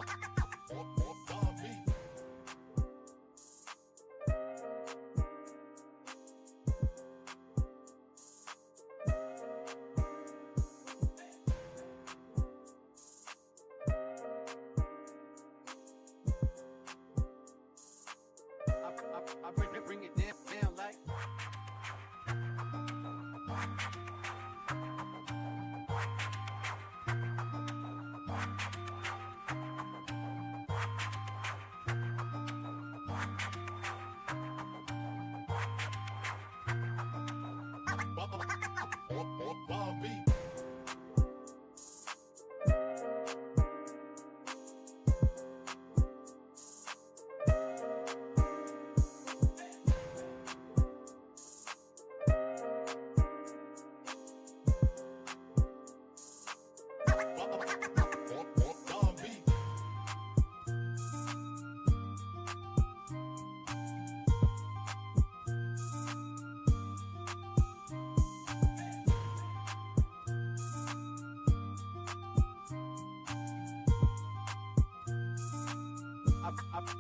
I bring it down like.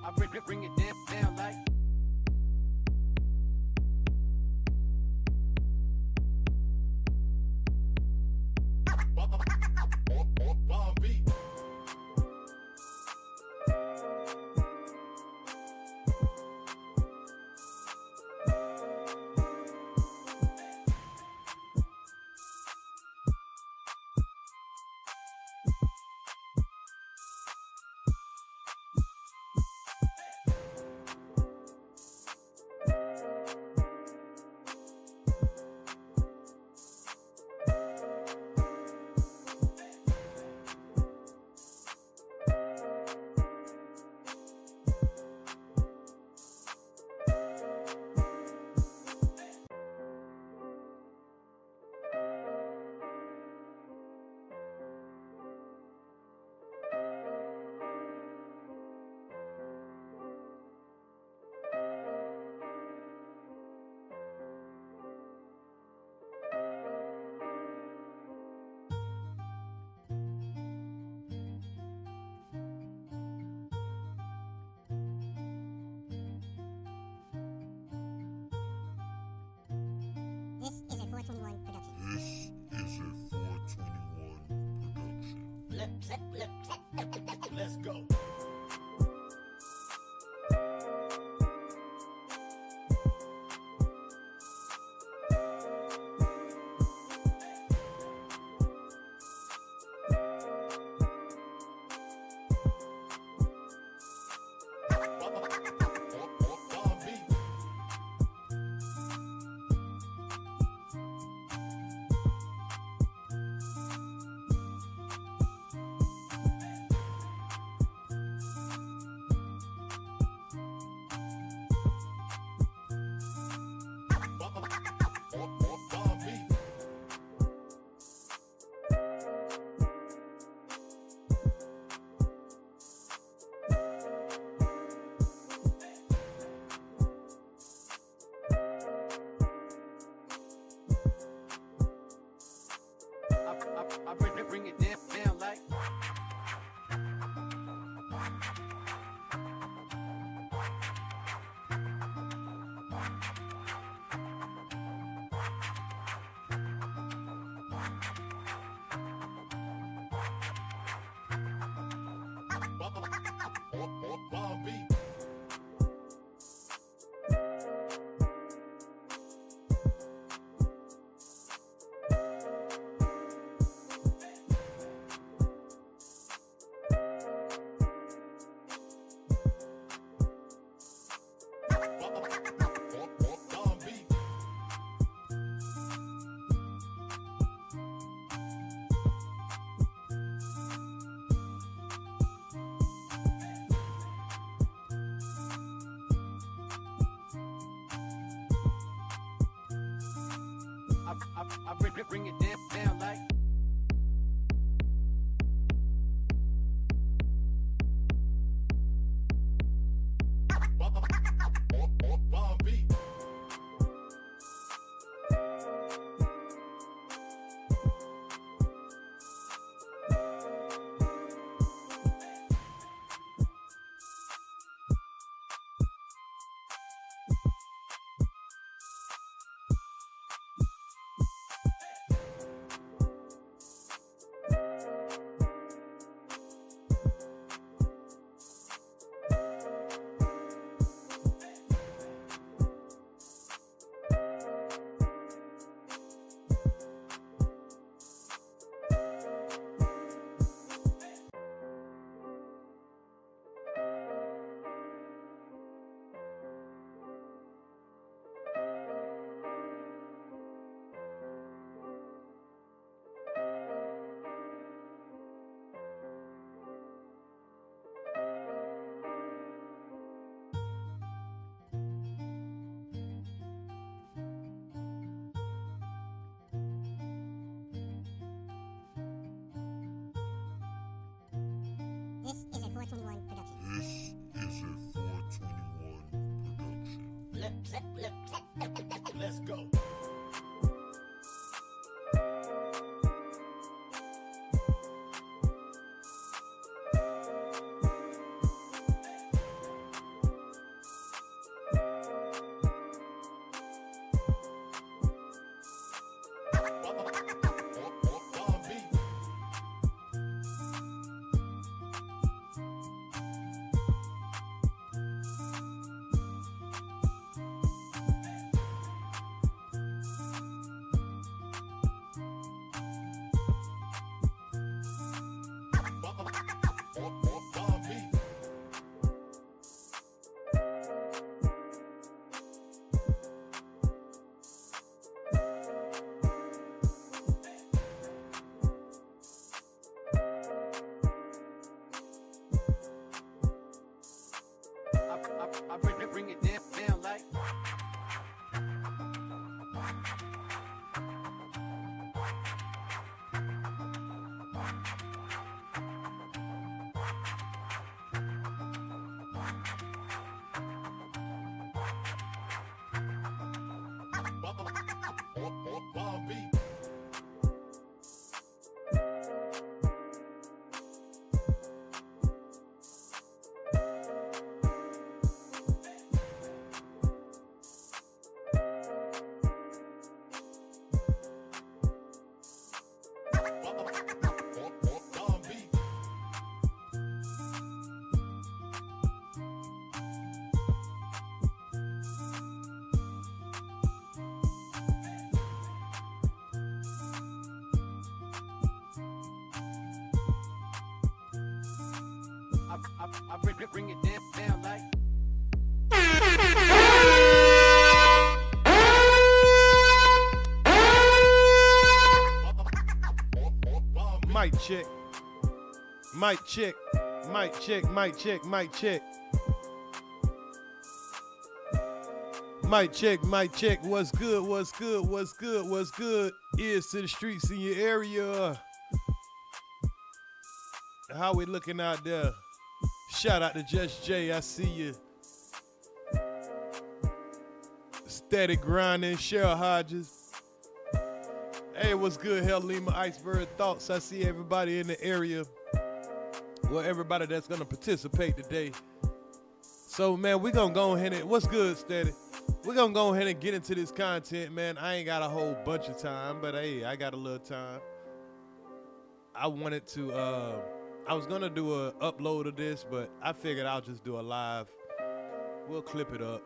I bring it down like. This is a 421 production. Let's go. I bring it down like. I bring it down like. Let's go. I bring it down like. Bomb beat. Bomb beat. I bring it down like. Mic check. Mic check. Mic check. Mic check. Mic check. Mic check. Mic check. What's good? What's good? What's good? What's good? Ears to the streets in your area. How we looking out there? Shout out to Just J. I see you. Steady grinding. Cheryl Hodges. Hey, what's good, Hell Lima, Iceberg Thoughts? I see everybody in the area. Well, everybody that's going to participate today. So, man, we're going to go ahead and... What's good, Steady? We're going to go ahead and get into this content, man. I ain't got a whole bunch of time, but, hey, I got a little time. I wanted to... I was going to do an upload of this, but I figured I'll just do a live. We'll clip it up.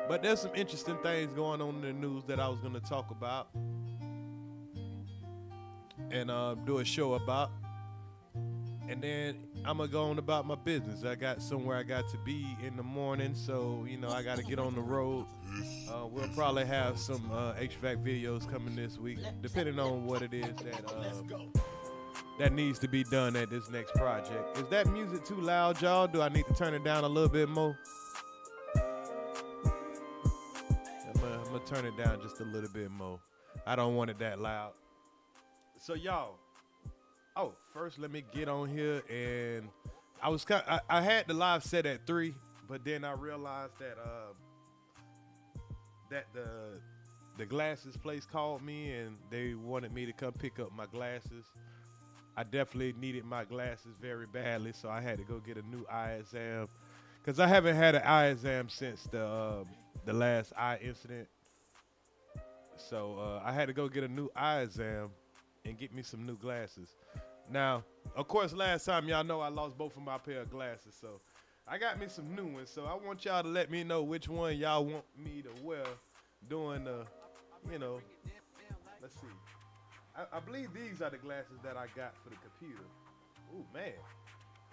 But there's some interesting things going on in the news that I was going to talk about and do a show about. And then I'm going to go on about my business. I got somewhere I got to be in the morning, so, you know, I got to get on the road. We'll probably have some HVAC videos coming this week, depending on what it is that needs to be done at this next project. Is that music too loud, y'all? Do I need to turn it down a little bit more? I'm gonna turn it down just a little bit more. I don't want it that loud. So y'all, first let me get on here, and I had the live set at 3, but then I realized that the glasses place called me and they wanted me to come pick up my glasses. I definitely needed my glasses very badly, so I had to go get a new eye exam, because I haven't had an eye exam since the last eye incident. So I had to go get a new eye exam and get me some new glasses. Now, of course, last time y'all know I lost both of my pair of glasses, so I got me some new ones. So I want y'all to let me know which one y'all want me to wear during the, you know, let's see. I believe these are the glasses that I got for the computer. Ooh, man.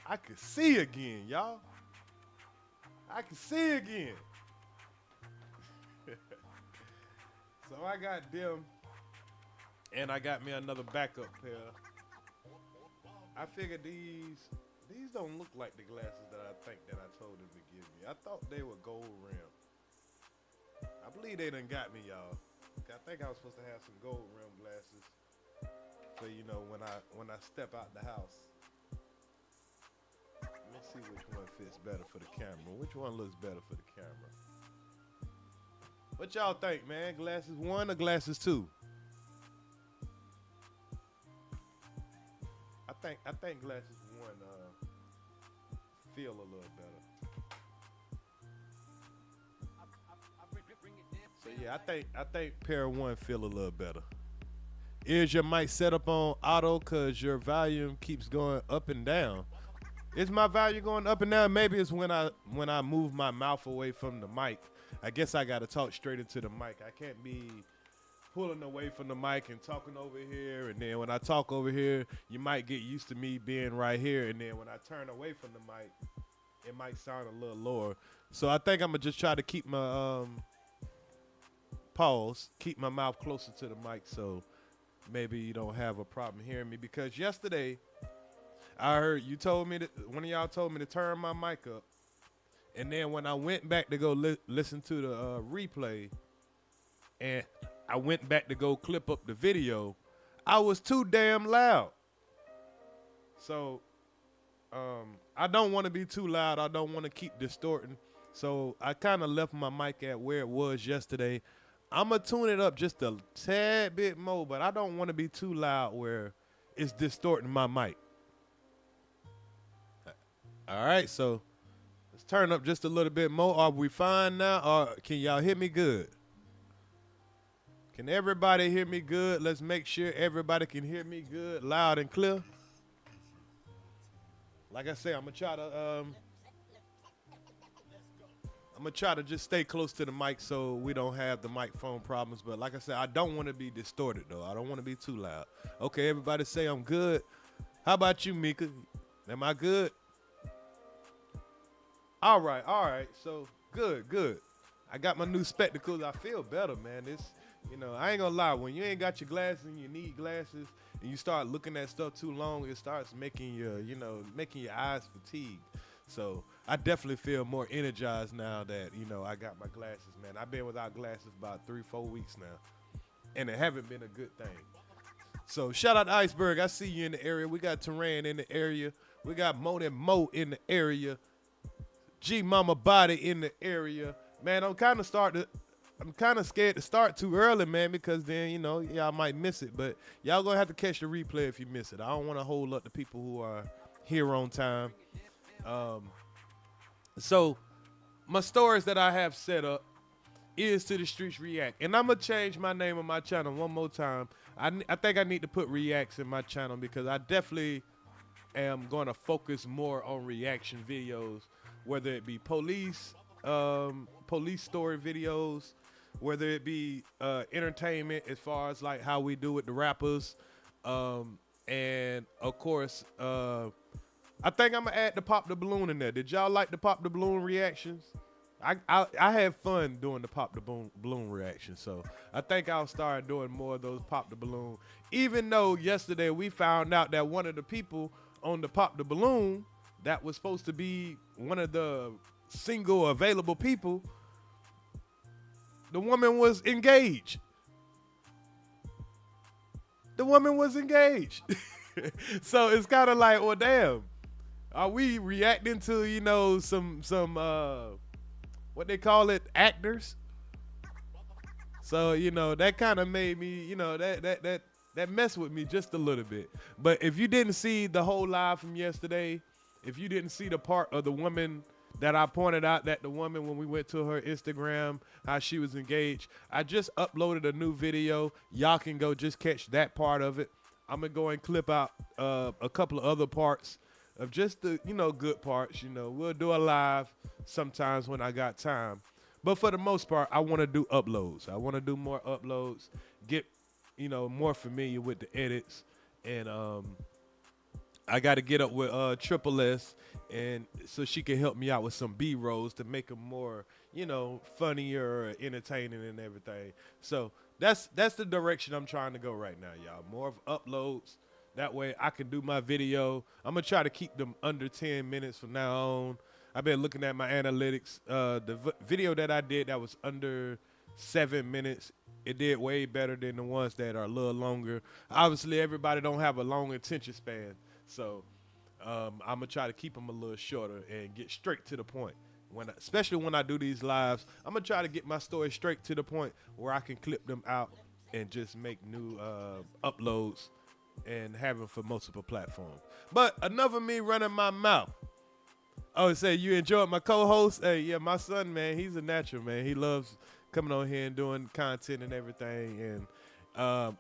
I can see again, y'all. I can see again. So I got them, and I got me another backup pair. I figured these don't look like the glasses that I think that I told them to give me. I thought they were gold rim. I believe they done got me, y'all. I think I was supposed to have some gold rim glasses for, you know, when I step out the house. Let me see which one fits better for the camera. Which one looks better for the camera? What y'all think, man? Glasses 1 or glasses 2? I think glasses 1 feel a little better. So yeah, I think pair 1 feel a little better. Is your mic set up on auto cause your volume keeps going up and down? Is my volume going up and down? Maybe it's when I move my mouth away from the mic. I guess I gotta talk straight into the mic. I can't be pulling away from the mic and talking over here, and then when I talk over here, you might get used to me being right here, and then when I turn away from the mic, it might sound a little lower. So I think I'm gonna just try to keep my keep my mouth closer to the mic, so maybe you don't have a problem hearing me. Because yesterday, I heard you told me that one of y'all told me to turn my mic up, and then when I went back to go listen to the replay, and I went back to go clip up the video, I was too damn loud. So I don't want to be too loud. I don't want to keep distorting. So I kind of left my mic at where it was yesterday. I'm going to tune it up just a tad bit more, but I don't want to be too loud where it's distorting my mic. All right, so let's turn up just a little bit more. Are we fine now, or can y'all hear me good? Can everybody hear me good? Let's make sure everybody can hear me good, loud and clear. Like I say, I'm gonna try to just stay close to the mic so we don't have the microphone problems. But like I said, I don't want to be distorted though. I don't want to be too loud. Okay, everybody say I'm good. How about you, Mika? Am I good? All right. So good. I got my new spectacles. I feel better, man. I ain't gonna lie. When you ain't got your glasses and you need glasses, and you start looking at stuff too long, it starts making your eyes fatigued. So I definitely feel more energized now that, I got my glasses, man. I've been without glasses about 3-4 weeks now, and it haven't been a good thing. So shout out to Iceberg. I see you in the area. We got Teran in the area. We got Mo in the area. G Mama Body in the area. Man, I'm kind of scared to start too early, man, because then, y'all might miss it. But y'all gonna have to catch the replay if you miss it. I don't want to hold up the people who are here on time. So my stories that I have set up is to the Streetz React. And I'm going to change my name of my channel one more time. I think I need to put reacts in my channel because I definitely am going to focus more on reaction videos, whether it be police story videos, whether it be entertainment as far as like how we do with the rappers. And of course, I think I'm gonna add the pop the balloon in there. Did y'all like the pop the balloon reactions? I had fun doing the pop the balloon reaction, so I think I'll start doing more of those pop the balloon. Even though yesterday we found out that one of the people on the pop the balloon that was supposed to be one of the single available people, the woman was engaged. The woman was engaged. So it's kind of like, well, damn. Are we reacting to, some what they call it, actors? So, that kind of made me, that messed with me just a little bit. But if you didn't see the whole live from yesterday, if you didn't see the part of the woman that I pointed out, that the woman, when we went to her Instagram, how she was engaged, I just uploaded a new video. Y'all can go just catch that part of it. I'm going to go and clip out a couple of other parts of just the, good parts. We'll do a live sometimes when I got time. But for the most part, I want to do uploads. I want to do more uploads, get, more familiar with the edits. And I got to get up with Triple S, and so she can help me out with some B-rolls to make them more, funnier, entertaining and everything. So that's the direction I'm trying to go right now, y'all. More of uploads. That way I can do my video. I'm going to try to keep them under 10 minutes from now on. I've been looking at my analytics. The video that I did that was under 7 minutes, it did way better than the ones that are a little longer. Obviously, everybody don't have a long attention span. So I'm gonna try to keep them a little shorter and get straight to the point. Especially when I do these lives, I'm gonna try to get my story straight to the point where I can clip them out and just make new uploads and have them for multiple platforms. But enough of me running my mouth. Oh, say you enjoyed my co-host? Hey, yeah, my son, man, he's a natural, man. He loves coming on here and doing content and everything. And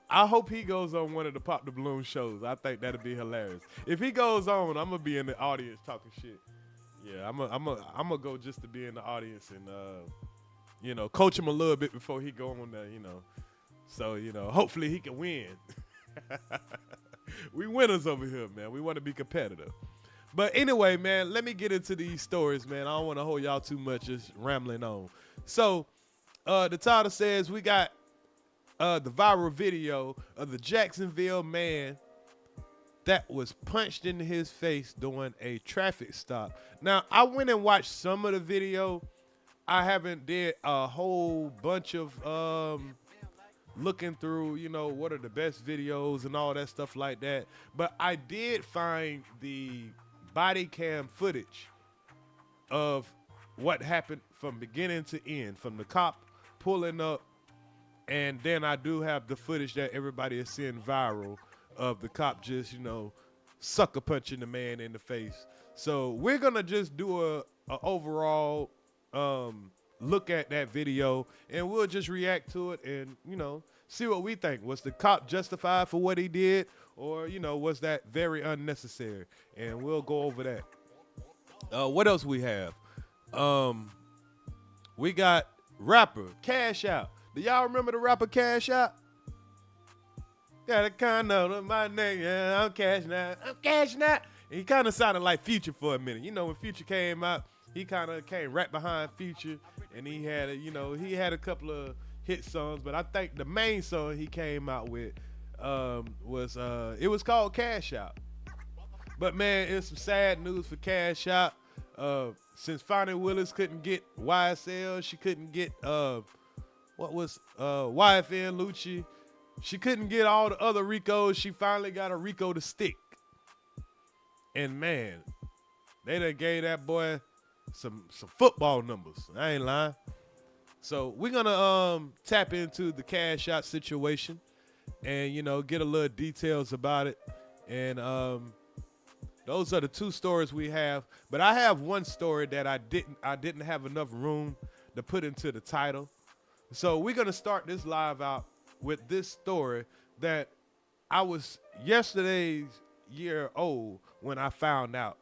I hope he goes on one of the Pop the Balloon shows. I think that'd be hilarious. If he goes on, I'm gonna be in the audience talking shit. Yeah, I'm gonna go just to be in the audience and coach him a little bit before he go on there, So, hopefully he can win. We winners over here, man. We want to be competitive. But anyway, man, let me get into these stories, man. I don't want to hold y'all too much just rambling on. So, the title says we got the viral video of the Jacksonville man that was punched in his face during a traffic stop. Now, I went and watched some of the video. I haven't did a whole bunch of looking through, what are the best videos and all that stuff like that. But I did find the body cam footage of what happened from beginning to end, from the cop pulling up, and then I do have the footage that everybody is seeing viral of the cop just, sucker punching the man in the face. So we're gonna just do a overall look at that video, and we'll just react to it and, see what we think. Was the cop justified for what he did, or, was that very unnecessary? And we'll go over that. What else we have? We got rapper Cash Out. Do y'all remember the rapper Cash Out? Got a kind of my name, yeah, I'm cashing out. I'm cashing out. And he kind of sounded like Future for a minute. When Future came out, he kind of came right behind Future, and he had a couple of hit songs, but I think the main song he came out with was called Cash Out. But man, it's some sad news for Cash Out. Since Fonnie Willis couldn't get YSL, she couldn't get YFN Lucci. She couldn't get all the other R.I.C.Os. She finally got a R.I.C.O to stick. And man, they done gave that boy some football numbers. I ain't lying. So we're gonna tap into the Cash Out situation and get a little details about it. And those are the two stories we have. But I have one story that I didn't have enough room to put into the title. So we're gonna start this live out with this story that I was yesterday's year old when I found out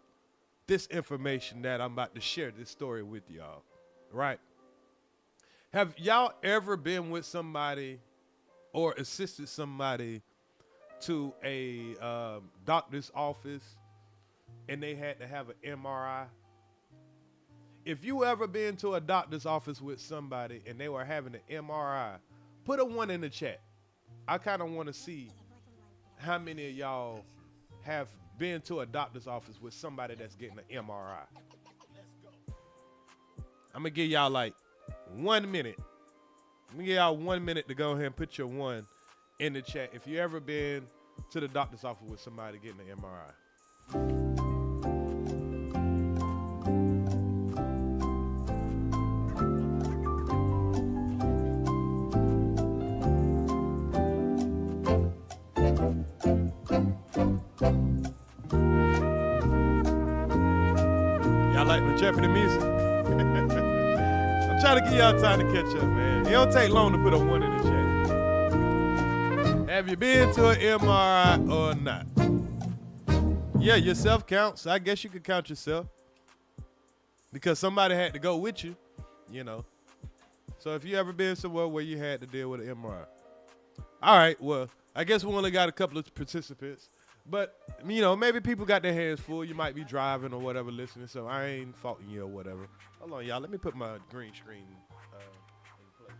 this information that I'm about to share this story with y'all, right? Have y'all ever been with somebody or assisted somebody to a doctor's office and they had to have an MRI? If you ever been to a doctor's office with somebody and they were having an MRI, put a 1 in the chat. I kind of want to see how many of y'all have been to a doctor's office with somebody that's getting an MRI. I'm going to give y'all like 1 minute. I'm going to give y'all 1 minute to go ahead and put your 1 in the chat if you ever been to the doctor's office with somebody getting an MRI. Y'all like the Jeopardy music? I'm trying to give y'all time to catch up, man. It don't take long to put a 1 in the chat. Have you been to an MRI or not? Yeah, yourself counts. I guess you could count yourself because somebody had to go with you, So if you ever been somewhere where you had to deal with an MRI. All right, well, I guess we only got a couple of participants. But, maybe people got their hands full. You might be driving or whatever listening, so I ain't faulting you or whatever. Hold on, y'all. Let me put my green screen in place.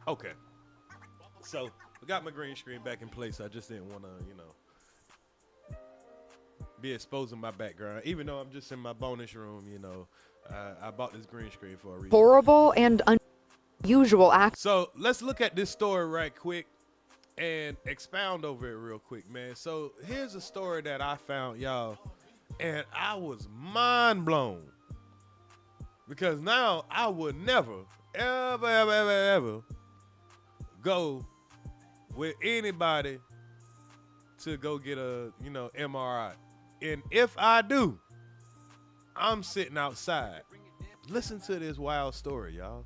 Okay. So, I got my green screen back in place. I just didn't want to, be exposing my background. Even though I'm just in my bonus room, I bought this green screen for a reason. Horrible and unusual accident. So let's look at this story right quick and expound over it real quick, man. So here's a story that I found, y'all, and I was mind blown. Because now I would never, ever go with anybody to go get a, MRI. And if I do, I'm sitting outside. Listen to this wild story, y'all.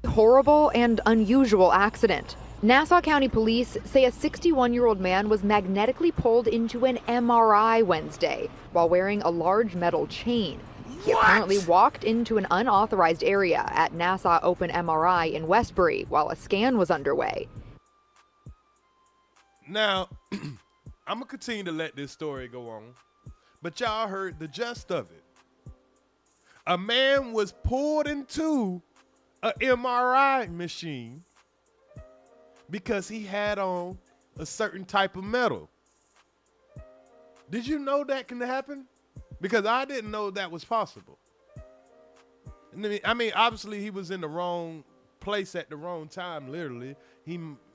Horrible and unusual accident. Nassau County Police say a 61-year-old man was magnetically pulled into an MRI Wednesday while wearing a large metal chain. He apparently walked into an unauthorized area at Nassau Open MRI in Westbury while a scan was underway. Now, I'm going to continue to let this story go on, but y'all heard the gist of it. A man was pulled into an MRI machine because he had on a certain type of metal. Did you know that can happen? Because I didn't know that was possible. I mean, obviously he was in the wrong place at the wrong time, literally.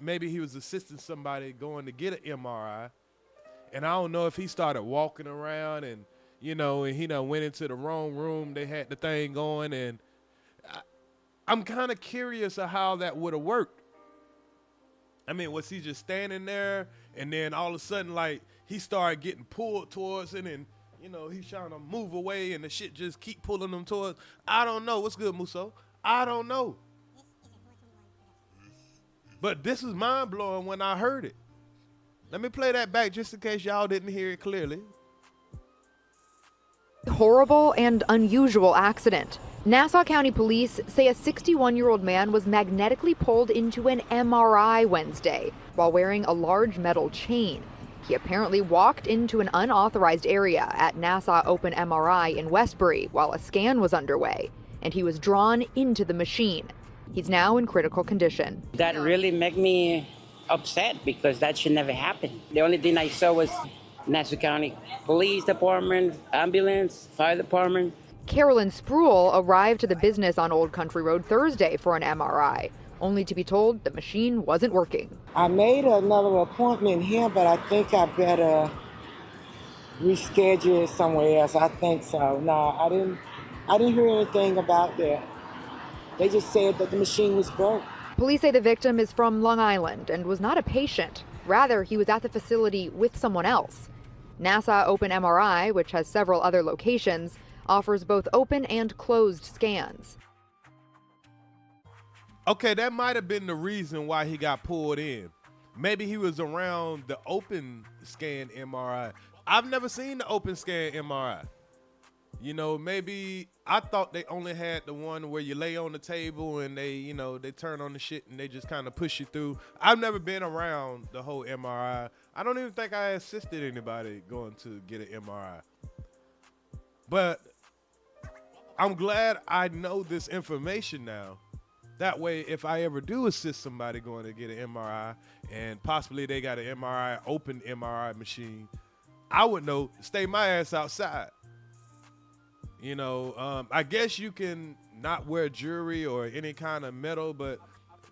Maybe he was assisting somebody going to get an MRI. And I don't know if he started walking around and he done went into the wrong room. They had the thing going, and I'm kind of curious of how that would have worked. I mean, was he just standing there and then all of a sudden, like, he started getting pulled towards it and, he's trying to move away and the shit just keep pulling him towards? I don't know. What's good, Musso? I don't know. But this is mind-blowing when I heard it. Let me play that back just in case y'all didn't hear it clearly. Horrible and unusual accident. Nassau County Police say a 61-year-old man was magnetically pulled into an MRI Wednesday while wearing a large metal chain. He apparently walked into an unauthorized area at Nassau Open MRI in Westbury while a scan was underway, and he was drawn into the machine. He's now in critical condition. That really made me upset because that should never happen. The only thing I saw was Nassau County Police Department, ambulance, fire department. Carolyn Spruill arrived to the business on Old Country Road Thursday for an MRI, only to be told the machine wasn't working. I made another appointment here, but I think I better reschedule it somewhere else. I think so. No, I didn't hear anything about that. They just said that the machine was broke. Police say the victim is from Long Island and was not a patient. Rather, he was at the facility with someone else. Nassau Open MRI, which has several other locations, offers both open and closed scans. Okay, that might have been the reason why he got pulled in. Maybe he was around the open scan MRI. I've never seen the open scan MRI. Maybe I thought they only had the one where you lay on the table and they turn on the shit and they just kind of push you through. I've never been around the whole MRI. I don't even think I assisted anybody going to get an MRI. But I'm glad I know this information now. That way, if I ever do assist somebody going to get an MRI and possibly they got an open MRI machine, I would know to stay my ass outside. I guess you can not wear jewelry or any kind of metal, but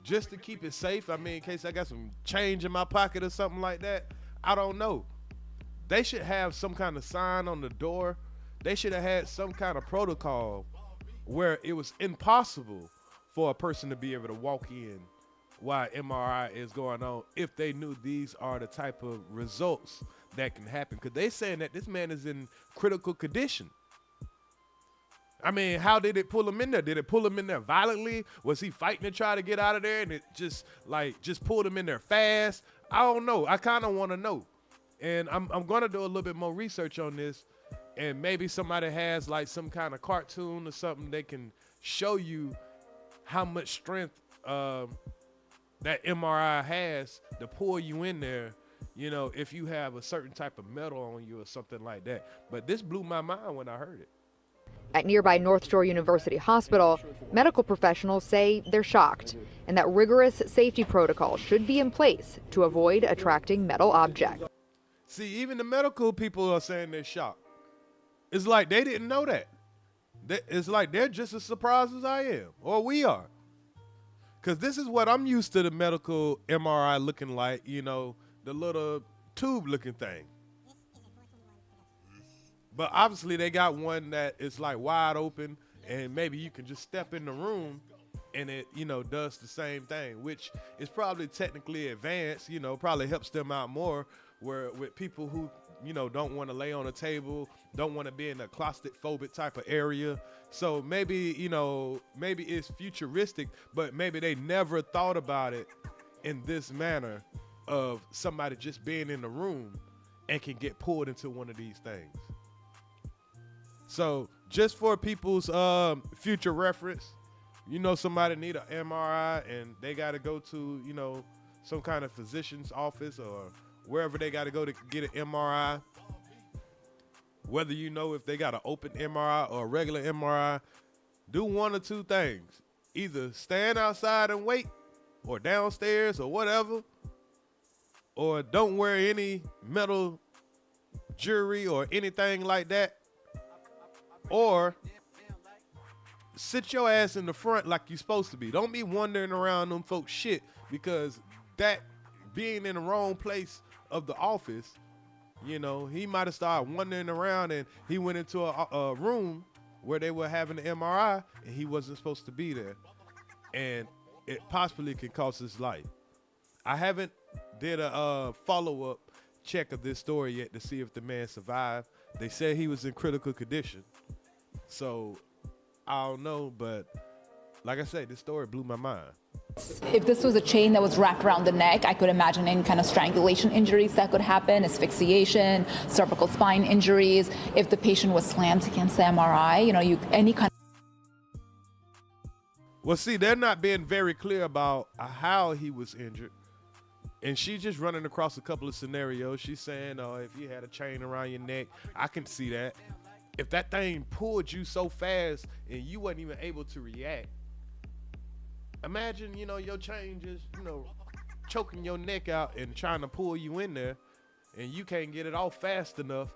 just to keep it safe, in case I got some change in my pocket or something like that, I don't know. They should have some kind of sign on the door. They should have had some kind of protocol where it was impossible for a person to be able to walk in while MRI is going on if they knew these are the type of results that can happen. Because they saying that this man is in critical condition. How did it pull him in there? Did it pull him in there violently? Was he fighting to try to get out of there and it just pulled him in there fast? I don't know. I kind of want to know. And I'm going to do a little bit more research on this. And maybe somebody has like some kind of cartoon or something they can show you how much strength that MRI has to pull you in there, if you have a certain type of metal on you or something like that. But this blew my mind when I heard it. At nearby North Shore University Hospital, medical professionals say they're shocked and that rigorous safety protocols should be in place to avoid attracting metal objects. See, even the medical people are saying they're shocked. It's like they didn't know that. It's like they're just as surprised as I am, or we are. Because this is what I'm used to the medical MRI looking like, you know, the little tube looking thing. But obviously they got one that is like wide open, and maybe you can just step in the room and it, you know, does the same thing, which is probably technically advanced, you know, probably helps them out more where with people who, you know, don't want to lay on a table, don't want to be in a claustrophobic type of area. So maybe, you know, maybe it's futuristic, but maybe they never thought about it in this manner of somebody just being in the room and can get pulled into one of these things. So just for people's future reference, you know, somebody need an MRI and they got to go to, you know, some kind of physician's office or wherever they got to go to get an MRI. Whether you know if they got an open MRI or a regular MRI, do one or two things. Either stand outside and wait or downstairs or whatever, or don't wear any metal jewelry or anything like that, or sit your ass in the front like you're supposed to be. Don't be wandering around them folks shit, because that being in the wrong place of the office, you know, he might have started wandering around and he went into a room where they were having an MRI and he wasn't supposed to be there, and it possibly could cost his life. I haven't did a follow-up check of this story yet to see if the man survived. They said he was in critical condition, so I don't know, but like I said, this story blew my mind. If this was a chain that was wrapped around the neck, I could imagine any kind of strangulation injuries that could happen, asphyxiation, cervical spine injuries. If the patient was slammed against the MRI, you know, any kind of... Well, see, they're not being very clear about how he was injured. And she's just running across a couple of scenarios. She's saying, oh, if you had a chain around your neck, I can see that. If that thing pulled you so fast and you wasn't even able to react, imagine, you know, your chain just, you know, choking your neck out and trying to pull you in there, and you can't get it off fast enough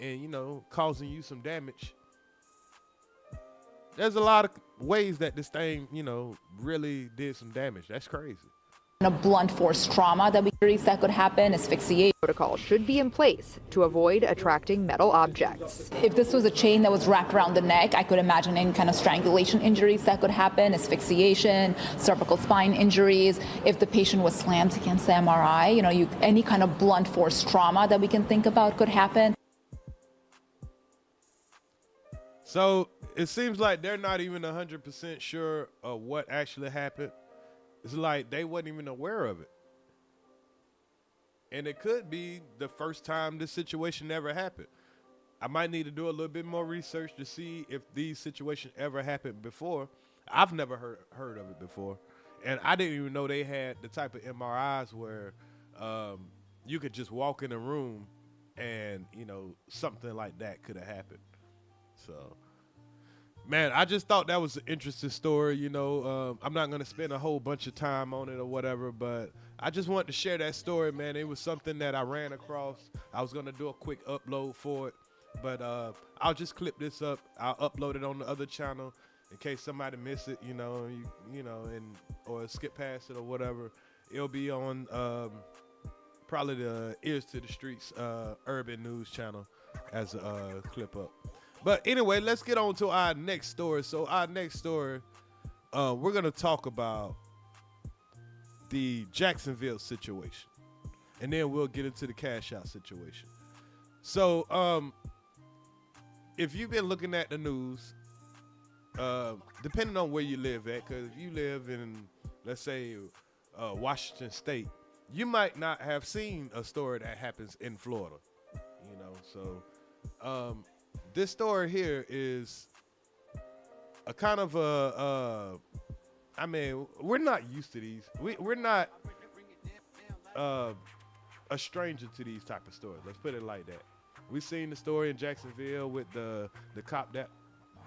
and, you know, causing you some damage. There's a lot of ways that this thing, you know, really did some damage. That's crazy. A blunt force trauma that could happen, asphyxiation. Protocol should be in place to avoid attracting metal objects. If this was a chain that was wrapped around the neck, I could imagine any kind of strangulation injuries that could happen, asphyxiation, cervical spine injuries. If the patient was slammed against the MRI, you know, any kind of blunt force trauma that we can think about could happen. So it seems like they're not even 100% sure of what actually happened. It's like they wasn't even aware of it. And it could be the first time this situation ever happened. I might need to do a little bit more research to see if these situations ever happened before. I've never heard of it before. And I didn't even know they had the type of MRIs where you could just walk in a room and, you know, something like that could have happened. So, man, I just thought that was an interesting story. You know, I'm not going to spend a whole bunch of time on it or whatever, but I just wanted to share that story, man. It was something that I ran across. I was going to do a quick upload for it, but I'll just clip this up. I'll upload it on the other channel in case somebody missed it, you know, and or skip past it or whatever. It'll be on probably the Earz to the Streetz urban news channel as a clip up. But anyway, let's get on to our next story. So our next story, we're going to talk about the Jacksonville situation. And then we'll get into the cash out situation. So if you've been looking at the news, depending on where you live at, because if you live in, let's say, Washington State, you might not have seen a story that happens in Florida. You know, so this story here is a kind of I mean, we're not used to these. We're not a stranger to these type of stories. Let's put it like that. We've seen the story in Jacksonville with the cop that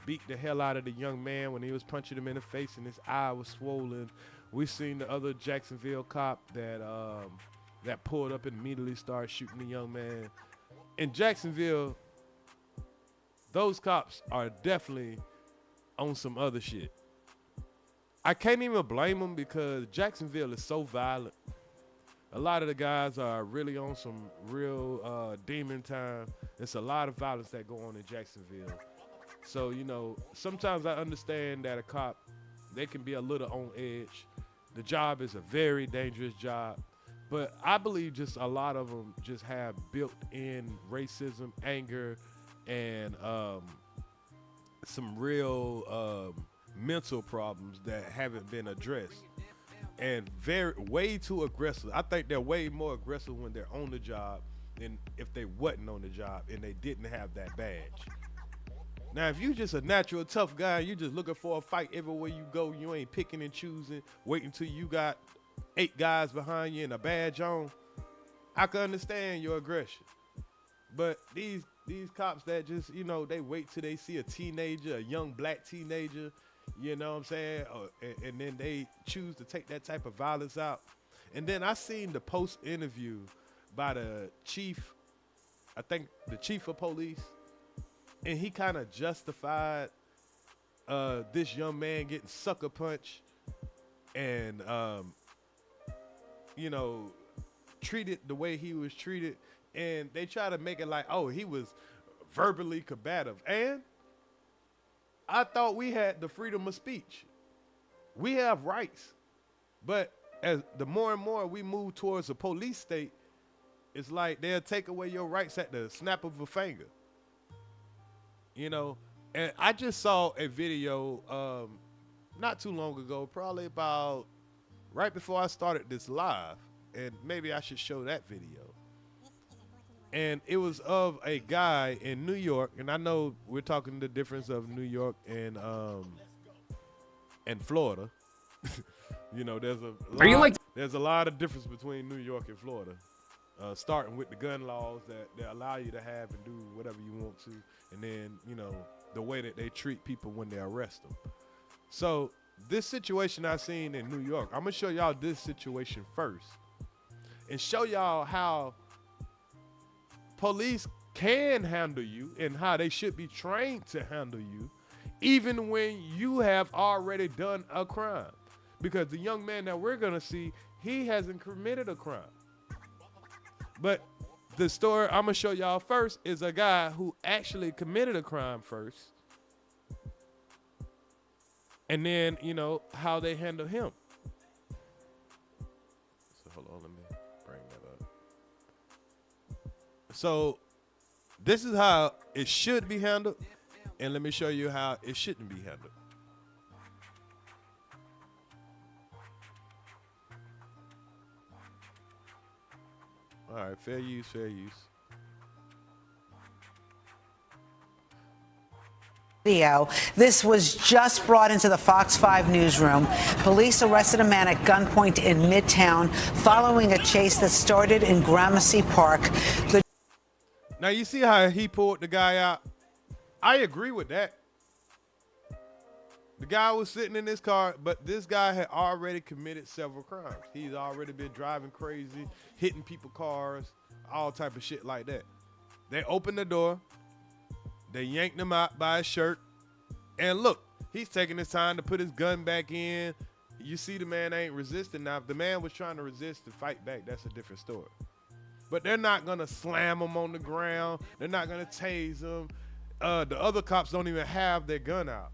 beat the hell out of the young man when he was punching him in the face and his eye was swollen. We've seen the other Jacksonville cop that pulled up and immediately started shooting the young man. In Jacksonville, those cops are definitely on some other shit. I can't even blame them because Jacksonville is so violent. A lot of the guys are really on some real demon time. It's a lot of violence that go on in Jacksonville. So, you know, sometimes I understand that a cop, they can be a little on edge. The job is a very dangerous job. But I believe just a lot of them just have built-in racism, anger, and some real mental problems that haven't been addressed. And way too aggressive. I think they're way more aggressive when they're on the job than if they wasn't on the job and they didn't have that badge. Now, if you just a natural tough guy, you just looking for a fight everywhere you go, you ain't picking and choosing, waiting till you got 8 guys behind you and a badge on, I can understand your aggression. But these cops that just, you know, they wait till they see a teenager, a young black teenager, you know what I'm saying? And then they choose to take that type of violence out. And then I seen the post interview by the chief, I think the chief of police, and he kind of justified this young man getting sucker punched and, you know, treated the way he was treated. And they try to make it like, oh, he was verbally combative. And I thought we had the freedom of speech. We have rights. But as the more and more we move towards a police state, it's like they'll take away your rights at the snap of a finger. You know, and I just saw a video not too long ago, probably about right before I started this live, and maybe I should show that video. And it was of a guy in New York, and I know we're talking the difference of New York and Florida. You know, there's a lot of difference between New York and Florida. Starting with the gun laws that they allow you to have and do whatever you want to, and then, you know, the way that they treat people when they arrest them. So this situation I seen in New York, I'm gonna show y'all this situation first and show y'all how police can handle you and how they should be trained to handle you even when you have already done a crime. Because the young man that we're gonna see, he hasn't committed a crime. But the story I'm gonna show y'all first is a guy who actually committed a crime first. And then, you know, how they handle him. So hold on, let me bring that up. So this is how it should be handled. And let me show you how it shouldn't be handled. All right, fair use, fair use. Video. This was just brought into the Fox 5 newsroom. Police arrested a man at gunpoint in Midtown following a chase that started in Gramercy Park. Now you see how he pulled the guy out? I agree with that. The guy was sitting in his car, but this guy had already committed several crimes. He's already been driving crazy, hitting people's cars, all type of shit like that. They opened the door. They yanked him out by his shirt. And look, he's taking his time to put his gun back in. You see the man ain't resisting. Now, if the man was trying to resist and fight back, that's a different story. But they're not going to slam him on the ground. They're not going to tase him. The other cops don't even have their gun out.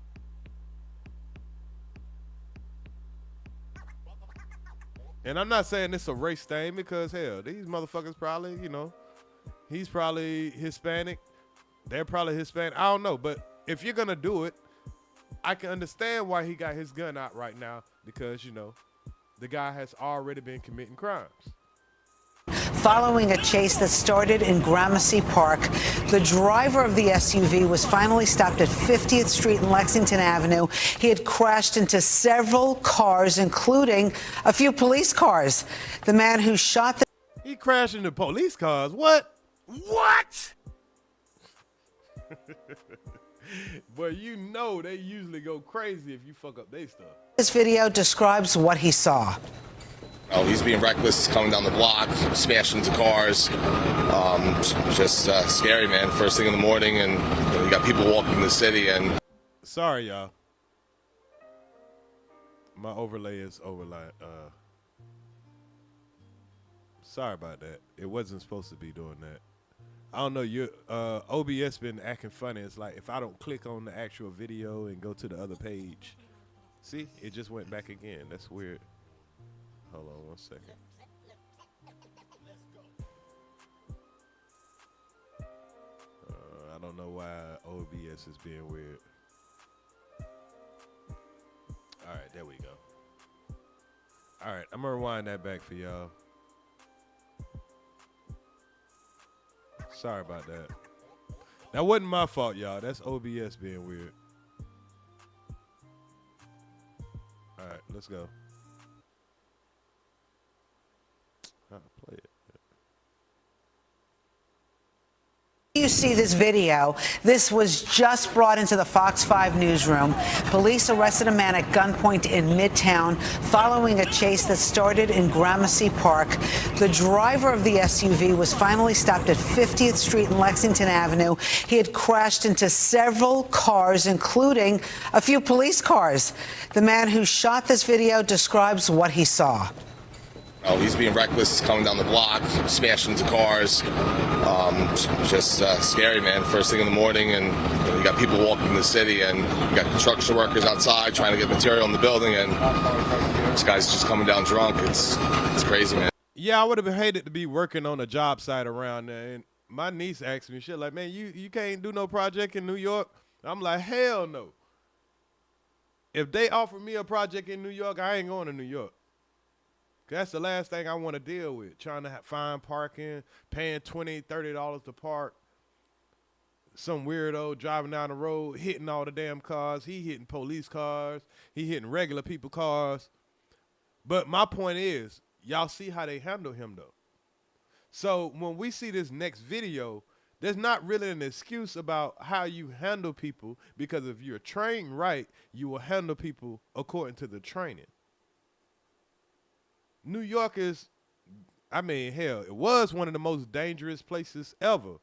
And I'm not saying it's a race thing because, hell, these motherfuckers probably, you know, he's probably Hispanic. They're probably Hispanic. I don't know. But if you're going to do it, I can understand why he got his gun out right now because, you know, the guy has already been committing crimes. Following a chase that started in Gramercy Park, the driver of the SUV was finally stopped at 50th Street and Lexington Avenue. He had crashed into several cars, including a few police cars. The man who shot the... He crashed into police cars? What? What? But you know they usually go crazy if you fuck up their stuff. This video describes what he saw. Oh, he's being reckless, coming down the block, smashing into cars. Just scary, man. First thing in the morning, and you got people walking in the city. And sorry, y'all. my overlay is overlay. Sorry about that. It wasn't supposed to be doing that. I don't know. Your OBS been acting funny. It's like if I don't click on the actual video and go to the other page, see, it just went back again. That's weird. Hold on 1 second. I don't know why OBS is being weird. All right, there we go. All right, I'm gonna rewind that back for y'all. Sorry about that. That wasn't my fault, y'all. That's OBS being weird. All right, let's go. How to play it? You see this video. This was just brought into the Fox 5 newsroom. Police arrested a man at gunpoint in Midtown following a chase that started in Gramercy Park. The driver of the SUV was finally stopped at 50th Street and Lexington Avenue. He had crashed into several cars, including a few police cars. The man who shot this video describes what he saw. Oh, he's being reckless, coming down the block, smashing into cars. Just scary, man. First thing in the morning, and you got people walking in the city, and you got construction workers outside trying to get material in the building, and this guy's just coming down drunk. It's crazy, man. Yeah, I would have hated to be working on a job site around there. And my niece asked me, shit, like, man, you can't do no project in New York? I'm like, hell no. If they offer me a project in New York, I ain't going to New York. That's the last thing I want to deal with, trying to find parking, paying $20, $30 to park. Some weirdo driving down the road, hitting all the damn cars. He hitting police cars. He hitting regular people cars. But my point is, y'all see how they handle him, though. So when we see this next video, there's not really an excuse about how you handle people, because if you're trained right, you will handle people according to the training. New York is, I mean, hell, it was one of the most dangerous places ever.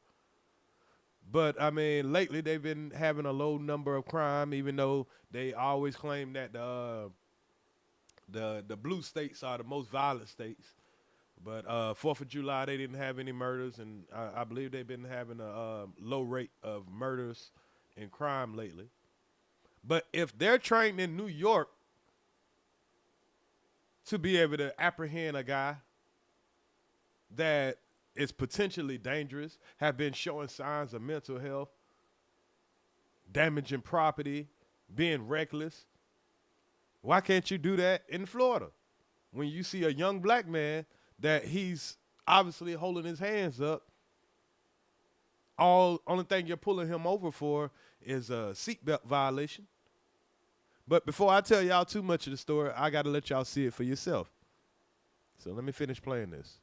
But, I mean, lately they've been having a low number of crime, even though they always claim that the blue states are the most violent states. But 4th of July, they didn't have any murders, and I believe they've been having a low rate of murders and crime lately. But if they're trained in New York to be able to apprehend a guy that is potentially dangerous, have been showing signs of mental health, damaging property, being reckless, why can't you do that in Florida? When you see a young black man that he's obviously holding his hands up, only thing you're pulling him over for is a seatbelt violation. But before I tell y'all too much of the story, I got to let y'all see it for yourself. So let me finish playing this.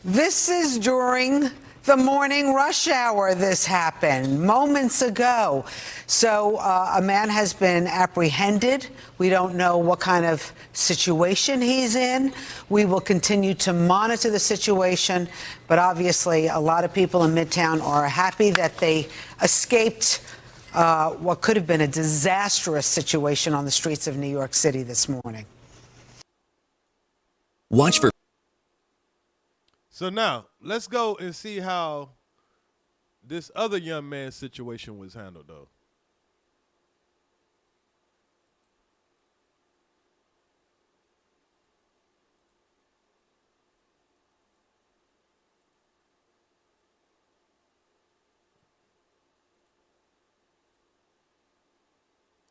This is during the morning rush hour. This happened moments ago. So a man has been apprehended. We don't know what kind of situation he's in. We will continue to monitor the situation. But obviously, a lot of people in Midtown are happy that they escaped what could have been a disastrous situation on the streets of New York City this morning. Watch for. So now, let's go and see how this other young man's situation was handled, though.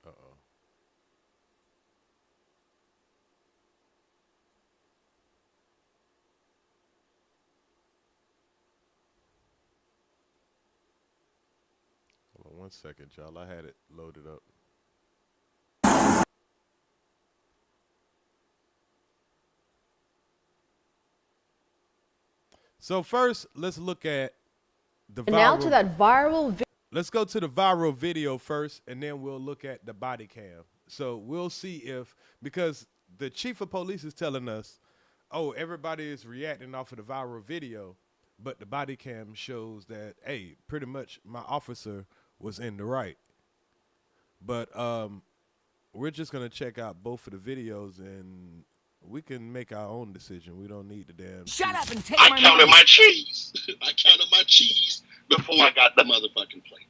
Uh-oh. Hold on 1 second, y'all. I had it loaded up. So first, let's look at the viral. And now to that viral Let's go to the viral video first, and then we'll look at the body cam. So we'll see if, because the chief of police is telling us, oh, everybody is reacting off of the viral video, but the body cam shows that, hey, pretty much my officer was in the right. But we're just gonna check out both of the videos and we can make our own decision. We don't need the damn. Shut up and take I my counted money. my cheese. I counted my cheese before I got the motherfucking plate.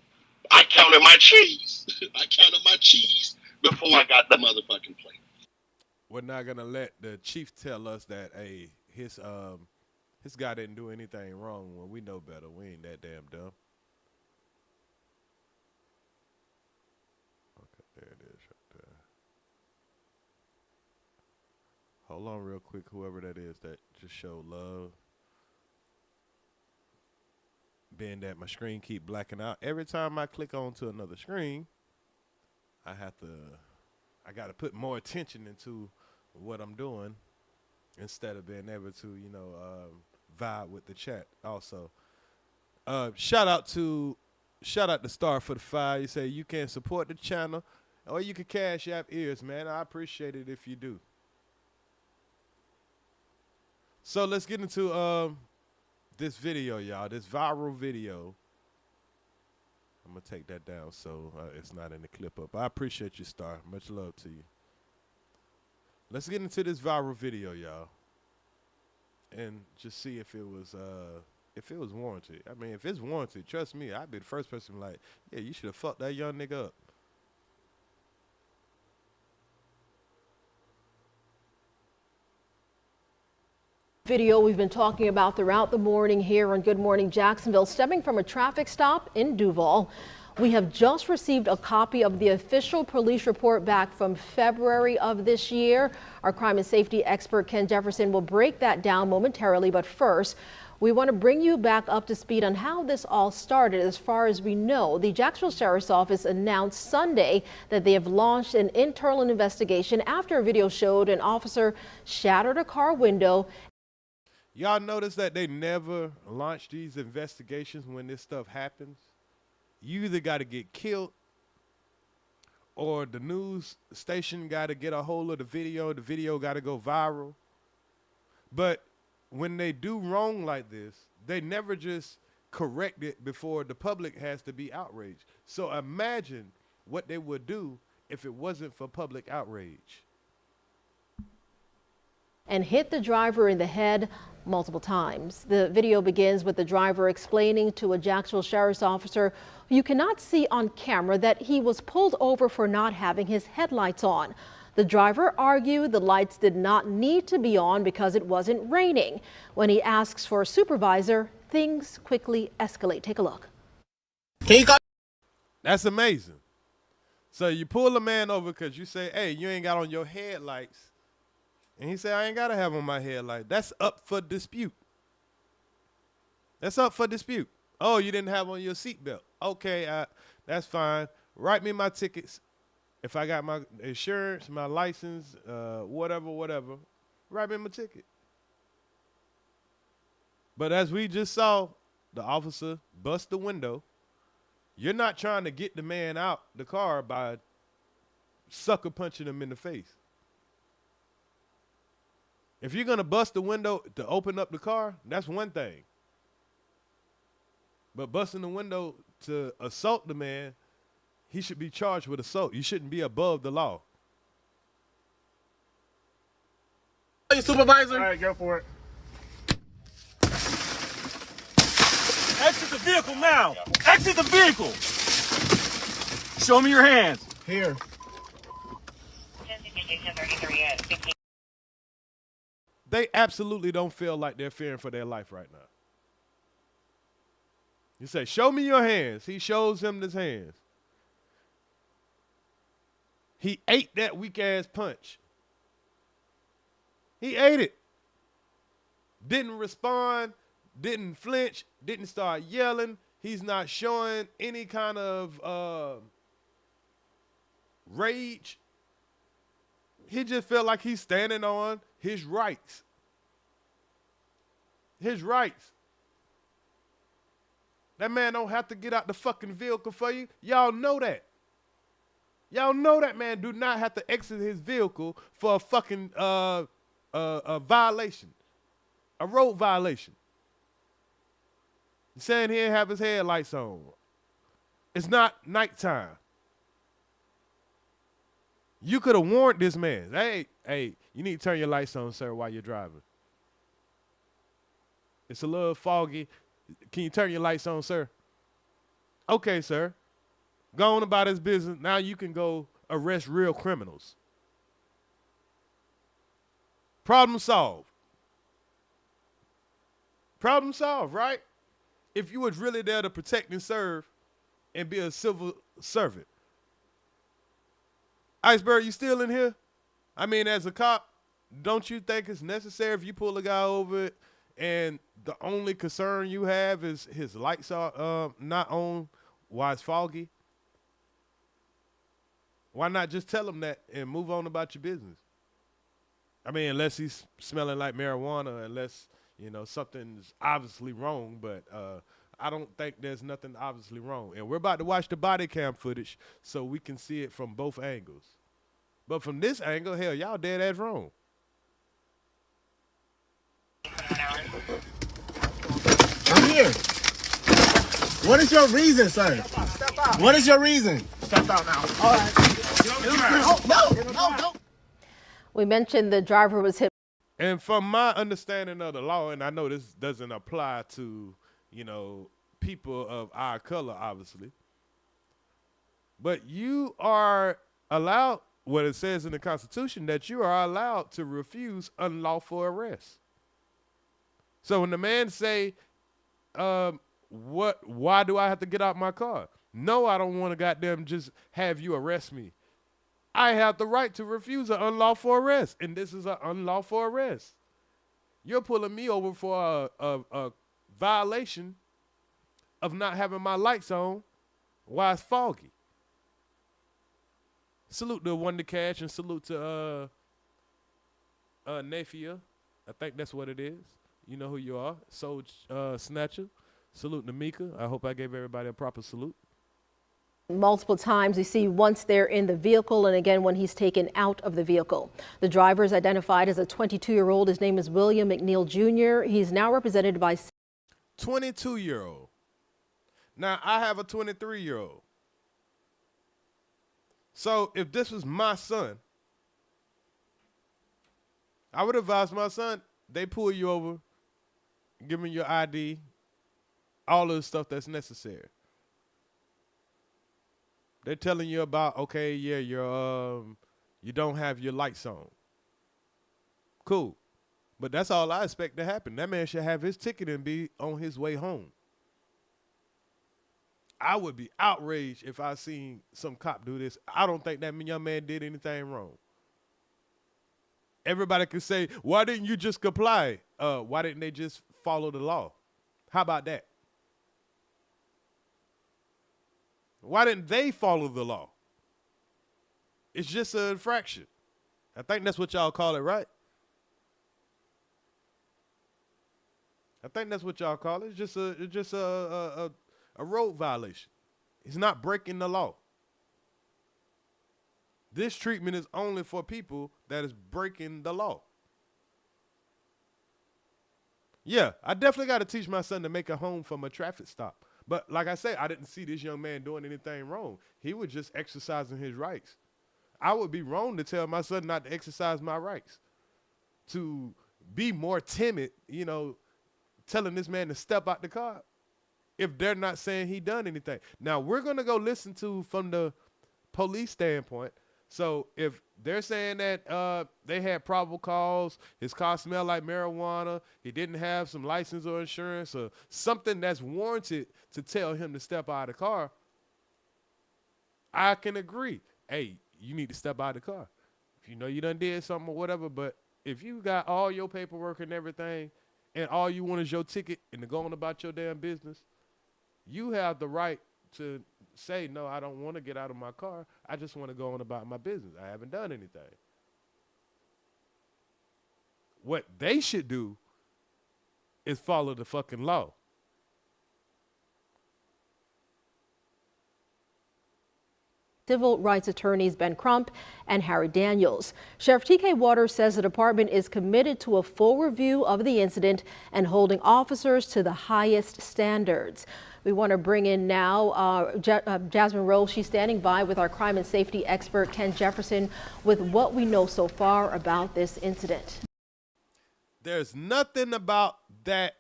I counted my cheese. I counted my cheese before I got the motherfucking plate. We're not gonna let the chief tell us that his guy didn't do anything wrong when we know better. We ain't that damn dumb. Okay, there it is right there. Hold on real quick, whoever that is that just showed love. Being that my screen keep blacking out. Every time I click onto another screen, I gotta put more attention into what I'm doing instead of being able to, vibe with the chat also. Shout out to Star for the Fire. You say you can support the channel or you can cash app Earz, man. I appreciate it if you do. So let's get into this video, y'all. This viral video. I'm gonna take that down so it's not in the clip up. I appreciate you, Star. Much love to you. Let's get into this viral video, y'all, and just see if it was warranted. I mean, if it's warranted, trust me, I'd be the first person like, yeah, you should have fucked that young nigga up. Video we've been talking about throughout the morning here on Good Morning Jacksonville, stemming from a traffic stop in Duval. We have just received a copy of the official police report back from February of this year. Our crime and safety expert Ken Jefferson will break that down momentarily, but first we want to bring you back up to speed on how this all started. As far as we know, the Jacksonville Sheriff's Office announced Sunday that they have launched an internal investigation after a video showed an officer shattered a car window. Y'all notice that they never launch these investigations when this stuff happens? You either got to get killed or the news station got to get a hold of the video got to go viral. But when they do wrong like this, they never just correct it before the public has to be outraged. So imagine what they would do if it wasn't for public outrage. And hit the driver in the head multiple times. The video begins with the driver explaining to a Jacksonville Sheriff's officer who you cannot see on camera that he was pulled over for not having his headlights on. The driver argued the lights did not need to be on because it wasn't raining. When he asks for a supervisor, things quickly escalate. Take a look. That's amazing. So you pull a man over because you say, hey, you ain't got on your headlights. And he said, I ain't got to have on my headlight. That's up for dispute. That's up for dispute. Oh, you didn't have on your seatbelt. Okay, that's fine. Write me my tickets. If I got my insurance, my license, whatever, write me my ticket. But as we just saw, the officer bust the window. You're not trying to get the man out the car by sucker punching him in the face. If you're going to bust the window to open up the car, that's one thing. But busting the window to assault the man, he should be charged with assault. You shouldn't be above the law. Hey, supervisor. All right, go for it. Exit the vehicle now. Exit the vehicle. Show me your hands. Here. They absolutely don't feel like they're fearing for their life right now. You say, show me your hands. He shows him his hands. He ate that weak-ass punch. He ate it. Didn't respond, didn't flinch, didn't start yelling. He's not showing any kind of rage. He just felt like he's standing on his rights. His rights. That man don't have to get out the fucking vehicle for you. Y'all know that. Y'all know that man do not have to exit his vehicle for a fucking a violation. A road violation. He's saying he didn't have his headlights on. It's not nighttime. You could have warned this man. Hey, you need to turn your lights on, sir, while you're driving. It's a little foggy. Can you turn your lights on, sir? Okay, sir. Go on about his business. Now you can go arrest real criminals. Problem solved. Problem solved, right? If you was really there to protect and serve and be a civil servant. Iceberg, you still in here? I mean, as a cop, don't you think it's necessary if you pull a guy over and the only concern you have is his lights are not on while it's foggy? Why not just tell him that and move on about your business? I mean, unless he's smelling like marijuana, unless, you know, something's obviously wrong, but I don't think there's nothing obviously wrong. And we're about to watch the body cam footage so we can see it from both angles. But from this angle, hell, y'all dead ass wrong. I'm here. What is your reason, sir? Step out. What is your reason? Step out now. All right. No. We mentioned the driver was hit. And from my understanding of the law, and I know this doesn't apply to, you know, people of our color, obviously, but you are allowed, what it says in the Constitution, that you are allowed to refuse unlawful arrest. So when the man say, why do I have to get out my car? No, I don't want to goddamn just have you arrest me. I have the right to refuse an unlawful arrest, and this is an unlawful arrest. You're pulling me over for a violation of not having my lights on while it's foggy. Salute to Wonder Cash and salute to Nafia. I think that's what it is. You know who you are. Soul Snatcher. Salute to Mika. I hope I gave everybody a proper salute. Multiple times we see once they're in the vehicle and again when he's taken out of the vehicle. The driver is identified as a 22-year-old. His name is William McNeil Jr. He's now represented by 22-year-old. Now, I have a 23-year-old. So if this was my son, I would advise my son, they pull you over, give me your ID, all of the stuff that's necessary. They're telling you about, okay, yeah, you don't have your lights on. Cool. But that's all I expect to happen. That man should have his ticket and be on his way home. I would be outraged if I seen some cop do this. I don't think that young man did anything wrong. Everybody can say, why didn't you just comply? Why didn't they just follow the law? How about that? Why didn't they follow the law? It's just an infraction. I think that's what y'all call it, right? I think that's what y'all call it. It's just a road violation. It's not breaking the law. This treatment is only for people that is breaking the law. Yeah, I definitely got to teach my son to make a home from a traffic stop. But like I say, I didn't see this young man doing anything wrong. He was just exercising his rights. I would be wrong to tell my son not to exercise my rights. To be more timid, you know, telling this man to step out the car if they're not saying he done anything. Now, we're going to go listen to from the police standpoint. So if they're saying that they had probable cause, his car smelled like marijuana, he didn't have some license or insurance or something that's warranted to tell him to step out of the car, I can agree. Hey, you need to step out of the car. If you know you done did something or whatever, but if you got all your paperwork and everything and all you want is your ticket and to go on about your damn business, you have the right to say, no, I don't want to get out of my car. I just want to go on about my business. I haven't done anything. What they should do is follow the fucking law. Civil rights attorneys Ben Crump and Harry Daniels. Sheriff T.K. Waters says the department is committed to a full review of the incident and holding officers to the highest standards. We want to bring in now Jasmine Rose. She's standing by with our crime and safety expert, Ken Jefferson, with what we know so far about this incident. There's nothing about that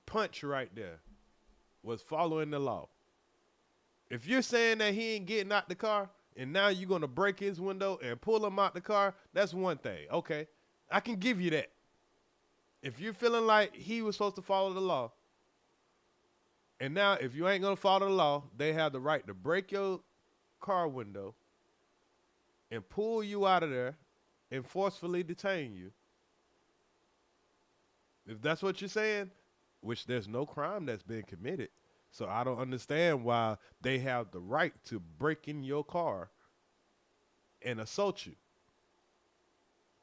punch right there was following the law. If you're saying that he ain't getting out the car and now you're going to break his window and pull him out the car, that's one thing. Okay, I can give you that. If you're feeling like he was supposed to follow the law, and now if you ain't going to follow the law, they have the right to break your car window and pull you out of there and forcefully detain you. If that's what you're saying, which there's no crime that's been committed, so I don't understand why they have the right to break in your car and assault you.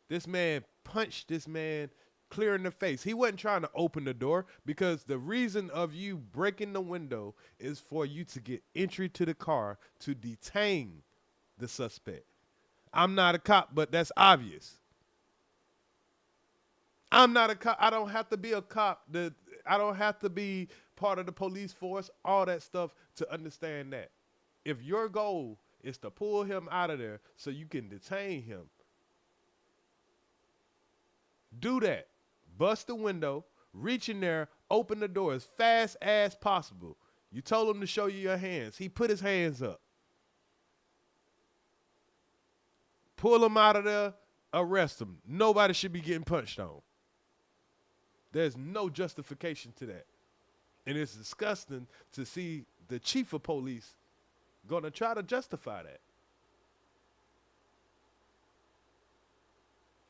This man punched this man clear in the face. He wasn't trying to open the door, because the reason of you breaking the window is for you to get entry to the car to detain the suspect. I'm not a cop, but that's obvious. I'm not a cop. I don't have to be a cop. I don't have to be part of the police force, all that stuff, to understand that. If your goal is to pull him out of there so you can detain him, do that. Bust the window, reach in there, open the door as fast as possible. You told him to show you your hands. He put his hands up. Pull him out of there, arrest him. Nobody should be getting punched on. There's no justification to that. And it's disgusting to see the chief of police going to try to justify that.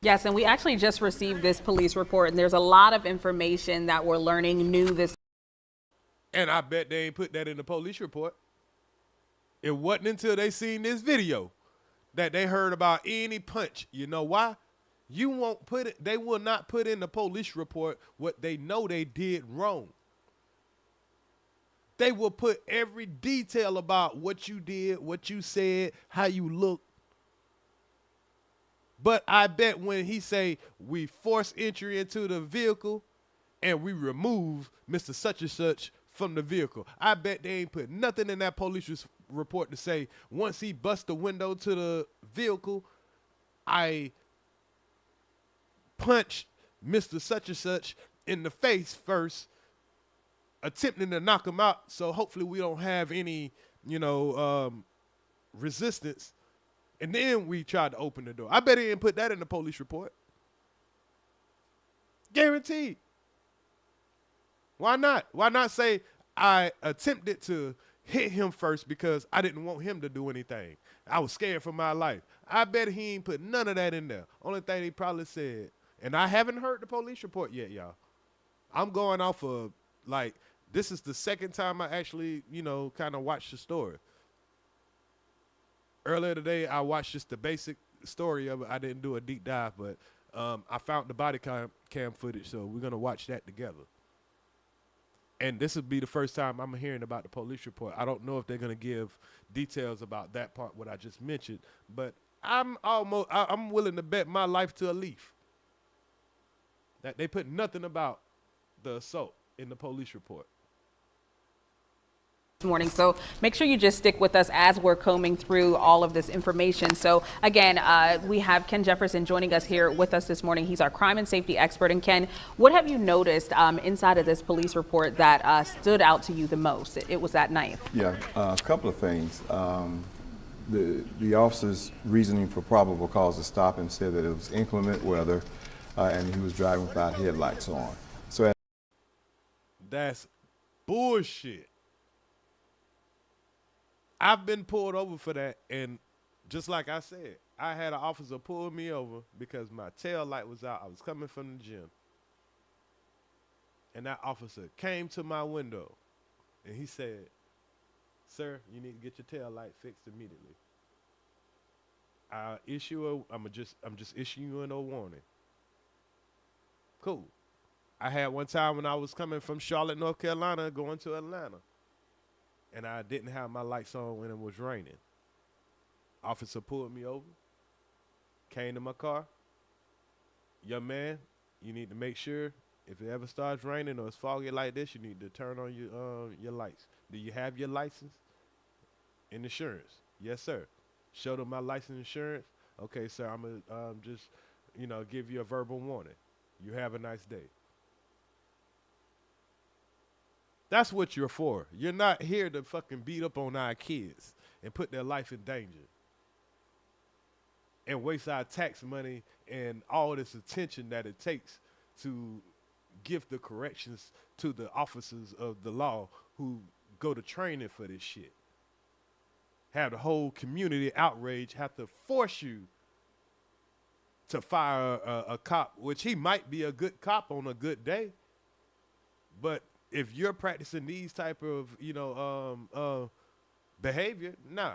Yes, and we actually just received this police report, and there's a lot of information that we're learning new this. And I bet they ain't put that in the police report. It wasn't until they seen this video that they heard about any punch. You know why? You won't put it, they will not put in the police report what they know they did wrong. They will put every detail about what you did, what you said, how you looked. But I bet when he say we force entry into the vehicle and we remove Mr. Such and Such from the vehicle, I bet they ain't put nothing in that police report to say once he bust the window to the vehicle, I punched Mr. Such and Such in the face first, attempting to knock him out, so hopefully we don't have any, resistance. And then we tried to open the door. I bet he didn't put that in the police report. Guaranteed. Why not? Why not say I attempted to hit him first because I didn't want him to do anything. I was scared for my life. I bet he ain't put none of that in there. Only thing he probably said, and I haven't heard the police report yet, y'all. I'm going off of, this is the second time I actually, kind of watched the story. Earlier today, I watched just the basic story of it. I didn't do a deep dive, but I found the body cam footage, so we're going to watch that together. And this would be the first time I'm hearing about the police report. I don't know if they're going to give details about that part, what I just mentioned, but I'm willing to bet my life to a leaf that they put nothing about the assault in the police report. Morning. So make sure you just stick with us as we're combing through all of this information. So again, we have Ken Jefferson joining us here with us this morning. He's our crime and safety expert. And Ken, what have you noticed inside of this police report that stood out to you the most? It was that knife. Yeah, a couple of things. The officer's reasoning for probable cause to stop him said that it was inclement weather and he was driving without headlights on. So that's bullshit. I've been pulled over for that, and just like I said, I had an officer pull me over because my tail light was out. I was coming from the gym, and that officer came to my window, and he said, "Sir, you need to get your tail light fixed immediately. I'm just issuing you a warning." Cool. I had one time when I was coming from Charlotte, North Carolina, going to Atlanta, and I didn't have my lights on when it was raining. Officer pulled me over, came to my car. "Young man, you need to make sure If it ever starts raining or it's foggy like this, you need to turn on your lights. Do you have your license and insurance? Yes, sir. Show them my license and insurance. Okay, sir, I'm going to just, give you a verbal warning. You have a nice day. That's what you're for. You're not here to fucking beat up on our kids and put their life in danger and waste our tax money and all this attention that it takes to give the corrections to the officers of the law who go to training for this shit. Have the whole community outrage, have to force you to fire a cop, which he might be a good cop on a good day. But if you're practicing these type of, behavior, nah.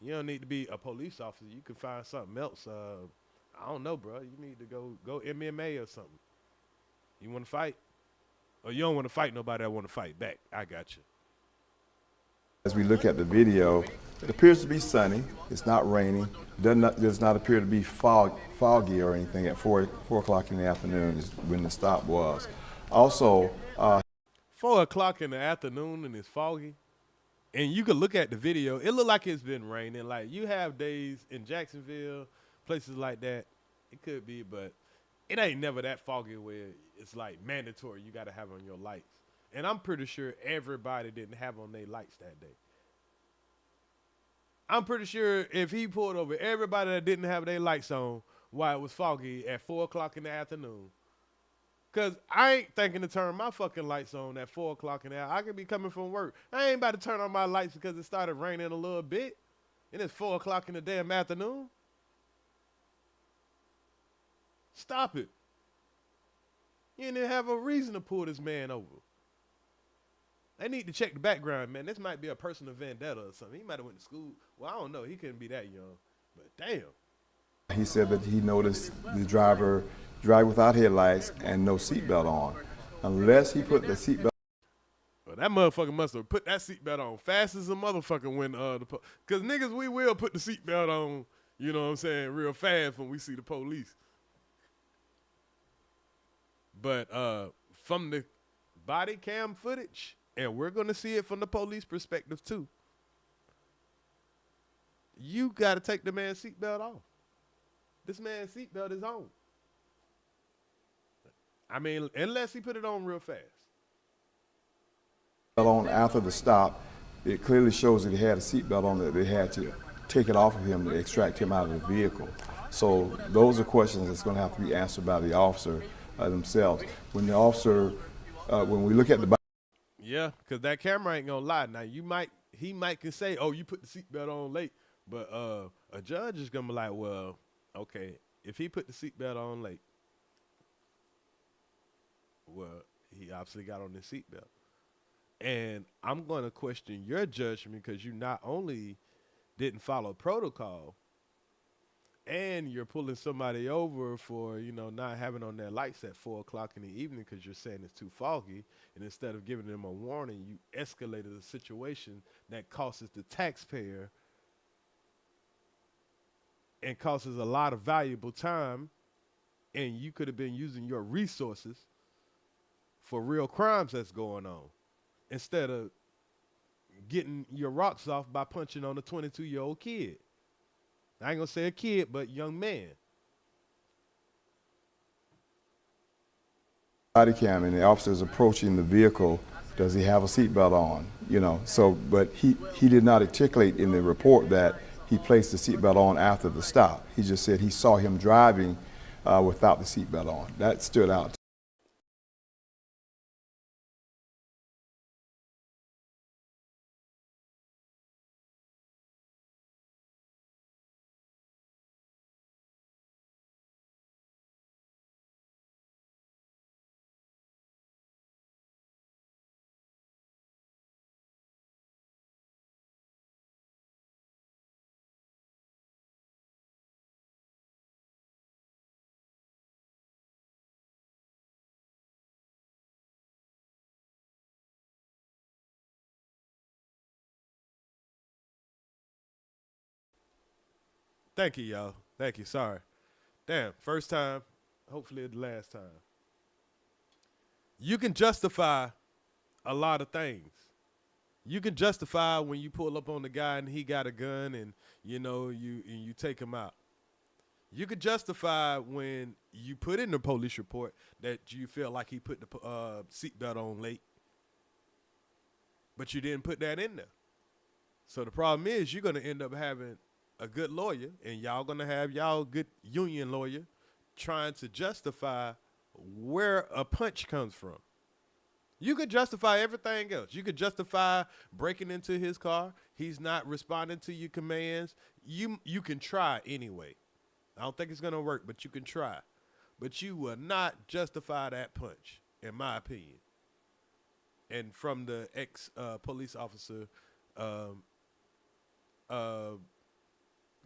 You don't need to be a police officer. You can find something else. I don't know, bro. You need to go MMA or something. You want to fight? Or you don't want to fight nobody that want to fight back. I got you. As we look at the video, it appears to be sunny. It's not raining. Does not appear to be foggy or anything at 4 o'clock in the afternoon is when the stop was. Also, 4 o'clock in the afternoon and it's foggy. And you can look at the video. It look like it's been raining. Like, you have days in Jacksonville, places like that. It could be, but it ain't never that foggy where it's like mandatory you got to have on your lights. And I'm pretty sure everybody didn't have on their lights that day. I'm pretty sure if he pulled over everybody that didn't have their lights on while it was foggy at 4 o'clock in the afternoon, because I ain't thinking to turn my fucking lights on at 4 o'clock in the afternoon. I could be coming from work. I ain't about to turn on my lights because it started raining a little bit and it's 4 o'clock in the damn afternoon. Stop it. You didn't even have a reason to pull this man over. They need to check the background, man. This might be a personal vendetta or something. He might have went to school. Well, I don't know. He couldn't be that young. But damn. He said that he noticed the driver drive without headlights and no seatbelt on. Unless he put the seatbelt. Well, that motherfucker must have put that seatbelt on fast as a motherfucker when because niggas, we will put the seatbelt on, you know what I'm saying, real fast when we see the police. But from the body cam footage, and we're going to see it from the police perspective too, you got to take the man's seatbelt off. This man's seatbelt is on. I mean, unless he put it on real fast. On after the stop, it clearly shows that he had a seatbelt on, that they had to take it off of him to extract him out of the vehicle. So those are questions that's going to have to be answered by the officer themselves. When the officer, when we look at the body. Yeah, because that camera ain't going to lie. Now, he might can say, oh, you put the seatbelt on late. But a judge is going to be like, well, okay, if he put the seatbelt on late, well, he obviously got on the seatbelt. And I'm going to question your judgment because you not only didn't follow protocol, and you're pulling somebody over for, not having on their lights at 4 o'clock in the evening because you're saying it's too foggy. And instead of giving them a warning, you escalated a situation that costs the taxpayer and causes a lot of valuable time. And you could have been using your resources for real crimes that's going on, instead of getting your rocks off by punching on a 22-year-old kid. I ain't gonna say a kid, but young man. Body cam and the officer's approaching the vehicle. Does he have a seatbelt on? So, but he did not articulate in the report that he placed the seatbelt on after the stop. He just said he saw him driving without the seatbelt on. That stood out. Thank you, y'all. Thank you. Sorry. Damn, first time. Hopefully it's the last time. You can justify a lot of things. You can justify when you pull up on the guy and he got a gun and you take him out. You could justify when you put in the police report that you feel like he put the seatbelt on late, but you didn't put that in there. So the problem is you're going to end up having a good lawyer, and y'all going to have y'all good union lawyer trying to justify where a punch comes from. You could justify everything else. You could justify breaking into his car. He's not responding to your commands. You can try anyway. I don't think it's going to work, but you can try. But you will not justify that punch, in my opinion. And from the ex-police officer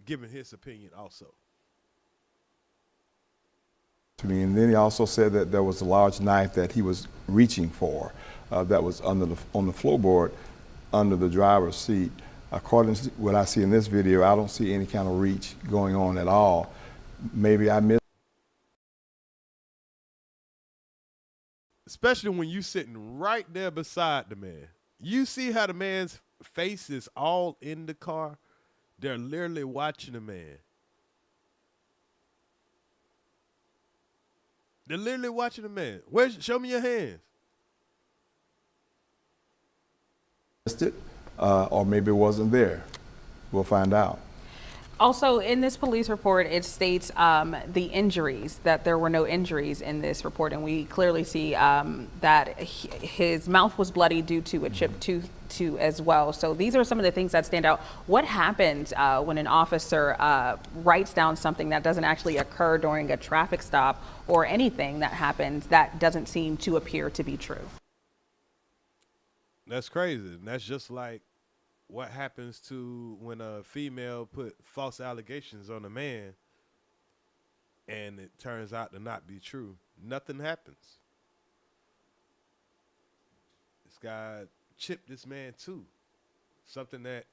giving his opinion also. To me, and then he also said that there was a large knife that he was reaching for that was on the floorboard under the driver's seat. According to what I see in this video, I don't see any kind of reach going on at all. Maybe I missed. Especially when you sitting right there beside the man. You see how the man's face is all in the car? They're literally watching the man. They're literally watching the man. Show me your hands. Missed it, or maybe it wasn't there. We'll find out. Also, in this police report, it states the injuries, that there were no injuries in this report. And we clearly see that his mouth was bloody due to a chipped tooth too as well. So these are some of the things that stand out. What happens when an officer writes down something that doesn't actually occur during a traffic stop, or anything that happens that doesn't seem to appear to be true? That's crazy. And that's just like what happens to when a female put false allegations on a man and it turns out to not be true. Nothing happens. This guy chipped this man too. Something that,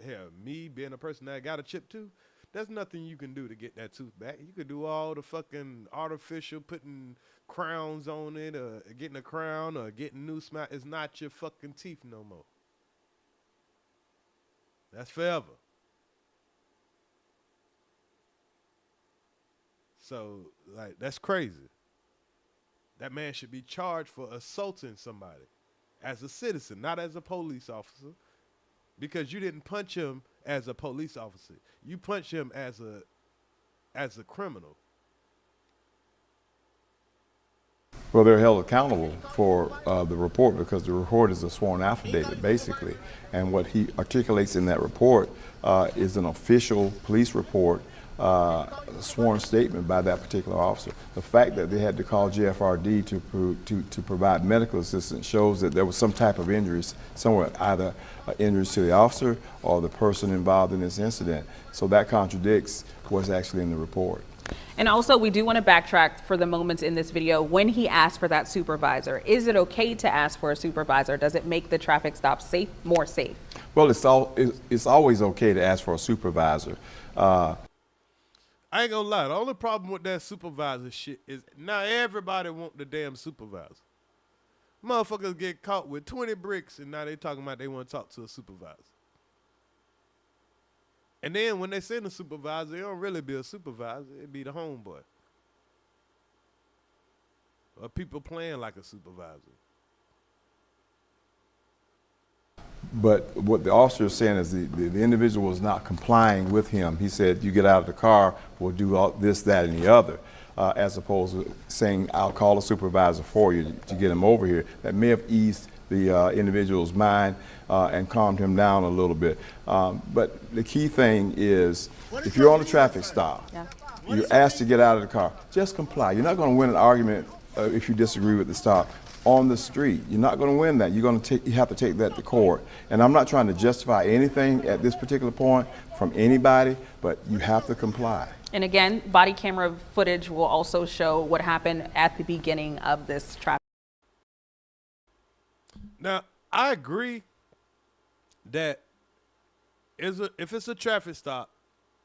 hell, me being a person that got a chip too, there's nothing you can do to get that tooth back. You could do all the fucking artificial putting crowns on it, or getting a crown, or getting new smile. It's not your fucking teeth no more. That's forever. So, like, that's crazy. That man should be charged for assaulting somebody as a citizen, not as a police officer, because you didn't punch him as a police officer. You punched him as a criminal. Well, they're held accountable for the report, because the report is a sworn affidavit, basically. And what he articulates in that report is an official police report, a sworn statement by that particular officer. The fact that they had to call JFRD to provide medical assistance shows that there was some type of injuries somewhere, either injuries to the officer or the person involved in this incident. So that contradicts what's actually in the report. And also, we do want to backtrack for the moments in this video when he asked for that supervisor. Is it okay to ask for a supervisor? Does it make the traffic stop more safe? Well, it's always okay to ask for a supervisor. I ain't gonna lie. The only problem with that supervisor shit is now everybody want the damn supervisor. Motherfuckers get caught with 20 bricks and now they talking about they want to talk to a supervisor. And then when they send a supervisor, it don't really be a supervisor. It be the homeboy. Or people playing like a supervisor. But what the officer is saying is the individual was not complying with him. He said, you get out of the car, we'll do all this, that, and the other. As opposed to saying, I'll call a supervisor for you to get him over here. That may have eased the individual's mind and calmed him down a little bit. But the key thing is, if you're on a traffic stop, you're asked to get out of the car, just comply. You're not going to win an argument if you disagree with the stop on the street. You're not going to win that. You have to take that to court. And I'm not trying to justify anything at this particular point from anybody, but you have to comply. And again, body camera footage will also show what happened at the beginning of this traffic. Now, I agree that if it's a traffic stop,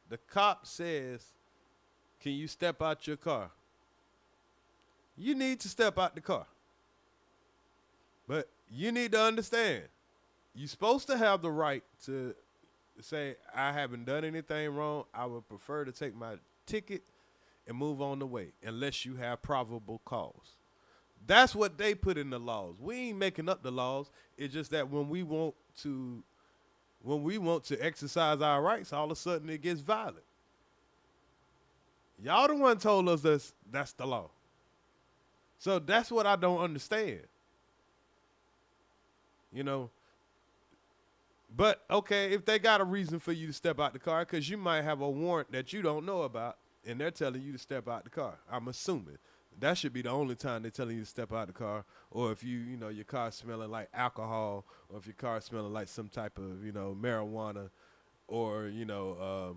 the cop says, can you step out your car? You need to step out the car. But you need to understand, you're supposed to have the right to say, I haven't done anything wrong. I would prefer to take my ticket and move on the way, unless you have probable cause. That's what they put in the laws. We ain't making up the laws. It's just that when we want to exercise our rights, all of a sudden it gets violent. Y'all the one told us that's the law. So that's what I don't understand. You know, but okay, if they got a reason for you to step out the car, because you might have a warrant that you don't know about, and they're telling you to step out the car. I'm assuming that should be the only time they're telling you to step out the car, or if you know, your car smelling like alcohol, or if your car smelling like some type of, you know, marijuana, or, you know,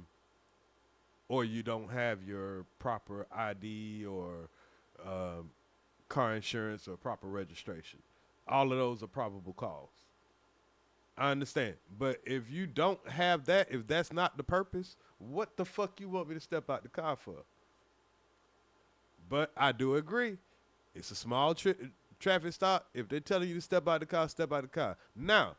or you don't have your proper ID or car insurance or proper registration. All of those are probable cause. I understand. But if you don't have that, if that's not the purpose, what the fuck you want me to step out the car for? But I do agree. It's a small traffic stop. If they're telling you to step out the car, step out the car. Now,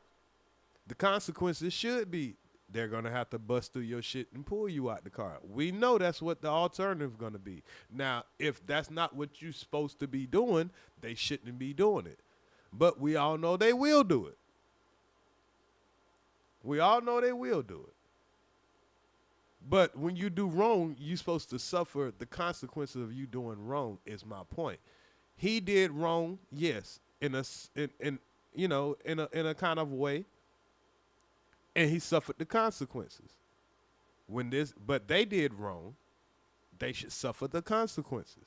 the consequences should be they're going to have to bust through your shit and pull you out the car. We know that's what the alternative is going to be. Now, if that's not what you're supposed to be doing, they shouldn't be doing it. But we all know they will do it. We all know they will do it. But when you do wrong, you're supposed to suffer the consequences of you doing wrong, is my point. He did wrong, yes, in a kind of way, and he suffered the consequences. But they did wrong, they should suffer the consequences.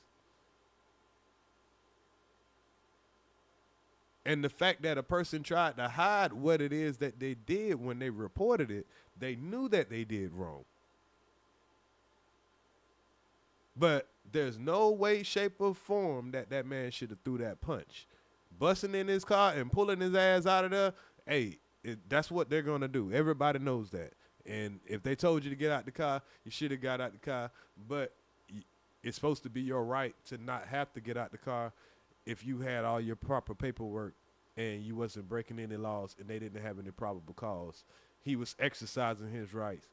And the fact that a person tried to hide what it is that they did when they reported it, they knew that they did wrong. But there's no way, shape, or form that man should have threw that punch. Busting in his car and pulling his ass out of there, hey, that's what they're going to do. Everybody knows that. And if they told you to get out the car, you should have got out the car. But it's supposed to be your right to not have to get out the car if you had all your proper paperwork and you wasn't breaking any laws and they didn't have any probable cause. He was exercising his rights.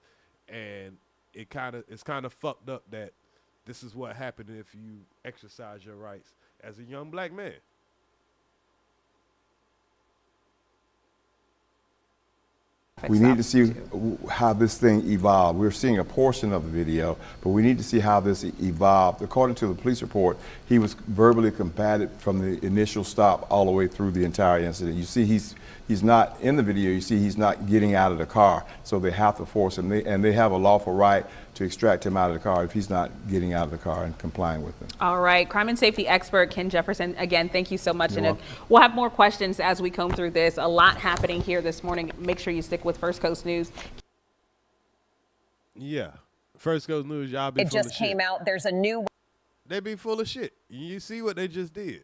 And it's kind of fucked up that this is what happened if you exercise your rights as a young black man. We need to see how this thing evolved. We're seeing a portion of the video, but we need to see how this evolved. According to the police report, he was verbally combative from the initial stop all the way through the entire incident. You see he's not in the video, you see he's not getting out of the car, so they have to force him. And they have a lawful right to extract him out of the car if he's not getting out of the car and complying with them. All right, crime and safety expert Ken Jefferson, again, thank you so much. And we'll have more questions as we comb through this. A lot happening here this morning. Make sure you stick with First Coast News. Yeah, First Coast News, y'all be full of shit. It just came out. There's a new... They be full of shit. You see what they just did.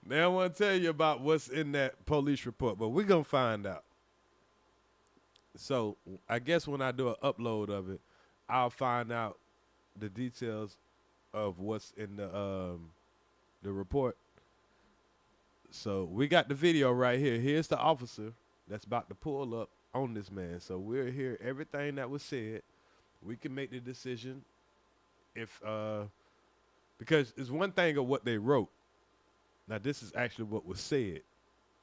They don't want to tell you about what's in that police report, but we're going to find out. So I guess when I do an upload of it, I'll find out the details of what's in the report. So we got the video right here. Here's the officer that's about to pull up on this man. So we'll hear everything that was said. We can make the decision if because it's one thing of what they wrote. Now this is actually what was said,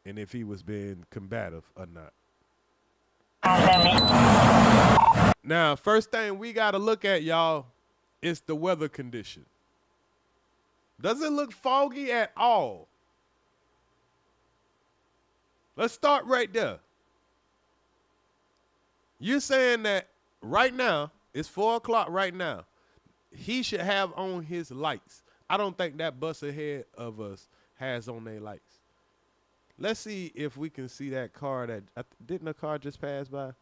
and if he was being combative or not. Now, first thing we got to look at, y'all, is the weather condition. Does it look foggy at all? Let's start right there. You're saying that right now, it's 4 o'clock right now, he should have on his lights. I don't think that bus ahead of us has on their lights. Let's see if we can see that car that, didn't a car just pass by?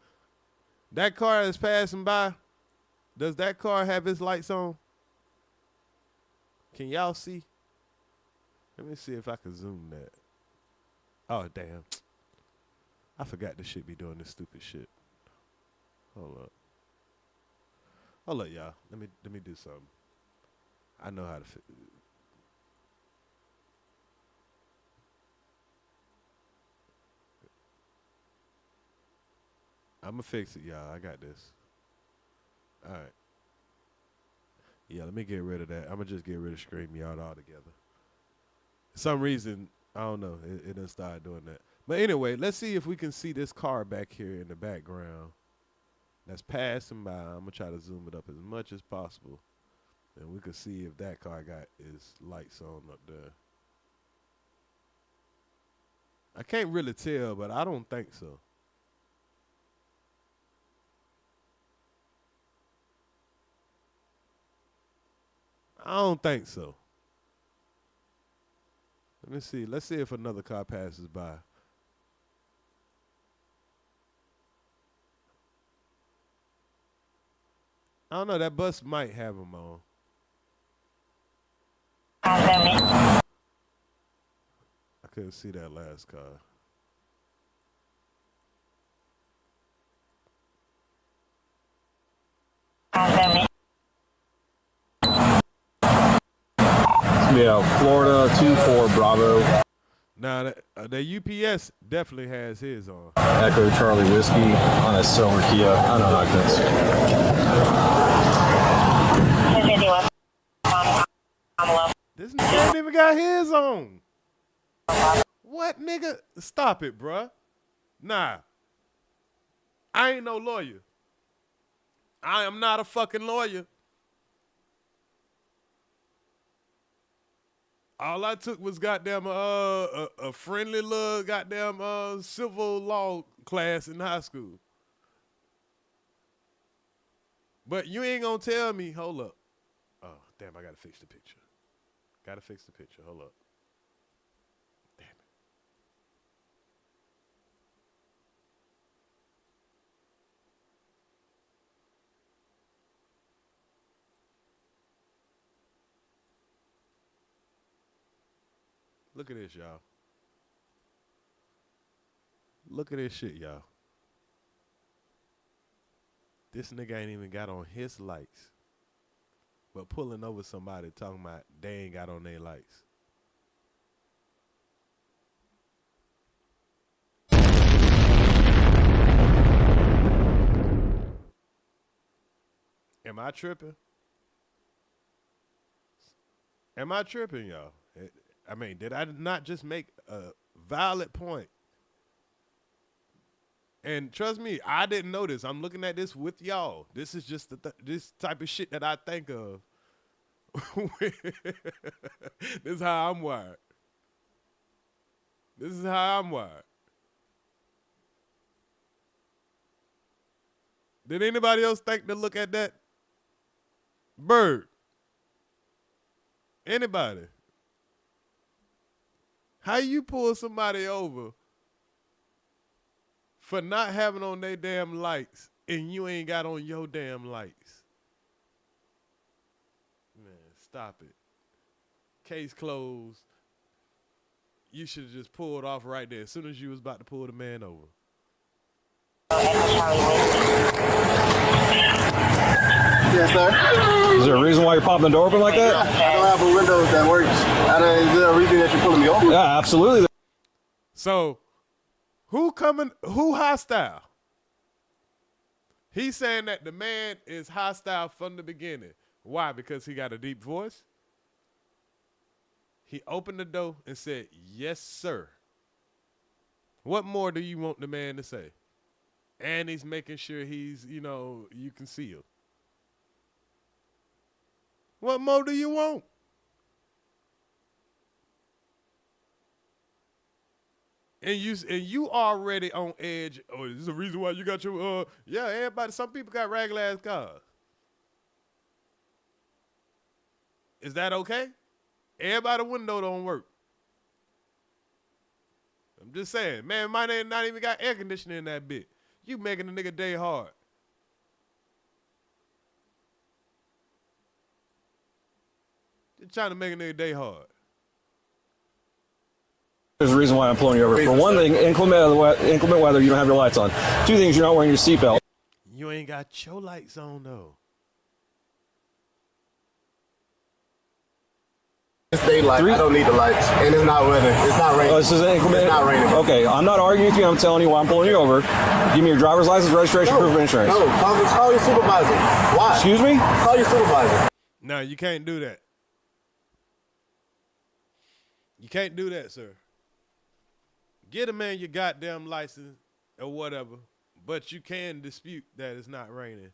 That car that's passing by, does that car have its lights on? Can y'all see? Let me see if I can zoom that. Oh, damn. I forgot this shit be doing this stupid shit. Hold up. Hold up, y'all. Let me do something. I know how to fix it. I'm gonna fix it, y'all. I got this. All right. Yeah, let me get rid of that. I'm gonna just get rid of StreamYard altogether. For some reason, I don't know. It done started doing that. But anyway, let's see if we can see this car back here in the background that's passing by. I'm gonna try to zoom it up as much as possible, and we can see if that car got its lights on up there. I can't really tell, but I don't think so. I don't think so. Let me see. Let's see if another car passes by. I don't know. That bus might have them on. I couldn't see that last car. Yeah, Florida 24 Bravo. Now, the UPS definitely has his on. Echo Charlie Whiskey on a silver Kia. I don't know this nigga ain't even got his on. What, nigga? Stop it, bruh. Nah. I ain't no lawyer. I am not a fucking lawyer. All I took was goddamn a friendly little goddamn civil law class in high school. But you ain't gonna tell me, hold up. Oh, damn, I gotta fix the picture. Gotta fix the picture, hold up. Damn it. Look at this, y'all. Look at this shit, y'all. This nigga ain't even got on his lights. But pulling over somebody talking about they ain't got on their lights. Am I tripping? Am I tripping, y'all? I mean, did I not just make a valid point? And trust me, I didn't know this. I'm looking at this with y'all. This is just this type of shit that I think of. This is how I'm wired. This is how I'm wired. Did anybody else think to look at that? Bird. Anybody? How you pull somebody over for not having on their damn lights and you ain't got on your damn lights? Man, stop it. Case closed. You should have just pulled off right there as soon as you was about to pull the man over. Yes, sir. Is there a reason why you're popping the door open like that? I don't have a window that works. Is there a reason that you're pulling me over? Yeah, absolutely. So, who hostile? He's saying that the man is hostile from the beginning. Why? Because he got a deep voice? He opened the door and said, yes, sir. What more do you want the man to say? And he's making sure he's, you can see him. What more do you want? And you already on edge. Oh, this is the reason why you got your yeah, everybody, some people got regular ass cars. Is that okay? Everybody's window don't work. I'm just saying, man, might not even got air conditioning in that bit. You making a nigga day hard. Just trying to make a nigga day hard. There's a reason why I'm pulling you over. For one thing, inclement weather, you don't have your lights on. Two things, you're not wearing your seatbelt. You ain't got your lights on, though. daylight. I don't need the lights, and it's not weather. It's not raining. Oh, this is inclement. It's not raining. Okay, I'm not arguing with you. I'm telling you why I'm pulling you over. Give me your driver's license, registration, proof of insurance. No, call your supervisor. Why? Excuse me? Call your supervisor. No, you can't do that. You can't do that, sir. Get a man your goddamn license or whatever, but you can dispute that it's not raining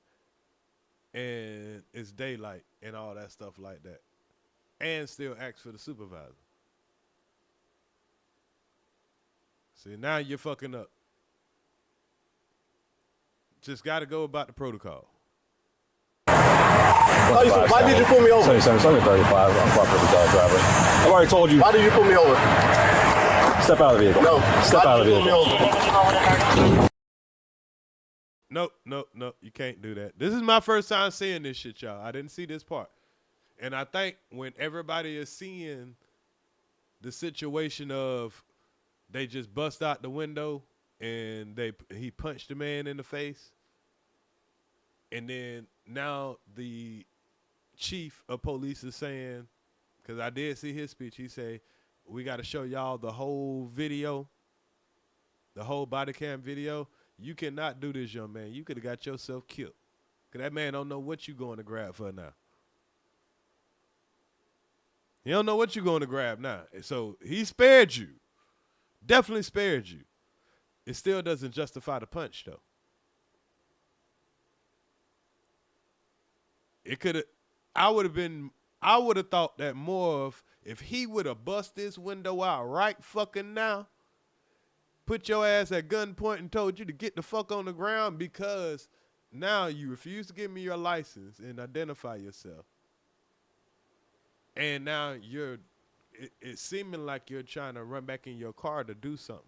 and it's daylight and all that stuff like that, and still ask for the supervisor. See, now you're fucking up. Just got to go about the protocol. Why did you pull me over? 35. I'm proper driver. I've already told you. Why did you pull me over? Step out of the vehicle. No. Step out of the vehicle. Nope. You can't do that. This is my first time seeing this shit, y'all. I didn't see this part. And I think when everybody is seeing the situation of they just bust out the window and he punched the man in the face, and then now the chief of police is saying, because I did see his speech, he said, we got to show y'all the whole video, the whole body cam video. You cannot do this, young man. You could have got yourself killed. Because that man don't know what you going to grab for now. He don't know what you're going to grab now. So he spared you. Definitely spared you. It still doesn't justify the punch, though. It could have, I would have thought that more of, if he would have bust this window out right fucking now, put your ass at gunpoint and told you to get the fuck on the ground because now you refuse to give me your license and identify yourself. And now it's seeming like you're trying to run back in your car to do something.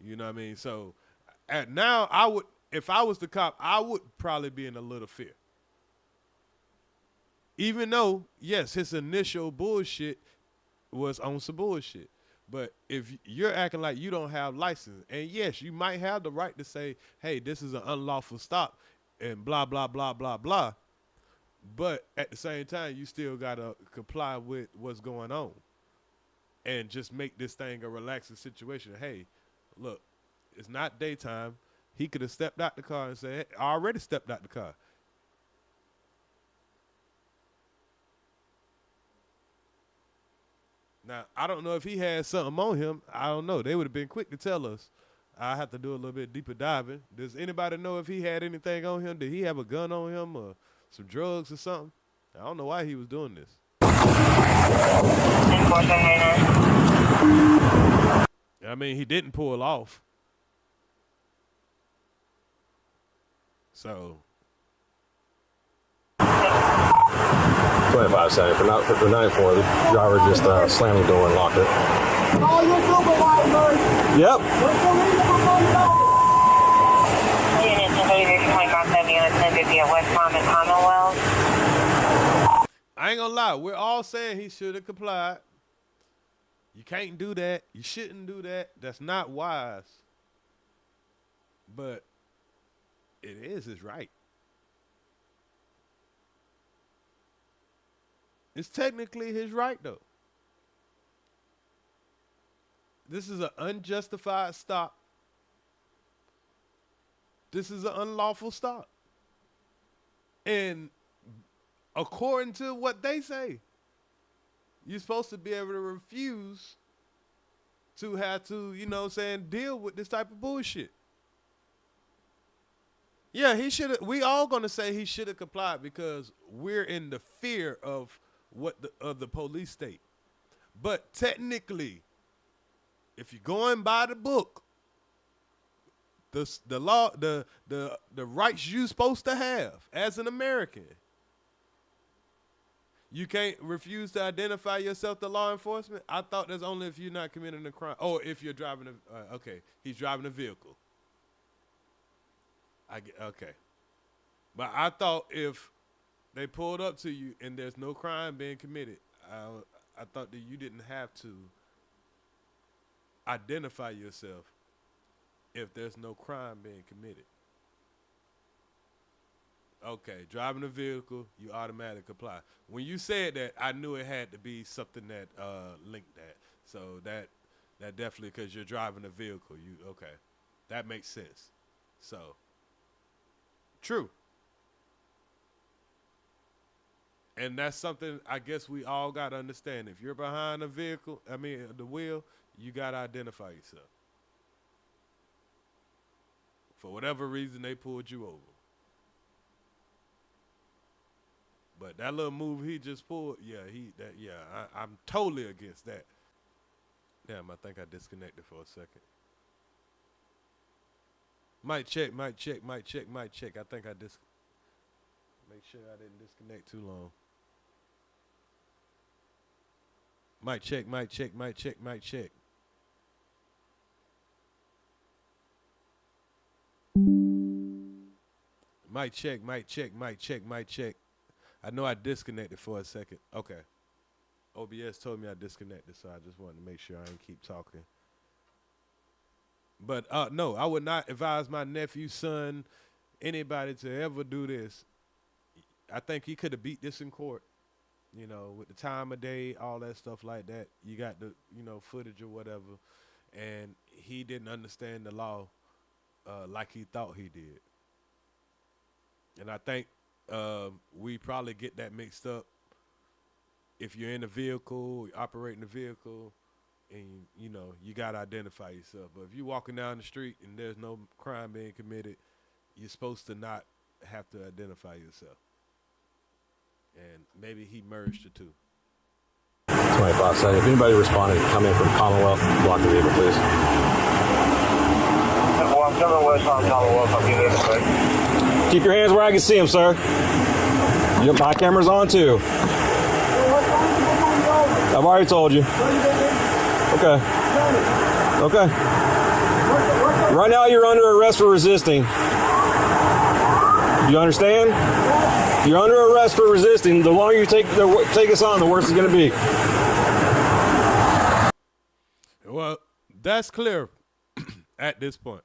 You know what I mean? So now if I was the cop, I would probably be in a little fear. Even though, yes, his initial bullshit was on some bullshit. But if you're acting like you don't have license, and yes, you might have the right to say, hey, this is an unlawful stop and blah, blah, blah, blah, blah. But at the same time, you still got to comply with what's going on and just make this thing a relaxing situation. Hey, look, it's not daytime. He could have stepped out the car and said, hey, I already stepped out the car. Now, I don't know if he had something on him. I don't know. They would have been quick to tell us. I have to do a little bit deeper diving. Does anybody know if he had anything on him? Did he have a gun on him or some drugs or something? I don't know why he was doing this. I mean, he didn't pull off. So 25-70 for 9-4. The driver just slammed the door and locked it. Call your supervisor. Yep. I ain't gonna lie, we're all saying he should have complied. You can't do that. You shouldn't do that. That's not wise. But it is his right. It's technically his right, though. This is an unjustified stop. This is an unlawful stop. And according to what they say, you're supposed to be able to refuse to have to, you know what I'm saying, deal with this type of bullshit. Yeah, he should have. We all gonna say he should have complied because we're in the fear of the police state. But technically, if you're going by the book, the law, the rights you're supposed to have as an American, you can't refuse to identify yourself to law enforcement. I thought that's only if you're not committing a crime. Oh, if you're driving okay, he's driving a vehicle. Okay. But I thought if they pulled up to you and there's no crime being committed, I thought that you didn't have to identify yourself if there's no crime being committed. Okay, driving a vehicle, you automatically comply. When you said that, I knew it had to be something that linked that. So that definitely, because you're driving a vehicle, okay, that makes sense. So true, and that's something I guess we all got to understand. If you're behind a vehicle, the wheel, you got to identify yourself. For whatever reason, they pulled you over. But that little move he just pulled, I'm totally against that. Damn, I think I disconnected for a second. Mic check. I think I make sure I didn't disconnect too long. Mic check. Mic check. I know I disconnected for a second. Okay. OBS told me I disconnected, so I just wanted to make sure I ain't keep talking. But no, I would not advise my nephew, son, anybody to ever do this. I think he could have beat this in court, with the time of day, all that stuff like that. You got the, footage or whatever, and he didn't understand the law like he thought he did. And I think we probably get that mixed up. If you're in a vehicle, you're operating a vehicle, and you gotta identify yourself. But if you're walking down the street and there's no crime being committed, you're supposed to not have to identify yourself. And maybe he merged the two. 25 seconds. If anybody responded, come in from Commonwealth, block the vehicle, please. Well, I'm coming west on Commonwealth. I'll be there in a second. Keep your hands where I can see them, sir. Yep, my camera's on too. I've already told you. Okay. Right now you're under arrest for resisting. You understand? You're under arrest for resisting. The longer you take us on, the worse it's going to be. Well, that's clear at this point.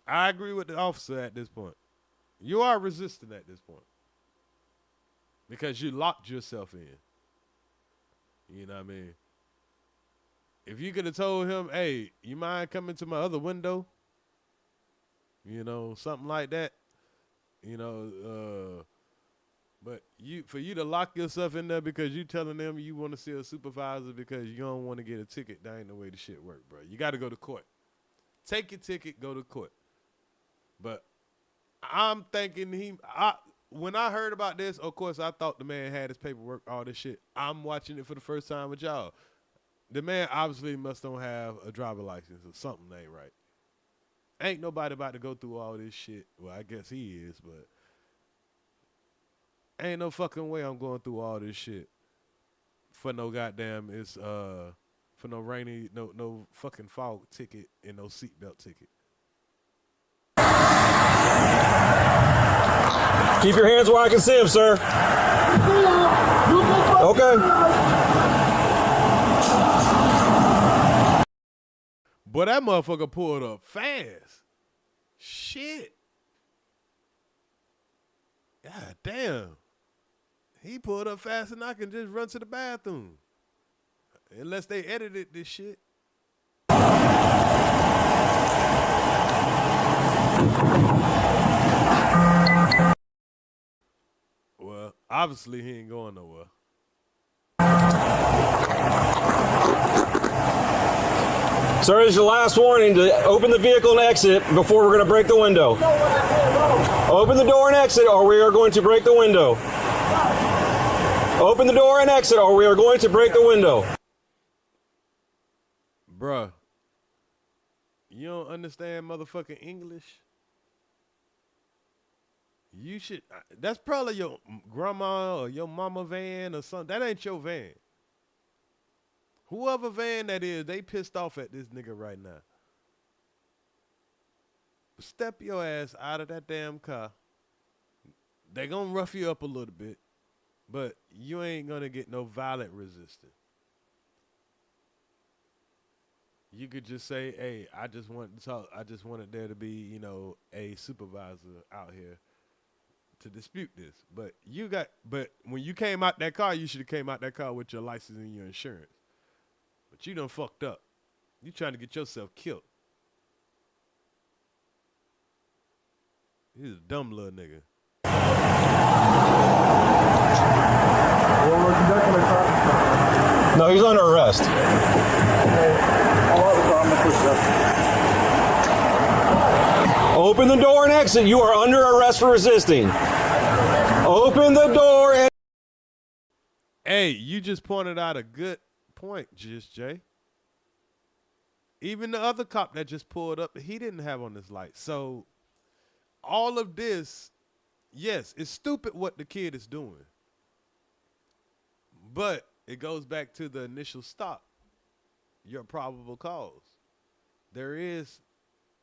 I agree with the officer at this point. You are resisting at this point because you locked yourself in. You know what I mean? If you could have told him, hey, you mind coming to my other window? Something like that. But for you to lock yourself in there because you telling them you want to see a supervisor because you don't want to get a ticket, that ain't the way the shit work, bro. You got to go to court. Take your ticket, go to court. But I'm thinking when I heard about this, of course, I thought the man had his paperwork, all this shit. I'm watching it for the first time with y'all. The man obviously must don't have a driver license or something ain't right. Ain't nobody about to go through all this shit. Well, I guess he is, but ain't no fucking way I'm going through all this shit for no goddamn for no rainy, no fucking fog ticket and no seatbelt ticket. Keep your hands where I can see them, sir. Okay. But that motherfucker pulled up fast. Shit. God damn. He pulled up fast and I can just run to the bathroom. Unless they edited this shit. Well, obviously he ain't going nowhere. Sir, this is your last warning to open the vehicle and exit before we're going to break the window. Open the door and exit or we are going to break the window. Open the door and exit or we are going to break the window. Bruh, you don't understand motherfucking English? You should, that's probably your grandma or your mama van or something. That ain't your van. Whoever van that is, they pissed off at this nigga right now. Step your ass out of that damn car. They gonna rough you up a little bit, but you ain't gonna get no violent resistance. You could just say, hey, I just wanted to talk. I just wanted there to be, a supervisor out here. to dispute this, but when you came out that car, you should have came out that car with your license and your insurance. But you done fucked up. You trying to get yourself killed. He's a dumb little nigga. No, he's under arrest. Open the door and exit. You are under arrest for resisting. Open the door and... Hey, you just pointed out a good point, Jay. Even the other cop that just pulled up, he didn't have on his light. So all of this, yes, it's stupid what the kid is doing. But it goes back to the initial stop. Your probable cause. There is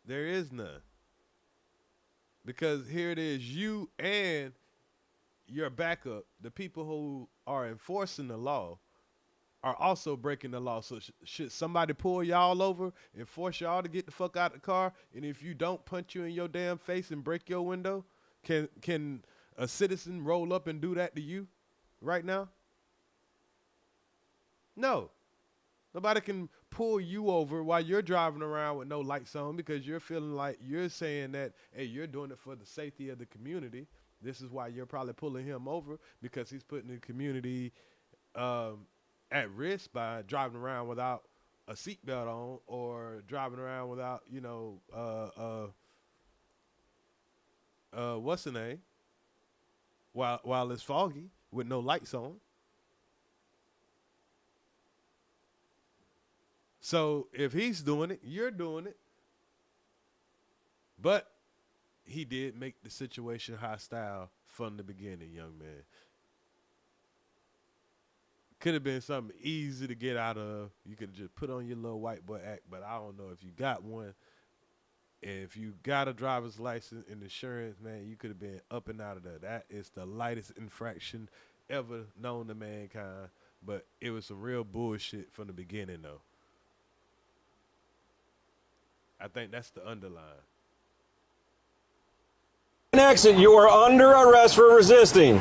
none. Because here it is, you and your backup, the people who are enforcing the law, are also breaking the law. So should somebody pull y'all over and force y'all to get the fuck out of the car? And if you don't, punch you in your damn face and break your window? Can a citizen roll up and do that to you right now? No. Nobody can pull you over while you're driving around with no lights on because you're feeling like you're saying that, hey, you're doing it for the safety of the community. This is why you're probably pulling him over, because he's putting the community at risk by driving around without a seatbelt on or driving around without, what's the name? While it's foggy with no lights on. So if he's doing it, you're doing it. But he did make the situation hostile from the beginning, young man. Could have been something easy to get out of. You could just put on your little white boy act, but I don't know if you got one. And if you got a driver's license and insurance, man, you could have been up and out of there. That is the lightest infraction ever known to mankind. But it was some real bullshit from the beginning, though. I think that's the underline. exit. You are under arrest for resisting.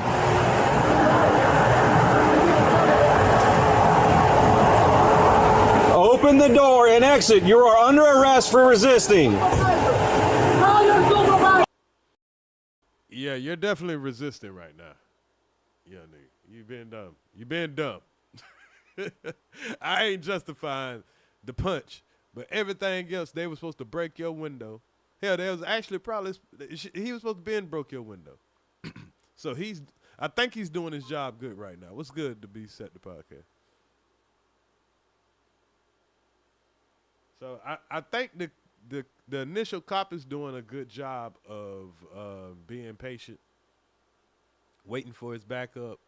Open the door and exit. You are under arrest for resisting. Yeah, you're definitely resisting right now. Yeah, nigga. You been dumb. You been dumb. I ain't justifying the punch, but everything else, they were supposed to break your window. Hell, there was actually probably, he was supposed to been broke your window. So I think he's doing his job good right now. What's good to be set the podcast? So I think the initial cop is doing a good job of being patient, waiting for his backup,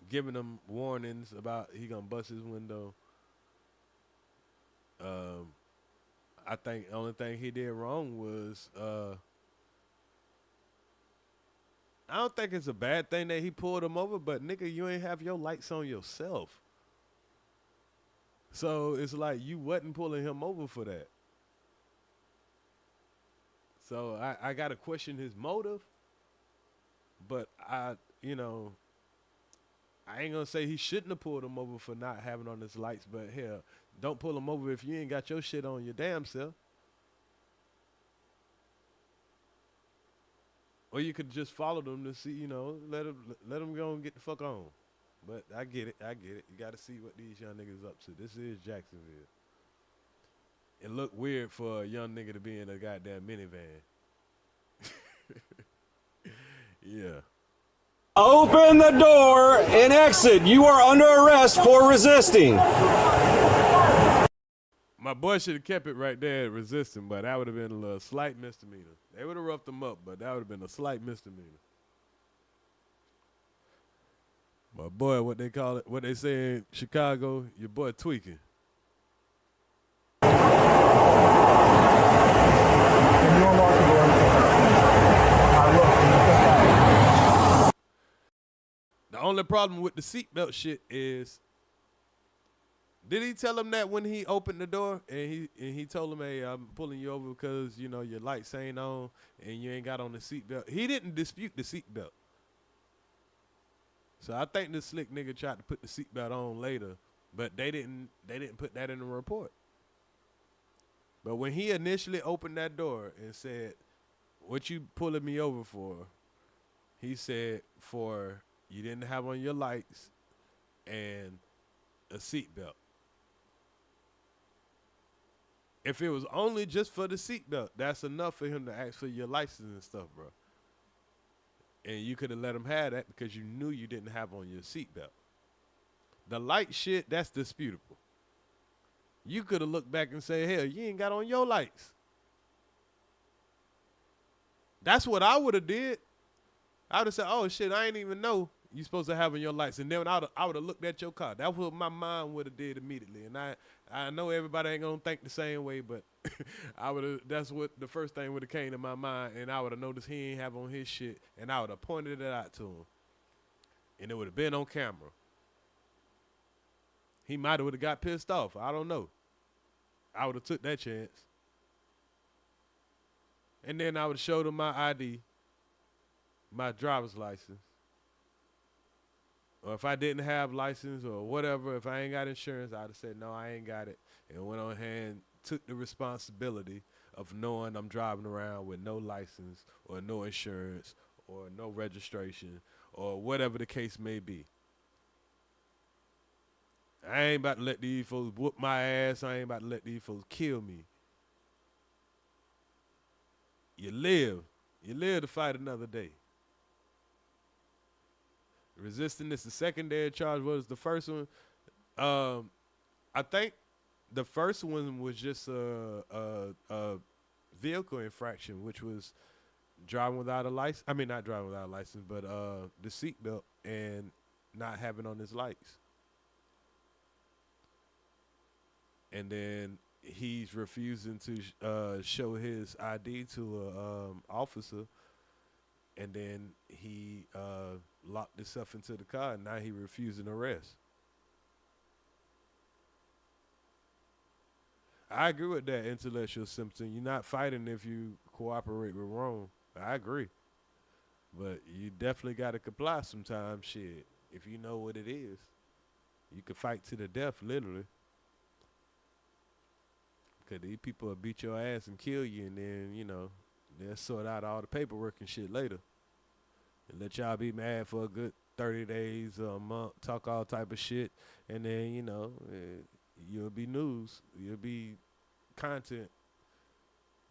giving him warnings about he gonna bust his window. I think the only thing he did wrong was I don't think it's a bad thing that he pulled him over, but nigga, you ain't have your lights on yourself. So it's like you wasn't pulling him over for that. So I gotta question his motive, but I ain't gonna say he shouldn't have pulled him over for not having on his lights, but hell, don't pull him over if you ain't got your shit on your damn self. Or you could just follow them to see, let them go and get the fuck on. But I get it. You got to see what these young niggas up to. This is Jacksonville. It look weird for a young nigga to be in a goddamn minivan. Yeah. Open the door and exit. You are under arrest for resisting. My boy should have kept it right there at resisting, but that would have been a little slight misdemeanor. They would have roughed him up, but that would have been a slight misdemeanor. My boy, what they call it, what they say in Chicago, your boy tweaking. The only problem with the seatbelt shit is Did he tell him that when he opened the door and he told him, "Hey, I'm pulling you over because you know your lights ain't on and you ain't got on the seatbelt"? He didn't dispute the seatbelt. So I think this slick nigga tried to put the seatbelt on later, but they didn't put that in the report. But when he initially opened that door and said, "What you pulling me over for?" He said, "For you didn't have on your lights and a seatbelt." If it was only just for the seatbelt, that's enough for him to ask for your license and stuff, bro. And you could have let him have that because you knew you didn't have on your seatbelt. The light shit, that's disputable. You could have looked back and said, "Hell, you ain't got on your lights." That's what I would have did. I would have said, "Oh shit, I ain't even know you supposed to have on your lights." And then I would have looked at your car. That's what my mind would have did immediately. And I know everybody ain't gonna think the same way, but I would have. That's what the first thing would have came to my mind, and I would have noticed he ain't have on his shit, and I would have pointed it out to him, and it would have been on camera. He might have would have got pissed off. I don't know. I would have took that chance, and then I would have showed him my ID, my driver's license. Or if I didn't have license or whatever, if I ain't got insurance, I'd have said, "No, I ain't got it," and went on ahead and took the responsibility of knowing I'm driving around with no license or no insurance or no registration or whatever the case may be. I ain't about to let these folks whoop my ass. I ain't about to let these folks kill me. You live to fight another day. Resisting is the secondary charge. What was the first one? I think the first one was just a vehicle infraction, which was driving without a license. I mean, not driving without a license, but the seatbelt and not having on his lights. And then he's refusing to show his ID to a officer. And then he locked himself into the car, and now he refusing arrest. I agree with that intellectual symptom. You're not fighting if you cooperate with wrong. I agree. But you definitely got to comply sometimes, shit. If you know what it is, you can fight to the death, literally. Because these people will beat your ass and kill you, and then, you know, they'll sort out all the paperwork and shit later. And let y'all be mad for a good 30 days or a month, talk all type of shit, and then, you know, you'll be news. You'll be content.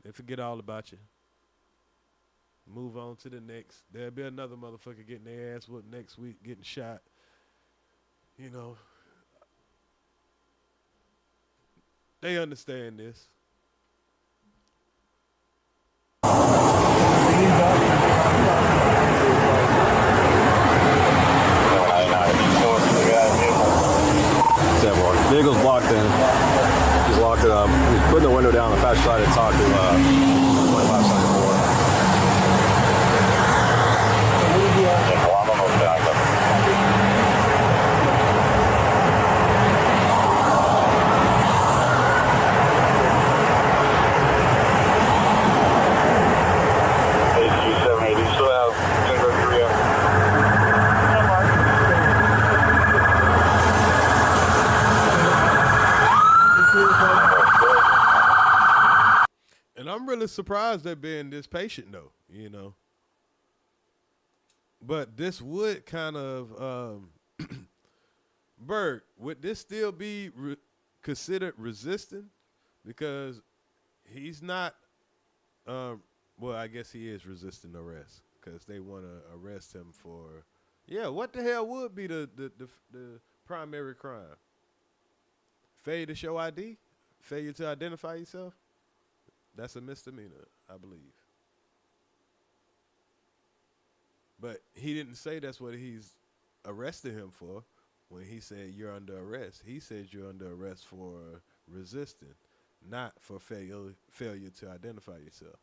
They forget all about you. Move on to the next. There'll be another motherfucker getting their ass whooped next week, getting shot. You know. They understand this. Vehicle's blocked in. He's locked it up. He's putting the window down. The passenger side to talk to 2574. I'm really surprised they're being this patient, though, you know. But this would kind of, Berg, would this still be considered resisting? Because he's not, well, I guess he is resisting arrest because they want to arrest him for, yeah, what the hell would be the primary crime? Failure to show ID? Failure to identify yourself? That's a misdemeanor, I believe. But he didn't say that's what he's arresting him for when he said you're under arrest. He said you're under arrest for resisting, not for failure to identify yourself.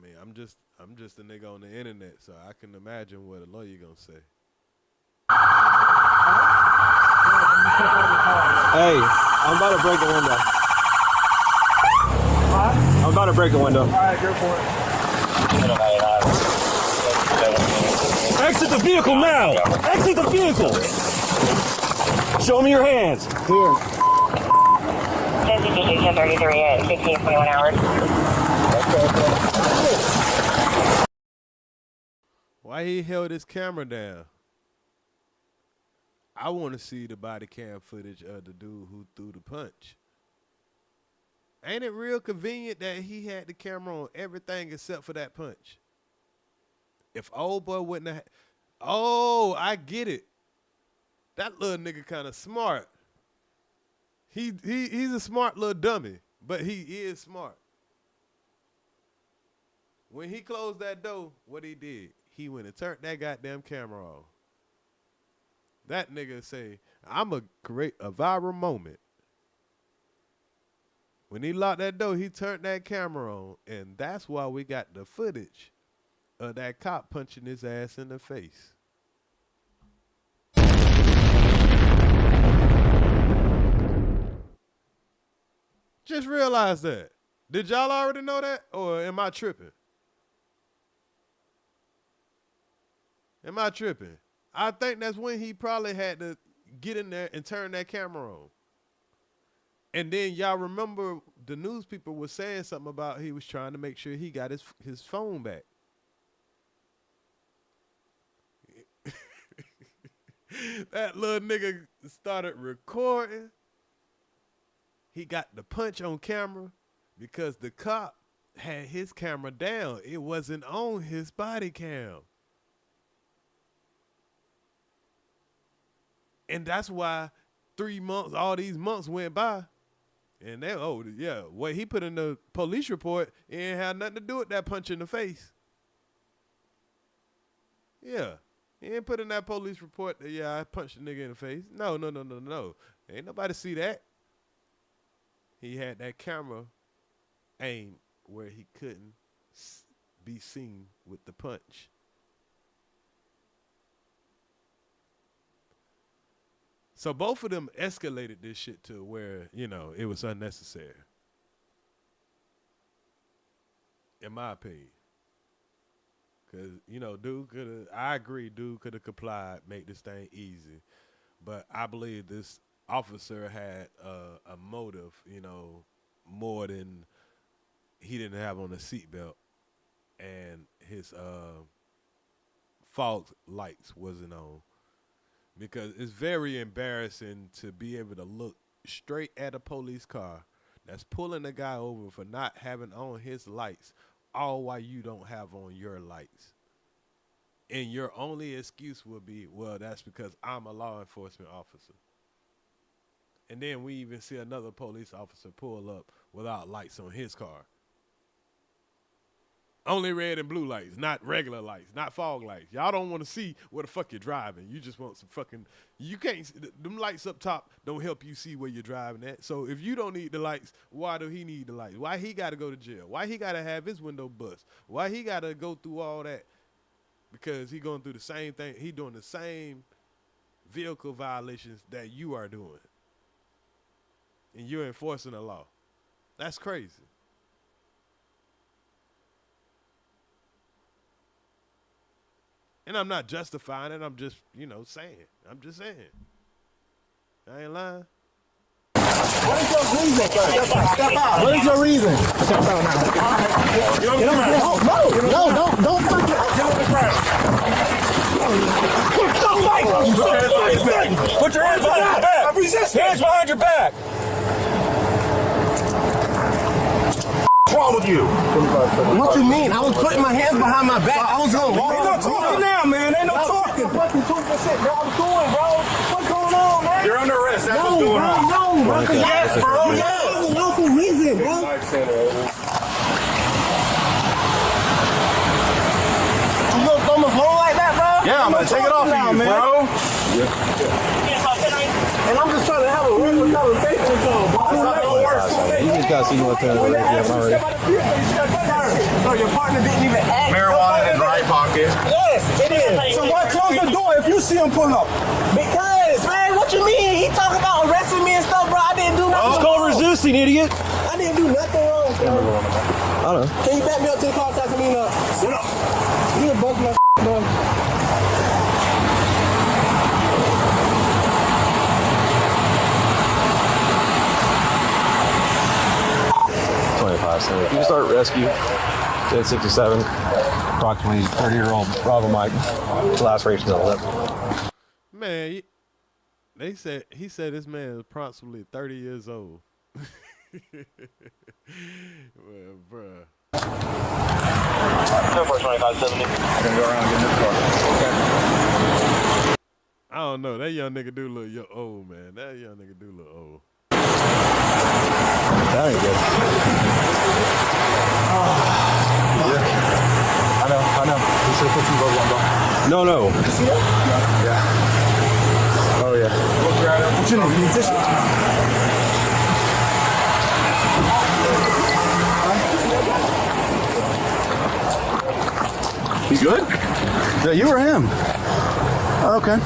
mean, I'm just a nigga on the internet, so I can imagine what a lawyer gonna say. Hey, I'm about to break the window. I'm about to break the window. All right, go for it. Exit the vehicle now! Exit the vehicle! Show me your hands. Here. 1033 at 1521 hours. Why he held his camera down? I want to see the body cam footage of the dude who threw the punch. Ain't it real convenient that he had the camera on everything except for that punch? If old boy wouldn't have... Oh, I get it. That little nigga kind of smart. He's a smart little dummy, but he is smart. When he closed that door, what he did, he went and turned that goddamn camera off. That nigga say, I'm a create a viral moment. When he locked that door, he turned that camera on, and that's why we got the footage of that cop punching his ass in the face. Just realize that. Did y'all already know that, or am I tripping? Am I tripping? I think that's when he probably had to get in there and turn that camera on. And then y'all remember the news people was saying something about he was trying to make sure he got his phone back. That little nigga started recording. He got the punch on camera because the cop had his camera down. It wasn't on his body cam. And that's why 3 months, all these months went by. And they, oh, yeah, what he put in the police report, it ain't had nothing to do with that punch in the face. Yeah. He ain't put in that police report that, yeah, I punched a nigga in the face. No. Ain't nobody see that. He had that camera aimed where he couldn't be seen with the punch. So both of them escalated this shit to where, you know, it was unnecessary. In my opinion. Because, you know, I agree, dude could have complied, make this thing easy. But I believe this officer had a motive, you know, more than he didn't have on a seatbelt. And his fog lights wasn't on. Because it's very embarrassing to be able to look straight at a police car that's pulling a guy over for not having on his lights, all while you don't have on your lights. And your only excuse will be, well, that's because I'm a law enforcement officer. And then we even see another police officer pull up without lights on his car. Only red and blue lights, not regular lights, not fog lights. Y'all don't want to see where the fuck you're driving. You just want some fucking, you can't, them lights up top don't help you see where you're driving at. So if you don't need the lights, why do he need the lights? Why he got to go to jail? Why he got to have his window bust? Why he got to go through all that? Because he going through the same thing. He doing the same vehicle violations that you are doing. And you're enforcing the law. That's crazy. And I'm not justifying it. I'm just, you know, saying. I'm just saying. I ain't lying. What is your reason, sir? Step out. What is your reason? Step out now. Don't fucking. Get on the ground. Put your hands behind your back. I'm resisting. Hands behind your back. What's wrong with you? What you mean? I was putting my hands behind my back. I was going to walk. Ain't no talking now, man. Ain't no talking. Fucking talking shit, bro. I'm doing, bro. What's going on, man? You're under arrest. That's what's going on. No, bro. Yes, bro. Yes. No reason, bro. You gonna throw my phone like that, bro? Yeah, I'm gonna take it off of you, bro. And I'm just trying to have a regular conversation with y'all, bro. You just got to see what the already. So your partner didn't even ask. Marijuana in his right pocket. Yes, it is. So why close the door if you see him pull up? Because, man, what you mean? He talking about arresting me and stuff, bro. I didn't do nothing. It's called resisting, idiot. I didn't do nothing wrong, bro. I don't know. Can you back me up to the car so I can mean sit up? You done bust my bro. 25. So you can start rescue. 1067. Approximately 30-year-old Bravo Mike. Lacerations on the lip. Man, he said this man is approximately 30 years old. Well, bruh. 2570. I'm gonna go around and get in this car. Okay. I don't know. That young nigga do look old, man. That young nigga do look old. That ain't good. Yeah. I know. You should put some gloves on, bro. No. You see that? Yeah. Oh, yeah. What's your name? You need tissue? You good? Yeah, you or him? Oh, okay.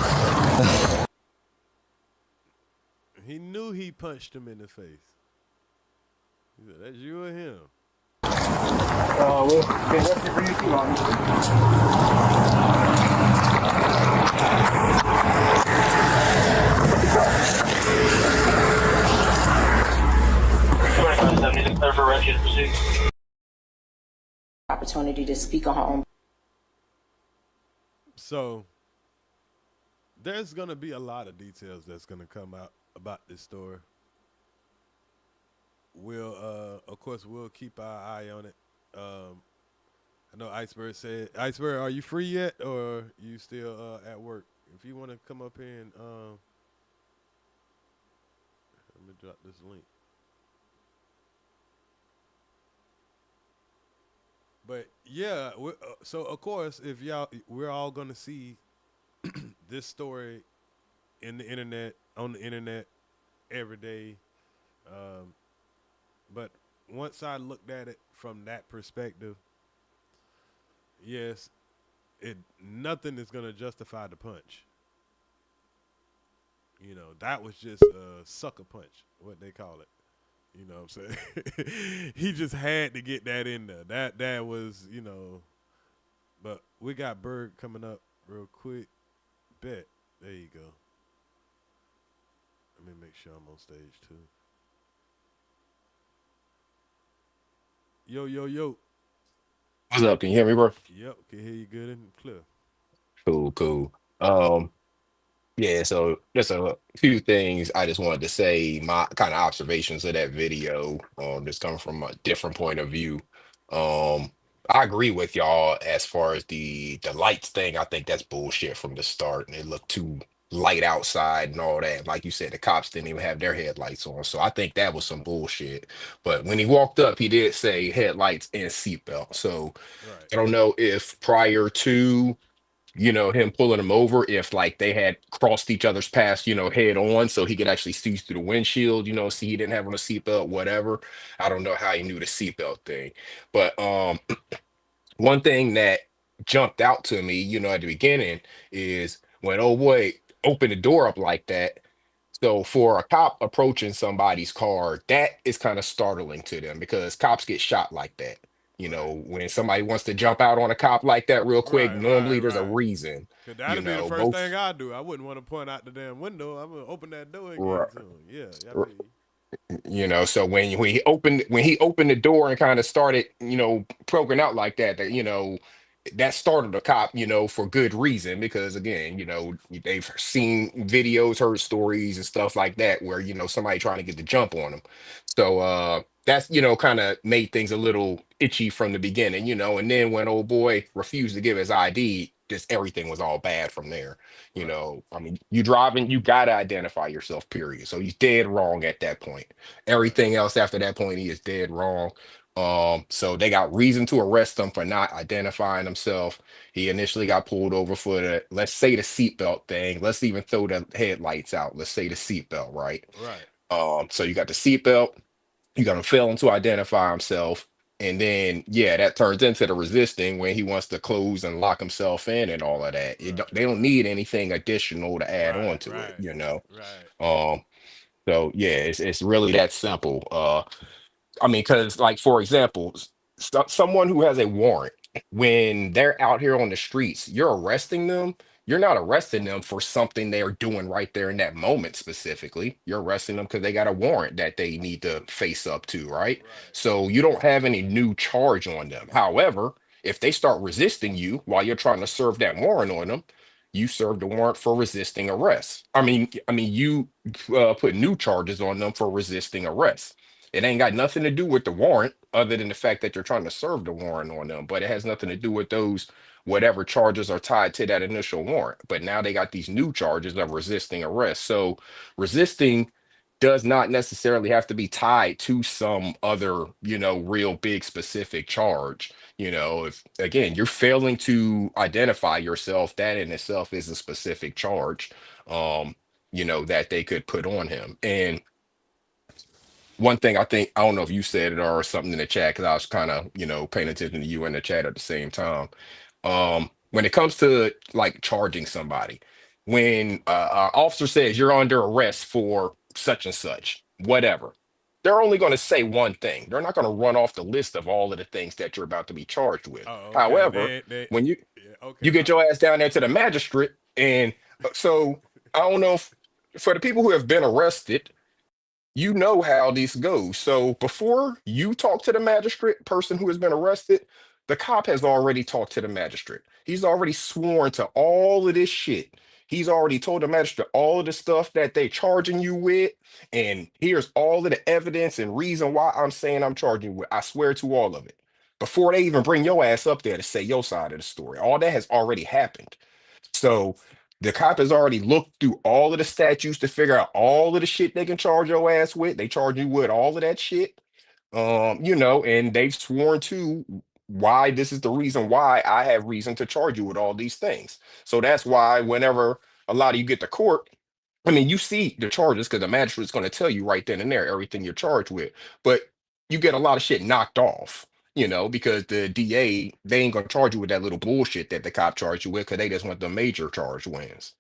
He knew he punched him in the face. He said, that's you or him? Well, okay, let's bring it to on. Opportunity to speak on her own. So there's gonna be a lot of details that's gonna come out about this story. We'll of course we'll keep our eye on it. I know Iceberg said, Iceberg, are you free yet or you still at work? If you want to come up here and let me drop this link. But yeah, so of course, if we're all gonna see this story on the internet every day. But once I looked at it from that perspective, yes, nothing is gonna justify the punch. You know, that was just a sucker punch, what they call it. You know what I'm saying? He just had to get that in there. That was, you know. But we got Berg coming up real quick. Bet. There you go. Let me make sure I'm on stage too. Yo. What's up? Can you hear me, bro? Yep, can hear you good and clear. Cool. Yeah, so just a few things I just wanted to say, my kind of observations of that video, just coming from a different point of view. I agree with y'all as far as the lights thing. I think that's bullshit from the start, and it looked too light outside and all that. Like you said, the cops didn't even have their headlights on, so I think that was some bullshit. But when he walked up, he did say headlights and seatbelt. So I don't know if prior to him pulling him over, if like they had crossed each other's paths, head on, so he could actually see through the windshield, see he didn't have on a seatbelt, whatever. I don't know how he knew the seatbelt thing. But one thing that jumped out to me, at the beginning is when old boy opened the door up like that. So for a cop approaching somebody's car, that is kind of startling to them because cops get shot like that. When somebody wants to jump out on a cop like that real quick, normally there's a reason. That'd be the first thing I do. I wouldn't want to point out the damn window. I'm gonna open that door and get to him. Yeah. So when he opened the door and kind of started, poking out like that, that startled the cop, for good reason, because again, they've seen videos, heard stories and stuff like that where, somebody trying to get the jump on them. So that's, kind of made things a little itchy from the beginning, and then when old boy refused to give his ID, just everything was all bad from there. I mean, you driving, you got to identify yourself, period. So he's dead wrong at that point. Everything else after that point, he is dead wrong. So they got reason to arrest him for not identifying himself. He initially got pulled over for the, let's say, the seatbelt thing. Let's even throw the headlights out. Let's say the seatbelt, right? Right. So you got the seatbelt, you got him failing to identify himself, and then yeah, that turns into the resisting when he wants to close and lock himself in and all of that. They don't need anything additional to add on to it, you know. So yeah, it's really that simple. I mean, because like for example, someone who has a warrant, when they're out here on the streets, you're arresting them. You're not arresting them for something they're doing right there in that moment specifically. You're arresting them because they got a warrant that they need to face up to, right? So you don't have any new charge on them. However, if they start resisting you while you're trying to serve that warrant on them, you serve the warrant for resisting arrest. I mean, you put new charges on them for resisting arrest. It ain't got nothing to do with the warrant other than the fact that you're trying to serve the warrant on them, but it has nothing to do with those whatever charges are tied to that initial warrant. But now they got these new charges of resisting arrest. So resisting does not necessarily have to be tied to some other, you know, real big specific charge. You know, if again you're failing to identify yourself, that in itself is a specific charge, you know, that they could put on him. And one thing I think, I don't know if you said it or something in the chat, because I was kind of, you know, paying attention to you in the chat at the same time. When it comes to like charging somebody, when an officer says you're under arrest for such and such, whatever, they're only going to say one thing. They're not going to run off the list of all of the things that you're about to be charged with. However, when you get your ass down there to the magistrate, and so I don't know if for the people who have been arrested, you know how this goes. So before you talk to the magistrate, person who has been arrested, the cop has already talked to the magistrate. He's already sworn to all of this shit. He's already told the magistrate all of the stuff that they charging you with, and here's all of the evidence and reason why I'm saying I'm charging you with. I swear to all of it. Before they even bring your ass up there to say your side of the story, all that has already happened. So the cop has already looked through all of the statutes to figure out all of the shit they can charge your ass with. They charge you with all of that shit. You know, and they've sworn to why this is the reason why I have reason to charge you with all these things. So that's why whenever a lot of you get to court, I mean, you see the charges because the magistrate's going to tell you right then and there everything you're charged with, but you get a lot of shit knocked off, you know, because the DA, they ain't going to charge you with that little bullshit that the cop charged you with because they just want the major charge wins,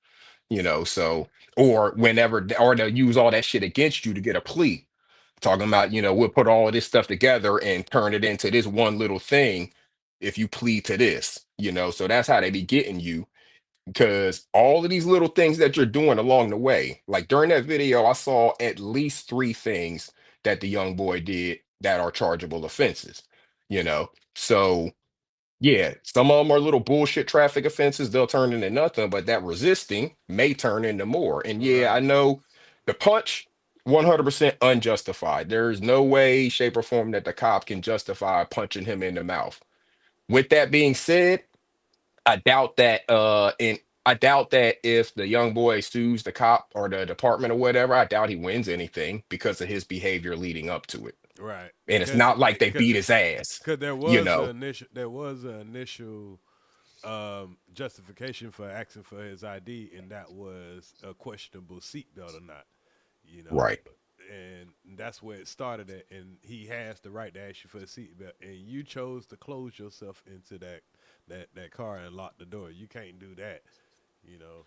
you know. So, or whenever, or they'll use all that shit against you to get a plea, talking about, you know, we'll put all of this stuff together and turn it into this one little thing if you plead to this, you know. So that's how they be getting you, because all of these little things that you're doing along the way, like during that video, I saw at least 3 things that the young boy did that are chargeable offenses, you know. So yeah, some of them are little bullshit traffic offenses, they'll turn into nothing, but that resisting may turn into more. And yeah, I know the punch, 100% unjustified. There's no way, shape, or form that the cop can justify punching him in the mouth. With that being said, I doubt that I doubt that if the young boy sues the cop or the department or whatever, I doubt he wins anything because of his behavior leading up to it. Right. And it's not like they beat his ass. Because there was you know. an initial justification for asking for his ID, and that was a questionable seatbelt or not. You know. Right. And that's where it started at, and he has the right to ask you for a seatbelt, and you chose to close yourself into that car and lock the door. You can't do that, you know.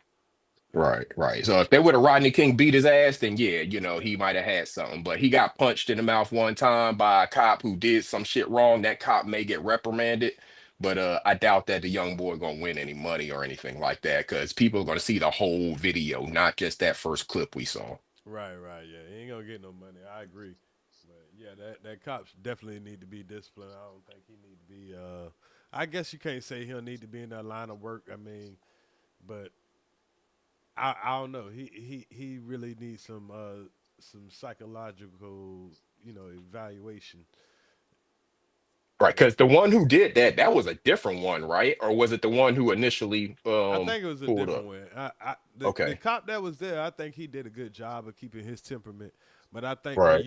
Right. So if they would have Rodney King beat his ass, then yeah, you know, he might have had something. But he got punched in the mouth one time by a cop who did some shit wrong. That cop may get reprimanded, but I doubt that the young boy gonna win any money or anything like that, because people are gonna see the whole video, not just that first clip we saw. Right, yeah. He ain't gonna get no money. I agree. But yeah, that cops definitely need to be disciplined. I don't think he need to be I guess you can't say he'll need to be in that line of work. I mean, but I don't know. He really needs some psychological, you know, evaluation. Right, because the one who did that was a different one, right? Or was it the one who initially I think it was a different up? one. Okay. The cop that was there, I think he did a good job of keeping his temperament. But I think Right.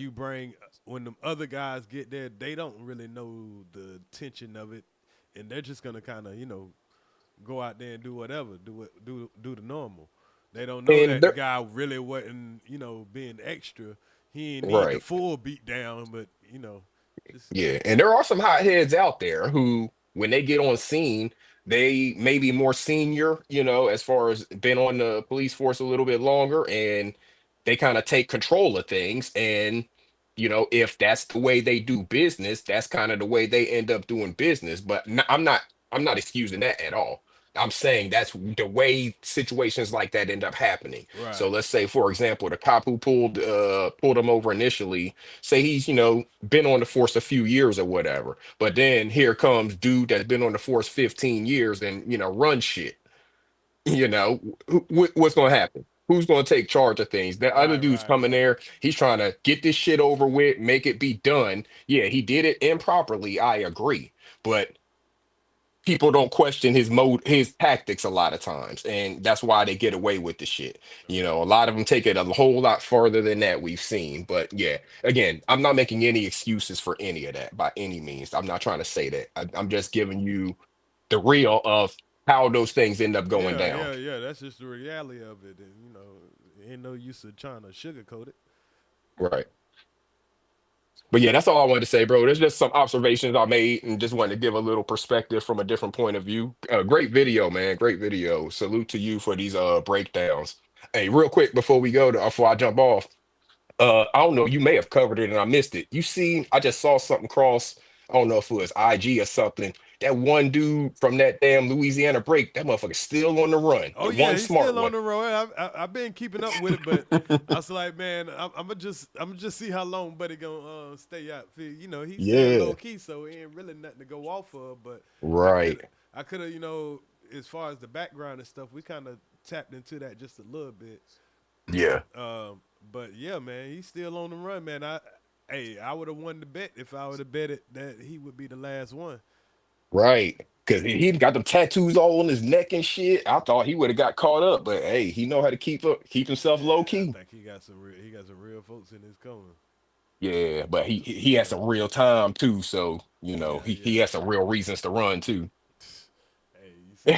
when the other guys get there, they don't really know the tension of it, and they're just gonna kind of go out there and do whatever, do the normal. They don't know And that the they're guy really wasn't being extra. He didn't need the right. full beat down, but just Yeah, and there are some hotheads out there who, when they get on scene, they may be more senior, as far as been on the police force a little bit longer, and they kind of take control of things. And if that's the way they do business, that's kind of the way they end up doing business. But I'm not excusing that at all. I'm saying that's the way situations like that end up happening. So right. let's say, for example, the cop who pulled him over initially, say he's been on the force a few years or whatever, but then here comes dude that's been on the force 15 years and run shit. you know what's going to happen? Who's going to take charge of things? The other Right, dude's right, coming right. there, he's trying to get this shit over with, make it be done. Yeah, he did it improperly, I agree, but people don't question his tactics a lot of times, and that's why they get away with the shit. A lot of them take it a whole lot farther than that, we've seen. But yeah, again, I'm not making any excuses for any of that by any means. I'm not trying to say that. I'm just giving you the real of how those things end up going Yeah, down. yeah, yeah. That's just the reality of it, and ain't no use of trying to sugarcoat it. Right. But yeah, that's all I wanted to say, bro. There's just some observations I made and just wanted to give a little perspective from a different point of view. Great video, man. Great video. Salute to you for these breakdowns. Hey, real quick before I jump off, I don't know, you may have covered it and I missed it. I just saw something cross, I don't know if it was IG or something. That one dude from that damn Louisiana break, that motherfucker's still on the run. Oh The yeah, one he's smart still one. on the road. I've been keeping up with it, but I was like, man, I'm gonna just see how long Buddy gonna stay out. He's staying Yeah. low key, so it ain't really nothing to go off of. But Right. I could have, as far as the background and stuff, we kind of tapped into that just a little bit. Yeah. But yeah, man, he's still on the run, man. I would have won the bet if I would have betted that he would be the last one. Right. Cause he got them tattoos all on his neck and shit. I thought he would have got caught up, but hey, he know how to keep himself low Yeah, I key. think he got some real folks in his corner. Yeah, but he has some real time too, so Yeah, he yeah. has some real reasons to run too. Hey, you see,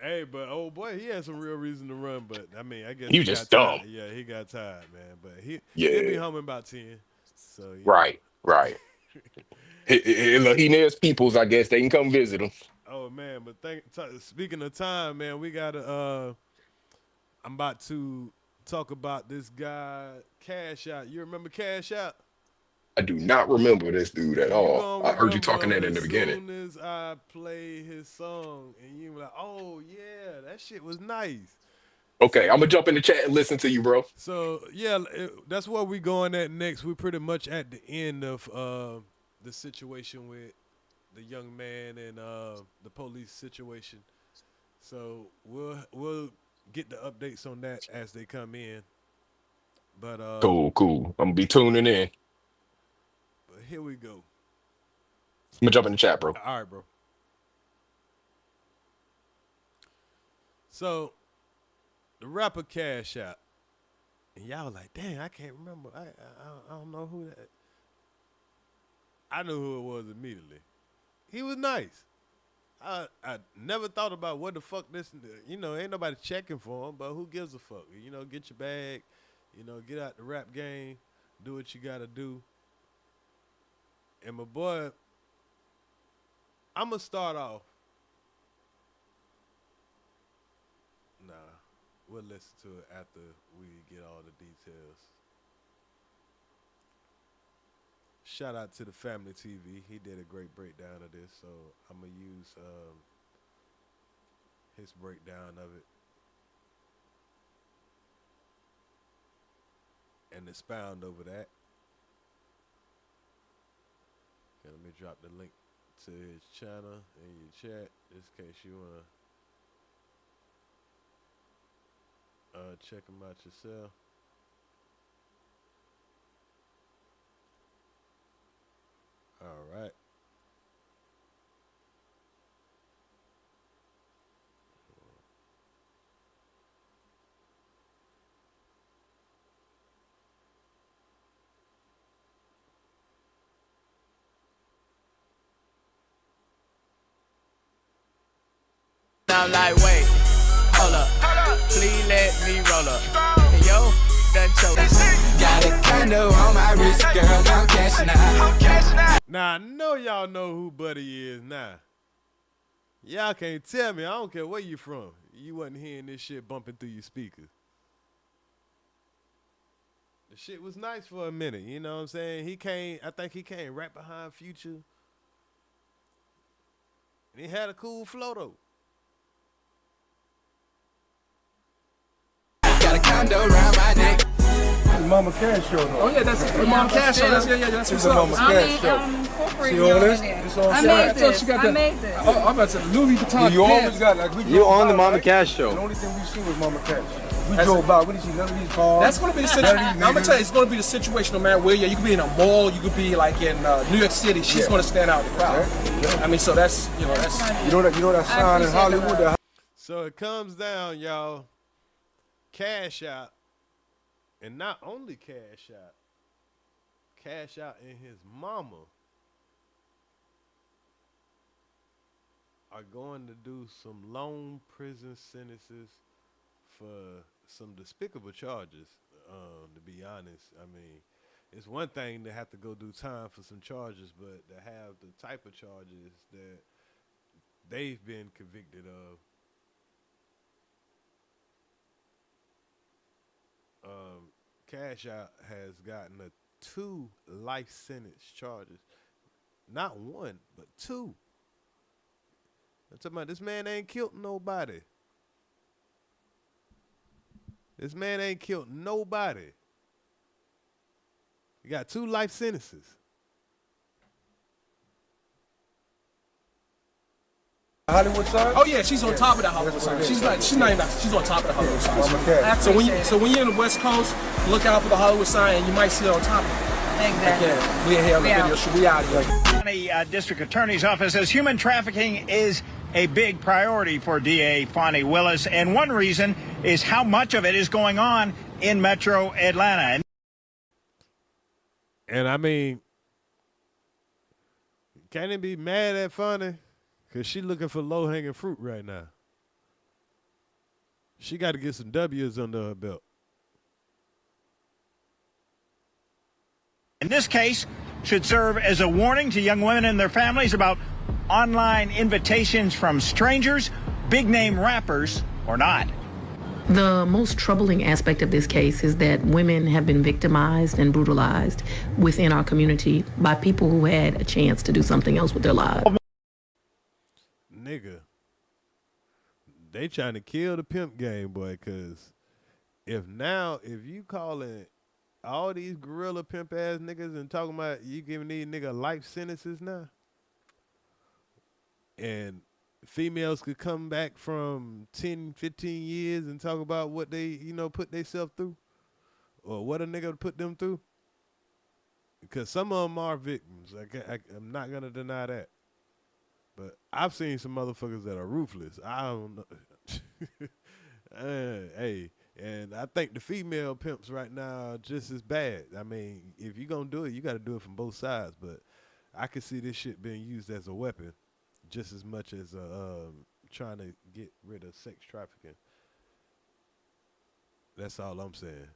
hey, but oh boy, he had some real reason to run. But I mean, I guess He he was got just dumb. tired. Yeah, he got tired, man. But he'll be Yeah. home in about 10. So Right. Right. Look, he needs peoples. I guess they can come visit him. Oh man, but speaking of time, man, we gotta. I'm about to talk about this guy, Cash Out. You remember Cash Out? I do not remember this dude at You all. gonna I heard you talking remember that in as the beginning. soon as I play his song, and you like, oh yeah, that shit was nice. Okay, I'm gonna jump in the chat and listen to you, bro. So yeah, that's where we going at next. We're pretty much at the end of the situation with the young man and the police situation. So we'll get the updates on that as they come in. But Cool. I'm gonna be tuning in. but here we go. I'm gonna jump in the chat, bro. All right, bro. So the rapper Cash Out, and y'all like, dang, I can't remember. I don't know who that. I knew who it was immediately. He was nice. I never thought about what the fuck this. Ain't nobody checking for him, but who gives a fuck? Get your bag. Get out the rap game. Do what you gotta do. And my boy, I'm gonna start off. Nah, we'll listen to it after we get all the details. Shout out to the Family TV. He did a great breakdown of this, so I'm gonna use his breakdown of it and expound over that. Okay, let me drop the link to his channel in your chat, just in case you wanna check him out yourself. All right. I'm like, wait, hold up, please let me roll up. Yo, done choke. Got a condo on my wrist, girl, I'm cashing out. Now I know y'all know who Buddy is now. Y'all can't tell me. I don't care where you from. You wasn't hearing this shit bumping through your speakers. The shit was nice for a minute, you know what I'm saying? I think he came right behind Future. And he had a cool flow though. Got a condo around my neck. The Mama Cash show though. Oh yeah, that's the Mama Cash show. That's what's up. Mama Cash show. See all this? I made this. I made this. Oh, I'm about to Louis Vuitton. You always got like we. You on the Mama Cash show? The only thing we see was Mama Cash. We drove by. We didn't see none of these cars. That's gonna be the situation. I'm gonna tell you, it's gonna be the situation no matter where you could be in a mall, you could be like in New York City. She's gonna stand out in the crowd. I mean, so that's you know that sign in Hollywood. So it comes down, y'all. Cash Out, and not only Cash Out and his mama are going to do some long prison sentences for some despicable charges, to be honest. I mean, it's one thing to have to go do time for some charges, but to have the type of charges that they've been convicted of, Cash Out has gotten 2 life sentence charges. Not 1, but 2. I'm talking about this man ain't killed nobody. This man ain't killed nobody. He got 2 life sentences. Hollywood sign? Oh yeah, she's on top of the Hollywood sign. She's on top of the Hollywood sign. So when you're in the West Coast, look out for the Hollywood sign, and you might see it on top of it. Exactly. Again, we in here on the video show. We out here. County District Attorney's Office says human trafficking is a big priority for DA Fonnie Willis, and one reason is how much of it is going on in Metro Atlanta. And I mean, can it be mad at Fonnie? Because she looking for low-hanging fruit right now. She got to get some W's under her belt. In this case, should serve as a warning to young women and their families about online invitations from strangers, big-name rappers or not. The most troubling aspect of this case is that women have been victimized and brutalized within our community by people who had a chance to do something else with their lives. Nigga, they trying to kill the pimp game, boy, because if you calling all these gorilla pimp ass niggas and talking about you giving these niggas life sentences now, and females could come back from 10, 15 years and talk about what they, put themselves through, or what a nigga put them through, because some of them are victims. I'm not going to deny that. But I've seen some motherfuckers that are ruthless. I don't know. Hey, and I think the female pimps right now are just as bad. I mean, if you're going to do it, you got to do it from both sides. But I could see this shit being used as a weapon just as much as trying to get rid of sex trafficking. That's all I'm saying.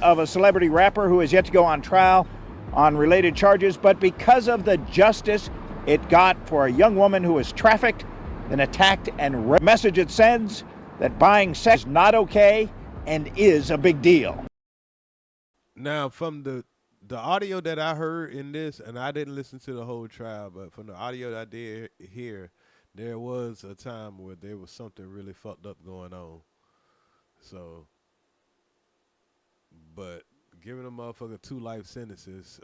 Of a celebrity rapper who has yet to go on trial on related charges, but because of the justice it got for a young woman who was trafficked, then attacked and raped. Message it sends that buying sex is not okay and is a big deal. Now, from the audio that I heard in this, and I didn't listen to the whole trial, but from the audio that I did hear, there was a time where there was something really fucked up going on. So, but giving a motherfucker 2 life sentences,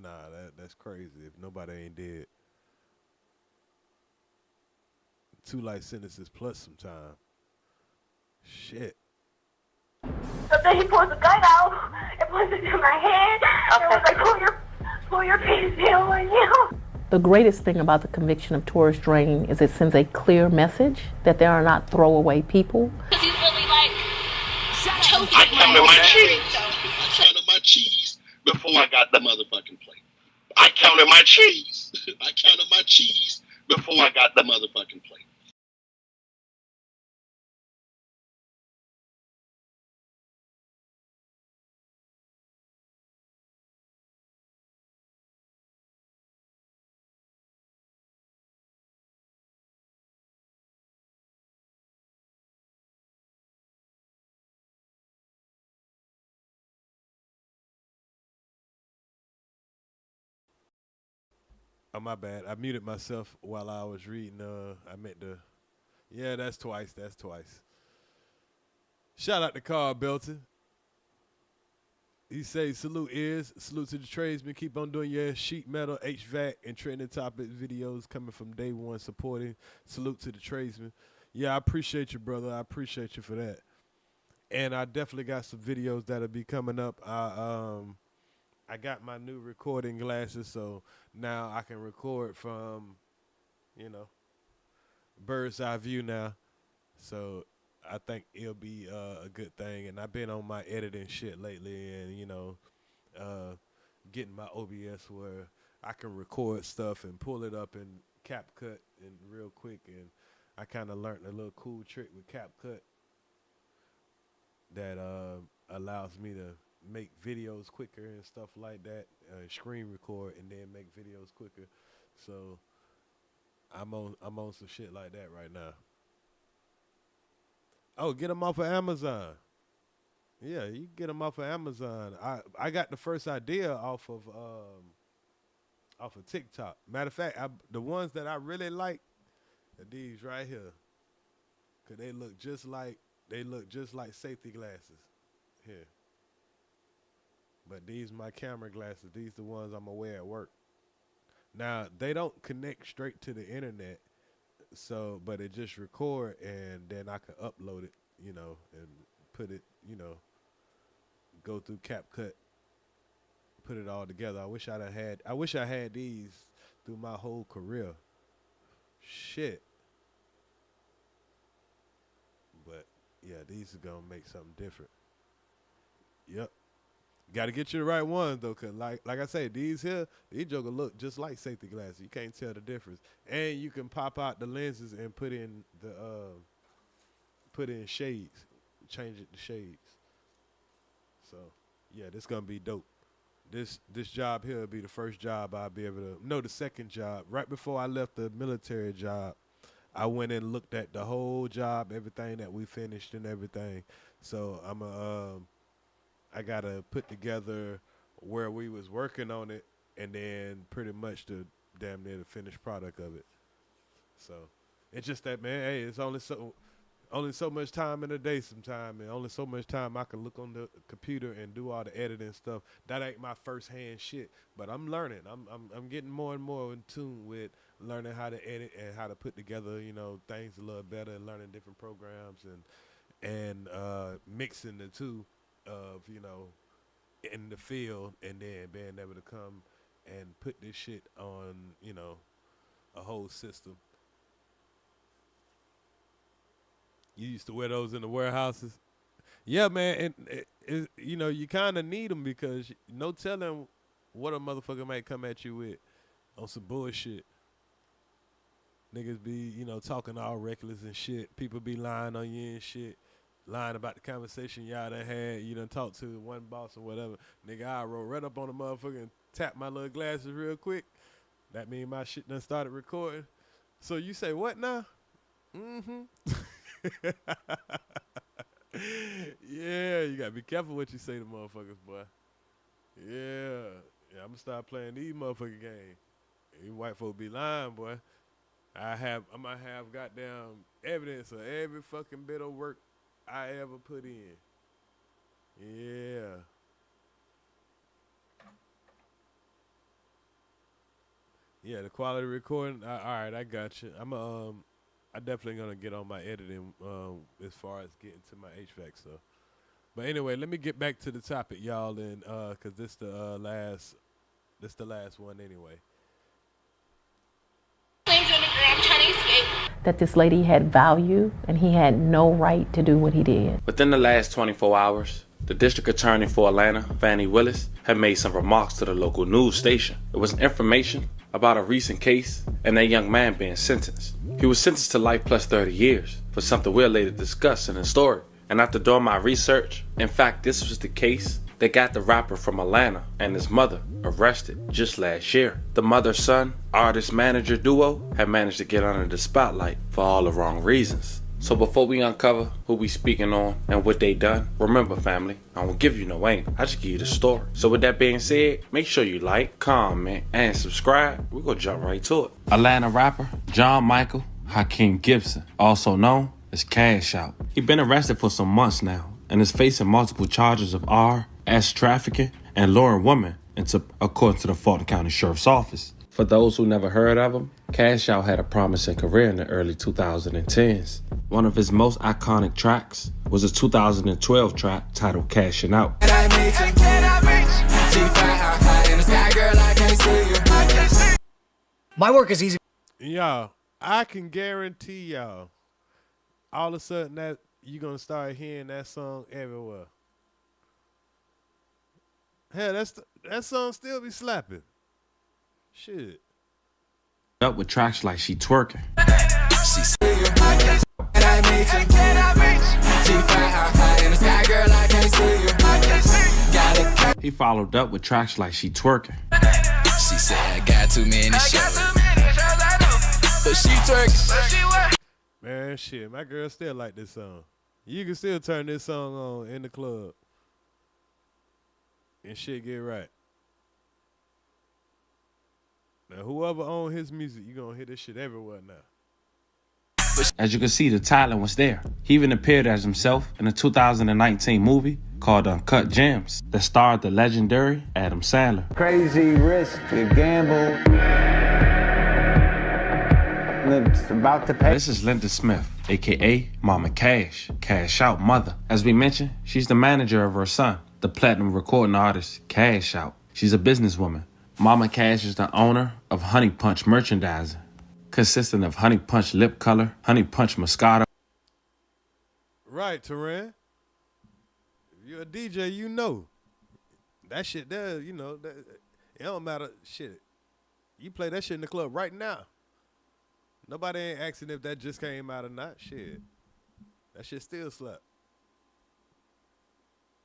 nah, that's crazy. If nobody ain't dead, 2 life sentences plus some time. Shit. So then he pulls the gun out and puts it in my hand. Okay. And was like, pull your pants down right now. The greatest thing about the conviction of Taurus Drain is it sends a clear message that there are not throwaway people. He's really like choking. I counted my cheese before I got the motherfucking plate. I counted my cheese. I counted my cheese before I got the motherfucking plate. Oh, my bad. I muted myself while I was reading. I meant to. Yeah, that's twice. That's twice. Shout out to Carl Belton. He says, salute Earz. Salute to the tradesmen. Keep on doing your sheet metal, HVAC, and trending topic videos coming from day one supporting. Salute to the tradesmen. Yeah, I appreciate you, brother. I appreciate you for that. And I definitely got some videos that'll be coming up. I got my new recording glasses, so now I can record from, bird's eye view now. So I think it'll be a good thing. And I've been on my editing shit lately and, getting my OBS where I can record stuff and pull it up in CapCut and real quick. And I kind of learned a little cool trick with CapCut that allows me to make videos quicker and stuff like that, screen record and then make videos quicker. So I'm on some shit like that right now. Oh, get them off of Amazon. Yeah, you can get them off of Amazon. I got the first idea off of TikTok. Matter of fact, the ones that I really like are these right here, cause they look just like safety glasses here. But these my camera glasses. These the ones I'm gonna wear at work. Now they don't connect straight to the internet. So, but it just record and then I can upload it, and put it, go through CapCut, put it all together. I wish I had these through my whole career. Shit. But yeah, these are gonna make something different. Yep. Got to get you the right ones though, cause like I say, these jokers look just like safety glasses. You can't tell the difference, and you can pop out the lenses and put in shades, change it to shades. So yeah, this gonna be dope. This job here will be the first job I'll be able to. No, the second job. Right before I left the military job, I went and looked at the whole job, everything that we finished and everything. So I gotta put together where we was working on it, and then pretty much the damn near the finished product of it. So it's just that, man. Hey, it's only so much time in a day, sometime, and only so much time I can look on the computer and do all the editing stuff. That ain't my first hand shit, but I'm learning. I'm getting more and more in tune with learning how to edit and how to put together, things a little better, and learning different programs and mixing the two of, in the field, and then being able to come and put this shit on, a whole system. You used to wear those in the warehouses? Yeah, man, and you kind of need them because no telling what a motherfucker might come at you with on some bullshit. Niggas be, talking all reckless and shit. People be lying on you and shit. Lying about the conversation y'all done had, you done talked to one boss or whatever. Nigga, I roll right up on the motherfucker and tap my little glasses real quick. That mean my shit done started recording. So you say what now? Mm-hmm. Yeah, you gotta be careful what you say to motherfuckers, boy. Yeah, I'm gonna start playing these motherfucking games. These white folk be lying, boy. I'm gonna have goddamn evidence of every fucking bit of work I ever put in. Yeah. Yeah, the quality recording. All right, I got you. I definitely gonna get on my editing as far as getting to my HVAC stuff. But anyway, let me get back to the topic, y'all, and cause this the last one anyway. That this lady had value and he had no right to do what he did. Within the last 24 hours, the district attorney for Atlanta, Fannie Willis, had made some remarks to the local news station. It was information about a recent case and that young man being sentenced. He was sentenced to life plus 30 years for something we'll later discuss in the story. And after doing my research, in fact, this was the case that got the rapper from Atlanta and his mother arrested just last year. The mother-son artist-manager duo had managed to get under the spotlight for all the wrong reasons. So before we uncover who we speaking on and what they done, remember family, I won't give you no angle, I just give you the story. So with that being said, make sure you like, comment, and subscribe. We're gonna jump right to it. Atlanta rapper John Michael Hakeem Gibson, also known as Cash Out. He's been arrested for some months now and is facing multiple charges of R.I.C.O trafficking and luring women according to the Fulton County Sheriff's Office. For those who never heard of him, Cash Out had a promising career in the early 2010s. One of his most iconic tracks was a 2012 track titled Cashing Out. My work is easy. Y'all, I can guarantee y'all, all of a sudden that you're going to start hearing that song everywhere. Hell, that song still be slapping. Shit. Up with tracks like She Twerking. He followed up with tracks like She Twerking. She said I got too many shows, but she twerking. Man, shit, my girl still like this song. You can still turn this song on in the club and shit get right. Now, whoever owns his music, you gonna hear this shit everywhere now. As you can see, the talent was there. He even appeared as himself in a 2019 movie called Uncut Gems that starred the legendary Adam Sandler. Crazy risk, you gamble. It's about to pay. This is Linda Smith, aka Mama Cash, Cash Out mother. As we mentioned, she's the manager of her son, the platinum recording artist Cash Out. She's a businesswoman. Mama Cash is the owner of Honey Punch merchandising, consisting of Honey Punch lip color, Honey Punch Moscato. Right, Teran. If you're a DJ, you know. That shit there, you know, that, it don't matter. Shit. You play that shit in the club right now. Nobody ain't asking if that just came out or not. Shit. That shit still slap.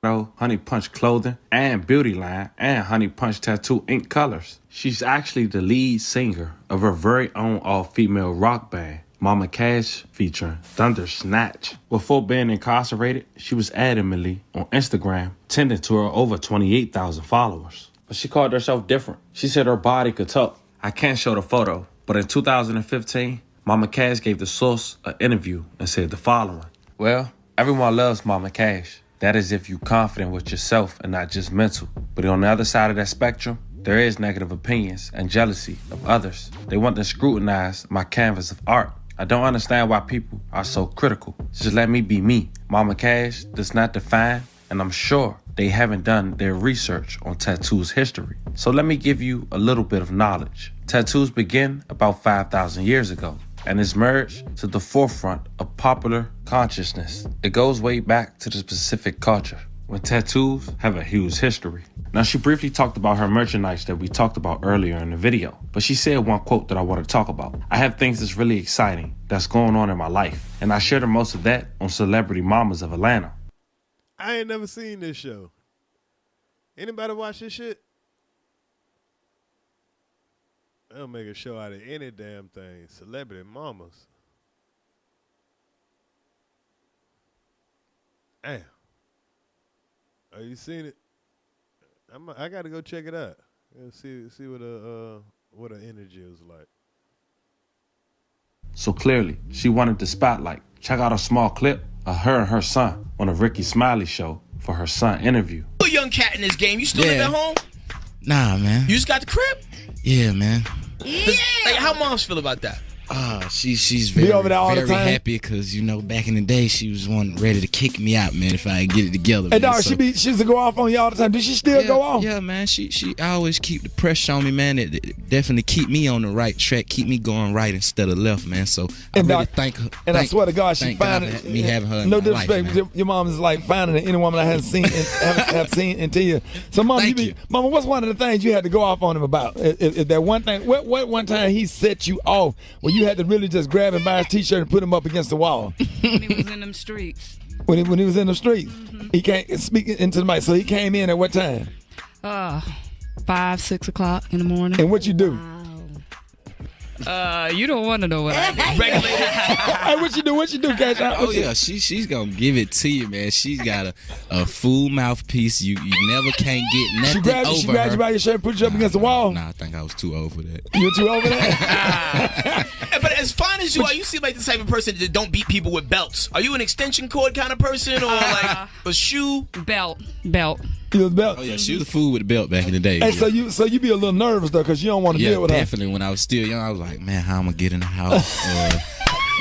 Honey Punch clothing and beauty line, and Honey Punch tattoo ink colors. She's actually the lead singer of her very own all-female rock band, Mama Cash, featuring Thunder Snatch. Before being incarcerated, she was adamantly on Instagram, tending to her over 28,000 followers. But she called herself different. She said her body could talk. I can't show the photo, but in 2015, Mama Cash gave the Source an interview and said the following. Well, everyone loves Mama Cash. That is if you're confident with yourself and not just mental. But on the other side of that spectrum, there is negative opinions and jealousy of others. They want to scrutinize my canvas of art. I don't understand why people are so critical. Just let me be me. Mama Cash does not define, and I'm sure they haven't done their research on tattoos history. So let me give you a little bit of knowledge. Tattoos begin about 5,000 years ago and is merged to the forefront of popular consciousness. It goes way back to the Pacific culture, when tattoos have a huge history. Now, she briefly talked about her merchandise that we talked about earlier in the video, but she said one quote that I want to talk about. I have things that's really exciting that's going on in my life, and I share the most of that on Celebrity Mamas of Atlanta. I ain't never seen this show. Anybody watch this shit? They'll make a show out of any damn thing. Celebrity Mamas. Damn. Oh, you seen it? I gotta go check it out. See what her energy is like. So clearly, she wanted the spotlight. Check out a small clip of her and her son on a Ricky Smiley show for her son interview. You a young cat in this game. You still live at home? Nah, man. You just got the crib? Yeah, man. Yeah. Like, how moms feel about that? She's very, over there all the very time? happy because, you know, back in the day, she was one ready to kick me out, man, if I get it together. Hey, man. dog, So- she used to go off on you all the time. Does she still go off? Yeah, man. She always keep the pressure on me, man. It definitely keep me on the right track, keep me going right instead of left, man. So I really thank her. And I swear to God, she thank God finding for me having her in no my life, disrespect. man. Your mom is like finding any woman I haven't seen have seen until you. So, Mama, Mama, what's one of the things you had to go off on him about? Is that one thing? What one time he set you off where you had to really just grab him by his t-shirt and put him up against the wall? When he was in them streets. When he was in the streets, he can't speak into the mic. So he came in at what time? 5, 6 o'clock in the morning. And what you do? You don't want to know what I do. Hey, what you do? What you do, Cash? Oh yeah, she's gonna give it to you, man. She's got a full mouthpiece. You never can't get nothing She grabbed over you by your shirt and put you up against the wall. Nah, I think I was too old for that. You were too old for that? But as fine as you are, you seem like the type of person that don't beat people with belts. Are you an extension cord kind of person, or like a shoe? Belt. You was belt. Oh yeah, she was a fool with the belt back in the day. Hey, yeah. so you be a little nervous though, cause you don't want to deal with her. Definitely. When I was still young, I was like, man, how I'm gonna get in the house?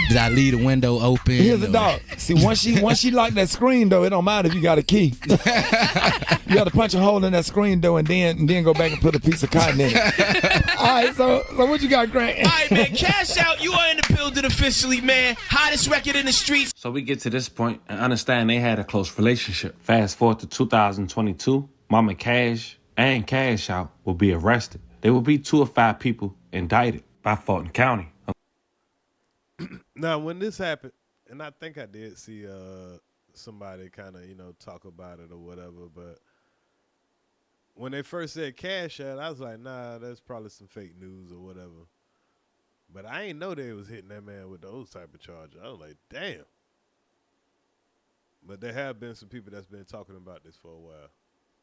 Did I leave the window open? Here's the dog. See, once she locked that screen though, it don't matter if you got a key. You got to punch a hole in that screen though, and then go back and put a piece of cotton in it. All right, so what you got, Grant? All right, man. Cash out. You are in the building officially, man. Hottest record in the streets. So we get to this point and understand they had a close relationship. Fast forward to 2022, Mama Cash and Cash Out will be arrested. There will be 2 of 5 people indicted by Fulton County. Now, when this happened, and I think I did see somebody kind of, talk about it or whatever, but when they first said Cash Out, I was like, nah, that's probably some fake news or whatever. But I ain't know they was hitting that man with those type of charges. I was like, damn. But there have been some people that's been talking about this for a while.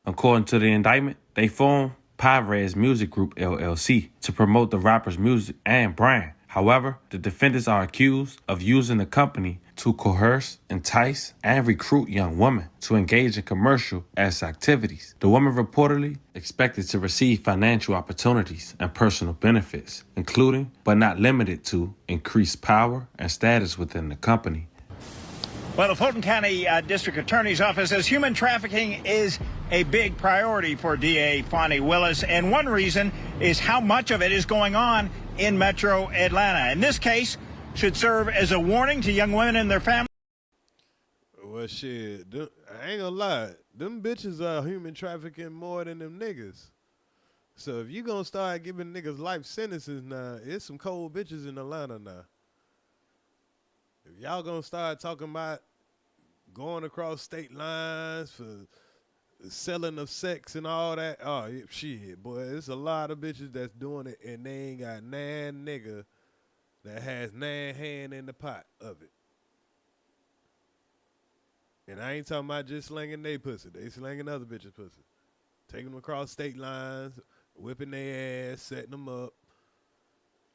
According to the indictment, they formed Pavres Music Group, LLC, to promote the rapper's music and brand. However, the defendants are accused of using the company to coerce, entice, and recruit young women to engage in commercial ass activities. The women reportedly expected to receive financial opportunities and personal benefits, including, but not limited to, increased power and status within the company. Well, the Fulton County District Attorney's Office says human trafficking is a big priority for DA Fonnie Willis, and one reason is how much of it is going on in Metro Atlanta. In this case, should serve as a warning to young women and their families. Well, shit, I ain't gonna lie. Them bitches are human trafficking more than them niggas. So if you gonna start giving niggas life sentences now, it's some cold bitches in Atlanta now. If y'all gonna start talking about going across state lines for selling of sex and all that, oh, shit, boy, it's a lot of bitches that's doing it, and they ain't got nan nigga that has nan hand in the pot of it. And I ain't talking about just slinging they pussy. They slinging other bitches' pussy. Taking them across state lines, whipping their ass, setting them up,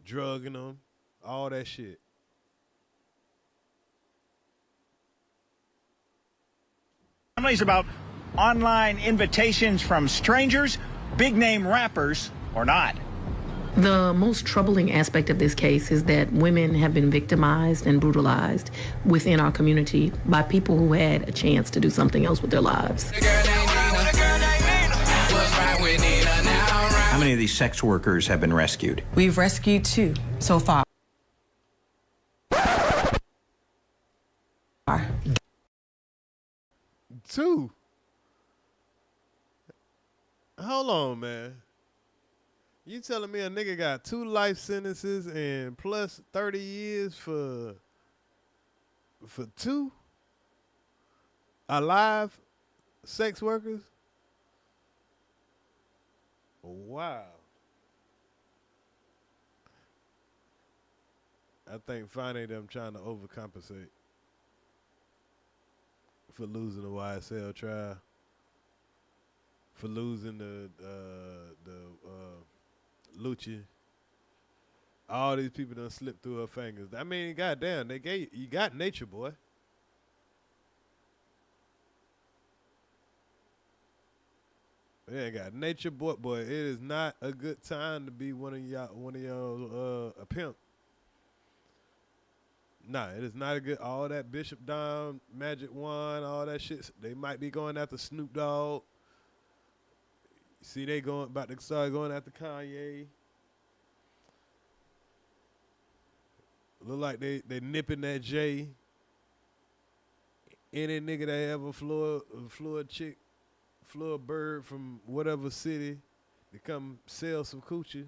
drugging them, all that shit. Families about online invitations from strangers, big name rappers or not. The most troubling aspect of this case is that women have been victimized and brutalized within our community by people who had a chance to do something else with their lives. How many of these sex workers have been rescued? We've rescued 2 so far. Two. Hold on, man. You telling me a nigga got 2 life sentences and plus 30 years for 2 alive sex workers? Wow. I think finally them trying to overcompensate for losing the YSL trial, for losing the Lucci. All these people done slipped through her fingers. I mean, goddamn, you got Nature Boy. Yeah, got Nature Boy. Boy, it is not a good time to be one of y'all a pimp. Nah, it is not a good. All that Bishop Dom, Magic Wand, all that shit. They might be going after Snoop Dogg. See, they about to start going after Kanye. Look like they nipping that J. Any nigga that ever flew a bird from whatever city to come sell some coochie.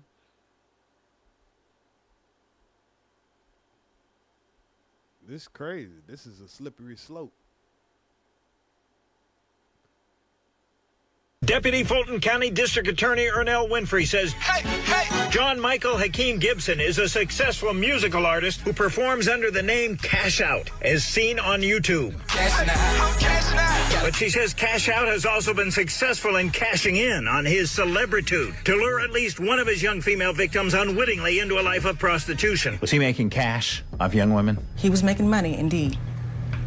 This is crazy. This is a slippery slope. Deputy Fulton County District Attorney Ernell Winfrey says, John Michael Hakeem Gibson is a successful musical artist who performs under the name Cash Out, as seen on YouTube. But she says Cash Out has also been successful in cashing in on his celebritude to lure at least one of his young female victims unwittingly into a life of prostitution. Was he making cash off young women? He was making money, indeed.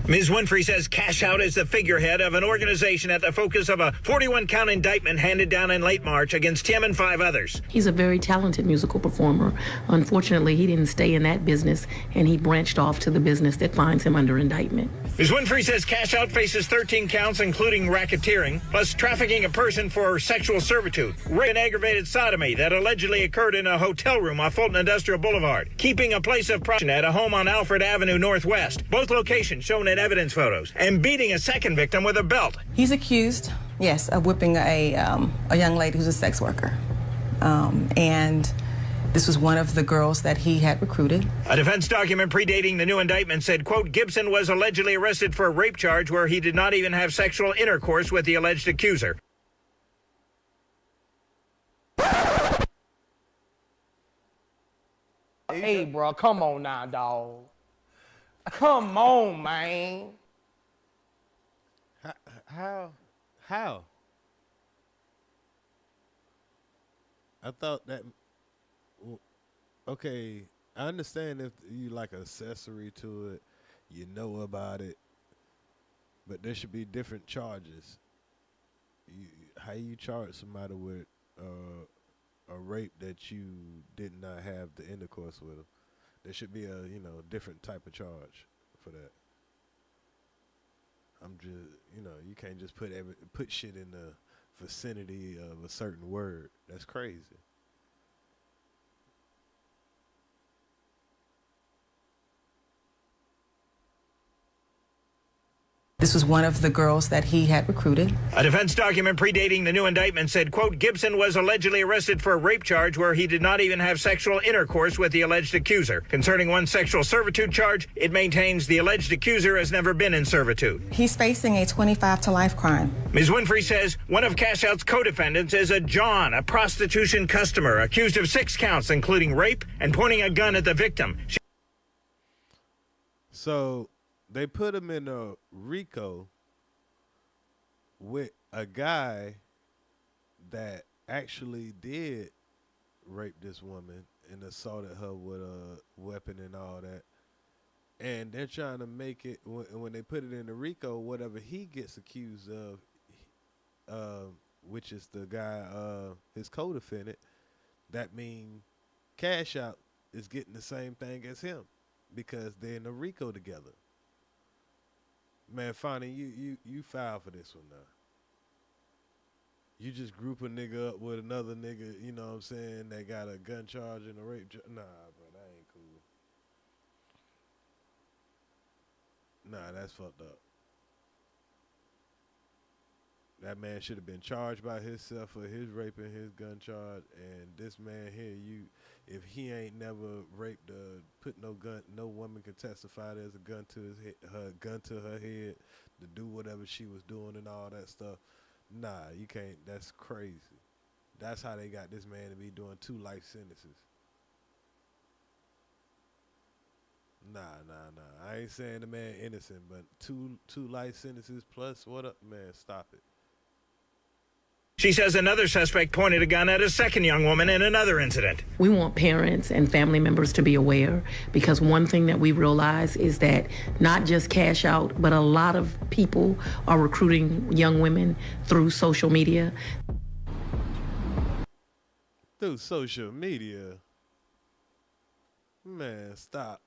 Ms. Winfrey says Cash Out is the figurehead of an organization at the focus of a 41-count indictment handed down in late March against him and 5 others. He's a very talented musical performer. Unfortunately, he didn't stay in that business, and he branched off to the business that finds him under indictment. Ms. Winfrey says Cash Out faces 13 counts, including racketeering, plus trafficking a person for sexual servitude, rape and aggravated sodomy that allegedly occurred in a hotel room off Fulton Industrial Boulevard, keeping a place of prostitution at a home on Alfred Avenue Northwest, both locations shown in evidence photos, and beating a second victim with a belt. He's accused, yes, of whipping a young lady who's a sex worker. And this was one of the girls that he had recruited. A defense document predating the new indictment said, quote, Gibson was allegedly arrested for a rape charge where he did not even have sexual intercourse with the alleged accuser. Hey, bro, come on now, dog. Come on, man. How? I thought that. Okay, I understand if you like accessory to it, you know about it, but there should be different charges. How you charge somebody with a rape that you did not have the intercourse with them? There should be a different type of charge for that. I'm just you can't just put shit in the vicinity of a certain word. That's crazy. This was one of the girls that he had recruited. A defense document predating the new indictment said, quote, Gibson was allegedly arrested for a rape charge where he did not even have sexual intercourse with the alleged accuser. Concerning one sexual servitude charge, it maintains the alleged accuser has never been in servitude. He's facing a 25 to life crime. Ms. Winfrey says one of Cash Out's co-defendants is a John, a prostitution customer, accused of 6 counts, including rape and pointing a gun at the victim. So they put him in a R.I.C.O with a guy that actually did rape this woman and assaulted her with a weapon and all that. And they're trying to make it, when they put it in the R.I.C.O, whatever he gets accused of, which is the guy, his co-defendant, that means Cash Out is getting the same thing as him because they're in a R.I.C.O together. Man, Fonny, you filed for this one now. You just group a nigga up with another nigga, you know what I'm saying, that got a gun charge and a rape charge. Nah, bro, that ain't cool. Nah, that's fucked up. That man should have been charged by himself for his rape and his gun charge. And this man here, if he ain't never raped, put no gun, no woman can testify there's a gun to his head, gun to her head to do whatever she was doing and all that stuff. Nah, you can't. That's crazy. That's how they got this man to be doing 2 life sentences. Nah. I ain't saying the man innocent, but two life sentences plus what up, man? Stop it. She says another suspect pointed a gun at a second young woman in another incident. We want parents and family members to be aware, because one thing that we realize is that not just Cash Out, but a lot of people are recruiting young women through social media. Through social media? Man, stop.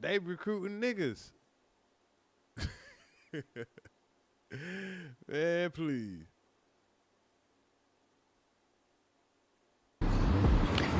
They recruiting niggas. Man, please.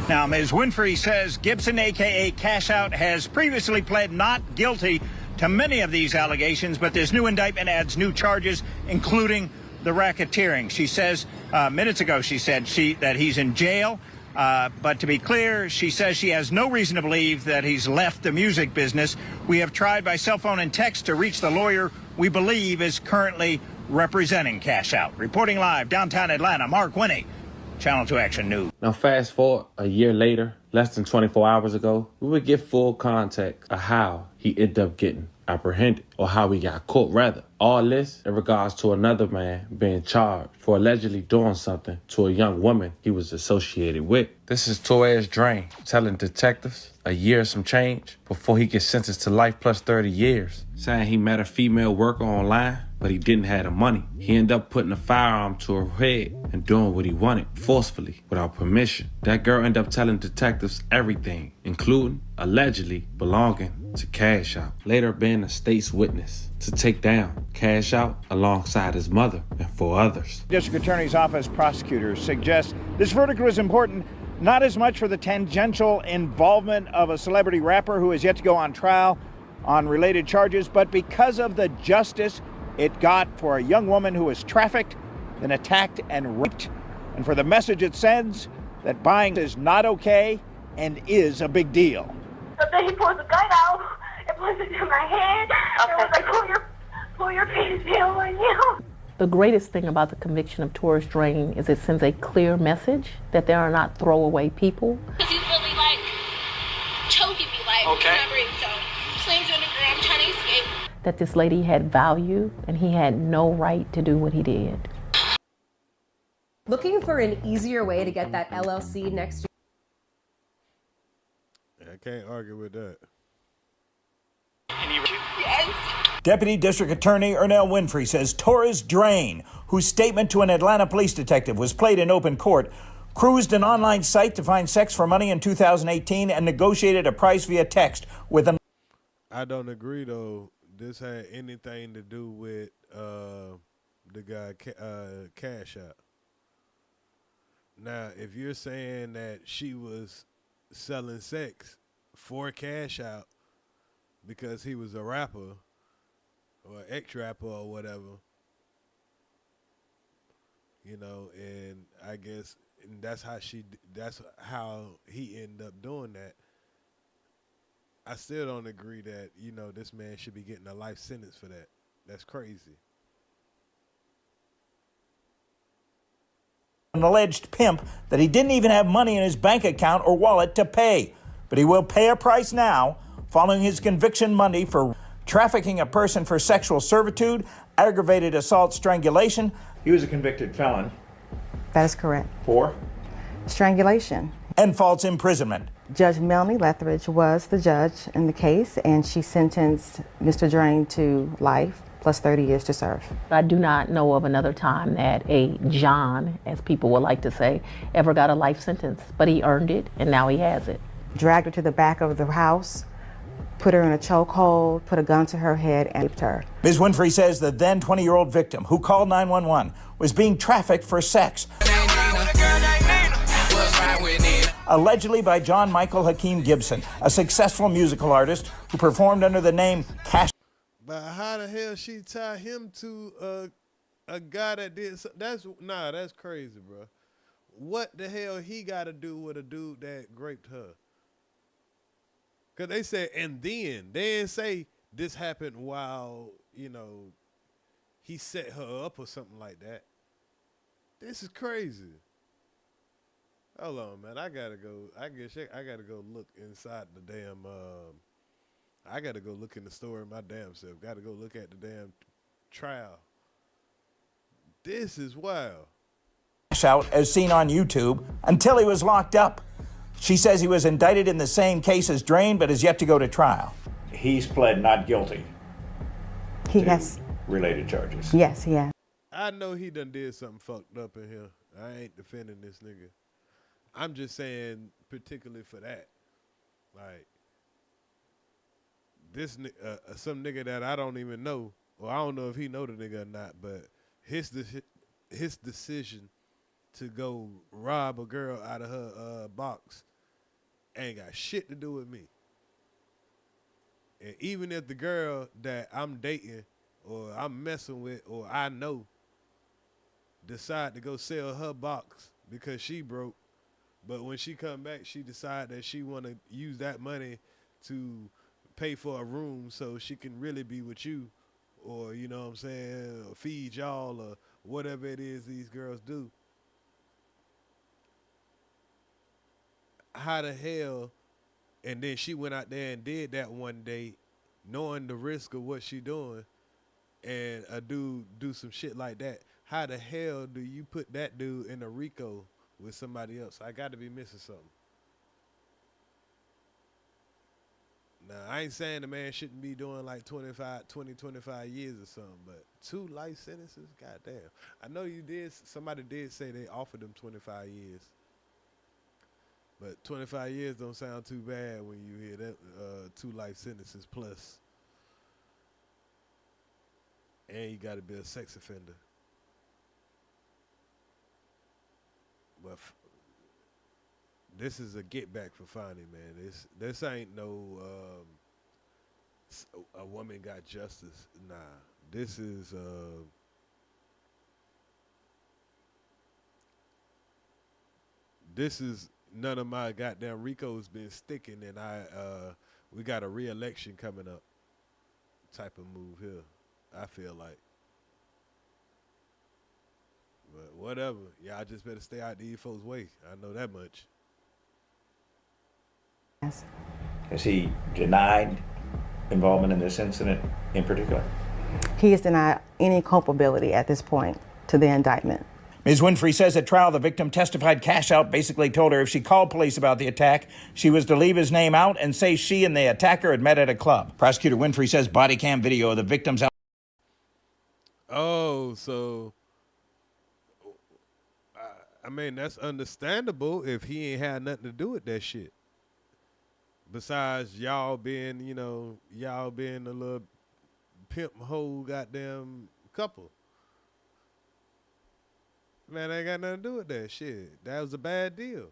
Now, Ms. Winfrey says Gibson, a.k.a. Cash Out, has previously pled not guilty to many of these allegations, but this new indictment adds new charges, including the racketeering. She says, minutes ago, she said that he's in jail. But to be clear, she says she has no reason to believe that he's left the music business. We have tried by cell phone and text to reach the lawyer we believe is currently representing Cash Out. Reporting live downtown Atlanta, Mark Winnie, Channel 2 Action News. Now fast forward a year later, less than 24 hours ago, we would get full context of how he ended up getting apprehended, or how he got caught rather. All this in regards to another man being charged for allegedly doing something to a young woman he was associated with. This is Earz Drain telling detectives a year some change before he gets sentenced to life plus 30 years, saying he met a female worker online, but he didn't have the money. He ended up putting a firearm to her head and doing what he wanted, forcefully, without permission. That girl ended up telling detectives everything, including allegedly belonging to Cash Out, later being a state's witness to take down Cash Out alongside his mother and 4 others. District Attorney's Office prosecutors suggest this verdict was important not as much for the tangential involvement of a celebrity rapper who is yet to go on trial on related charges, but because of the justice it got for a young woman who was trafficked, then attacked and raped, and for the message it sends that buying is not okay and is a big deal. So then he pulls a gun out and puts it in my hand. Okay. And was like, pull your pants down on you. The greatest thing about the conviction of Earz Drain is it sends a clear message that there are not throwaway people. He's really like choking me, like remembering, so slams on the ground, trying to escape. That this lady had value and he had no right to do what he did. Looking for an easier way to get that LLC next year? I can't argue with that. Yes. Deputy District Attorney Earl Winfrey says Earz Drain, whose statement to an Atlanta police detective was played in open court, cruised an online site to find sex for money in 2018 and negotiated a price via text with an... I don't agree, though. This had anything to do with the guy Cash Out. Now, if you're saying that she was selling sex for Cash Out because he was a rapper or ex-rapper or whatever, you know, and I guess and that's how he ended up doing that. I still don't agree that, you know, this man should be getting a life sentence for that. That's crazy. An alleged pimp that he didn't even have money in his bank account or wallet to pay. But he will pay a price now, following his conviction Monday for trafficking a person for sexual servitude, aggravated assault, strangulation. He was a convicted felon. That is correct. For? Strangulation. And false imprisonment. Judge Melanie Lethbridge was the judge in the case, and she sentenced Mr. Drain to life plus 30 years to serve. I do not know of another time that a John, as people would like to say, ever got a life sentence, but he earned it, and now he has it. Dragged her to the back of the house, put her in a chokehold, put a gun to her head, and raped her. Ms. Winfrey says the then 20-year-old victim, who called 911, was being trafficked for sex. Allegedly by John Michael Hakeem Gibson, a successful musical artist who performed under the name Cash. But how the hell she tie him to a guy that did something? That's crazy, bro. What the hell he got to do with a dude that raped her? Because they said, and then they didn't say this happened while, you know, he set her up or something like that. This is crazy. Hold on, man. I gotta go. I gotta go look inside the damn. I gotta go look in the store my damn self. Gotta go look at the damn trial. This is wild. Out as seen on YouTube until he was locked up. She says he was indicted in the same case as Drain, but is yet to go to trial. He's pled not guilty. He has related charges. Yes, he has. I know he done did something fucked up in here. I ain't defending this nigga. I'm just saying, particularly for that, like this some nigga that I don't even know, or I don't know if he know the nigga or not, but his decision to go rob a girl out of her box ain't got shit to do with me. And even if the girl that I'm dating or I'm messing with or I know decide to go sell her box because she broke, but when she come back, she decide that she want to use that money to pay for a room so she can really be with you or you know what I'm saying, or feed y'all, or whatever it is these girls do. How the hell? And then she went out there and did that one day, knowing the risk of what she doing, and a dude do some shit like that. How the hell do you put that dude in a RICO with somebody else? I got to be missing something. Now, I ain't saying the man shouldn't be doing like 20, 25 years or something, but 2 life sentences? Goddamn. I know somebody did say they offered them 25 years. But 25 years don't sound too bad when you hear that 2 life sentences plus. And you got to be a sex offender. But this is a get back for Fonnie, man. This ain't no a woman got justice. Nah, this is none of my goddamn RICO's been sticking, and we got a re-election coming up type of move here, I feel like. But whatever. Y'all just better stay out these folks' way. I know that much. Has he denied involvement in this incident in particular? He has denied any culpability at this point to the indictment. Ms. Winfrey says at trial the victim testified Cash Out basically told her if she called police about the attack, she was to leave his name out and say she and the attacker had met at a club. Prosecutor Winfrey says body cam video of the victim's out. Oh, so I mean, that's understandable if he ain't had nothing to do with that shit. Besides y'all being, y'all being a little pimp hoe goddamn couple. Man, ain't got nothing to do with that shit. That was a bad deal.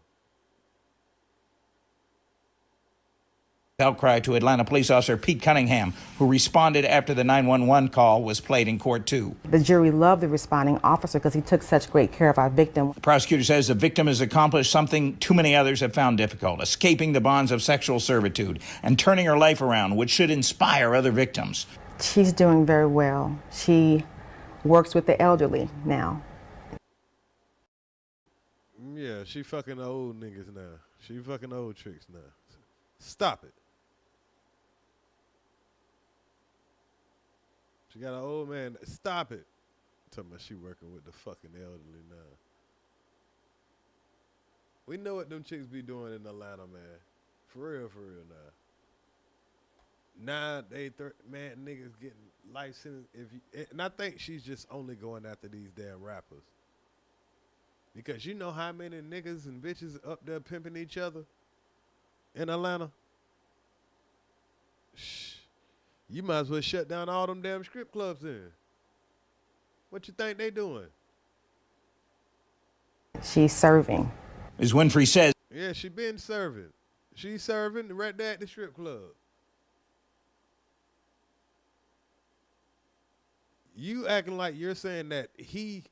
Outcry to Atlanta police officer Pete Cunningham, who responded after the 911 call was played in court too. The jury loved the responding officer because he took such great care of our victim. The prosecutor says the victim has accomplished something too many others have found difficult, escaping the bonds of sexual servitude and turning her life around, which should inspire other victims. She's doing very well. She works with the elderly now. Yeah, she fucking old niggas now. She fucking old tricks now. Stop it. She got an old man. Stop it. Talking about she working with the fucking elderly now. We know what them chicks be doing in Atlanta, man. For real now. Now man, niggas getting life sentence. And I think she's just only going after these damn rappers. Because you know how many niggas and bitches up there pimping each other in Atlanta? Shh. You might as well shut down all them damn strip clubs then. What you think they doing? She's serving. Ms. Winfrey says. Yeah, she been serving. She's serving right there at the strip club. You acting like you're saying that he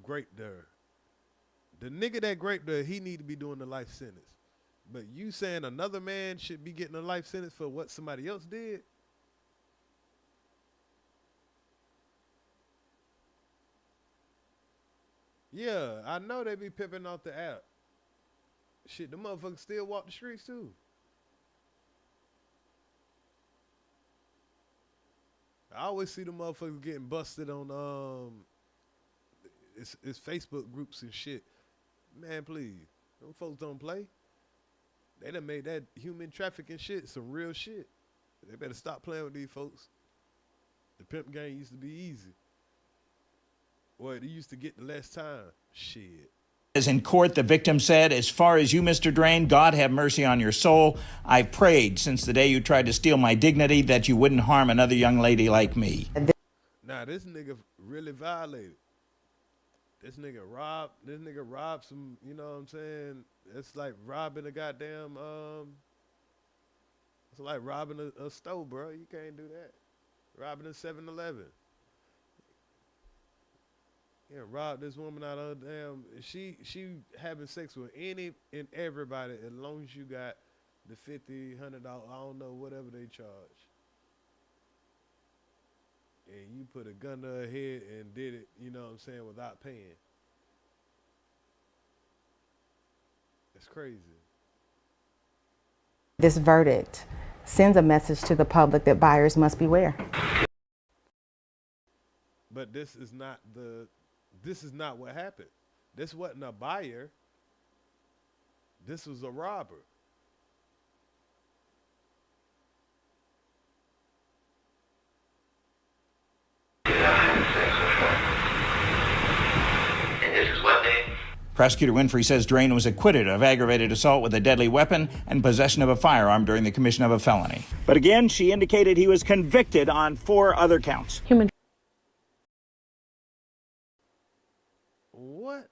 raped her. The nigga that raped her, he need to be doing the life sentence. But you saying another man should be getting a life sentence for what somebody else did? Yeah, I know they be pimping off the app. Shit, the motherfuckers still walk the streets too. I always see the motherfuckers getting busted on it's Facebook groups and shit. Man, please. Them folks don't play. They done made that human trafficking shit some real shit. They better stop playing with these folks. The pimp game used to be easy. Boy, they used to get the less time. Shit. As in court, the victim said, as far as you, Mr. Drain, God have mercy on your soul. I've prayed since the day you tried to steal my dignity that you wouldn't harm another young lady like me. Nah, this nigga really violated. This nigga robbed some, you know what I'm saying? It's like robbing a goddamn, it's like robbing a store, bro. You can't do that. Robbing a 7-Eleven. Yeah, rob this woman out of damn. She having sex with any and everybody as long as you got the $50, $100, I don't know, whatever they charge. And you put a gun to her head and did it, you know what I'm saying, without paying. It's crazy. This verdict sends a message to the public that buyers must beware. But this is not what happened. This wasn't a buyer. This was a robber. Prosecutor Winfrey says Drain was acquitted of aggravated assault with a deadly weapon and possession of a firearm during the commission of a felony. But again, she indicated he was convicted on 4 other counts. What?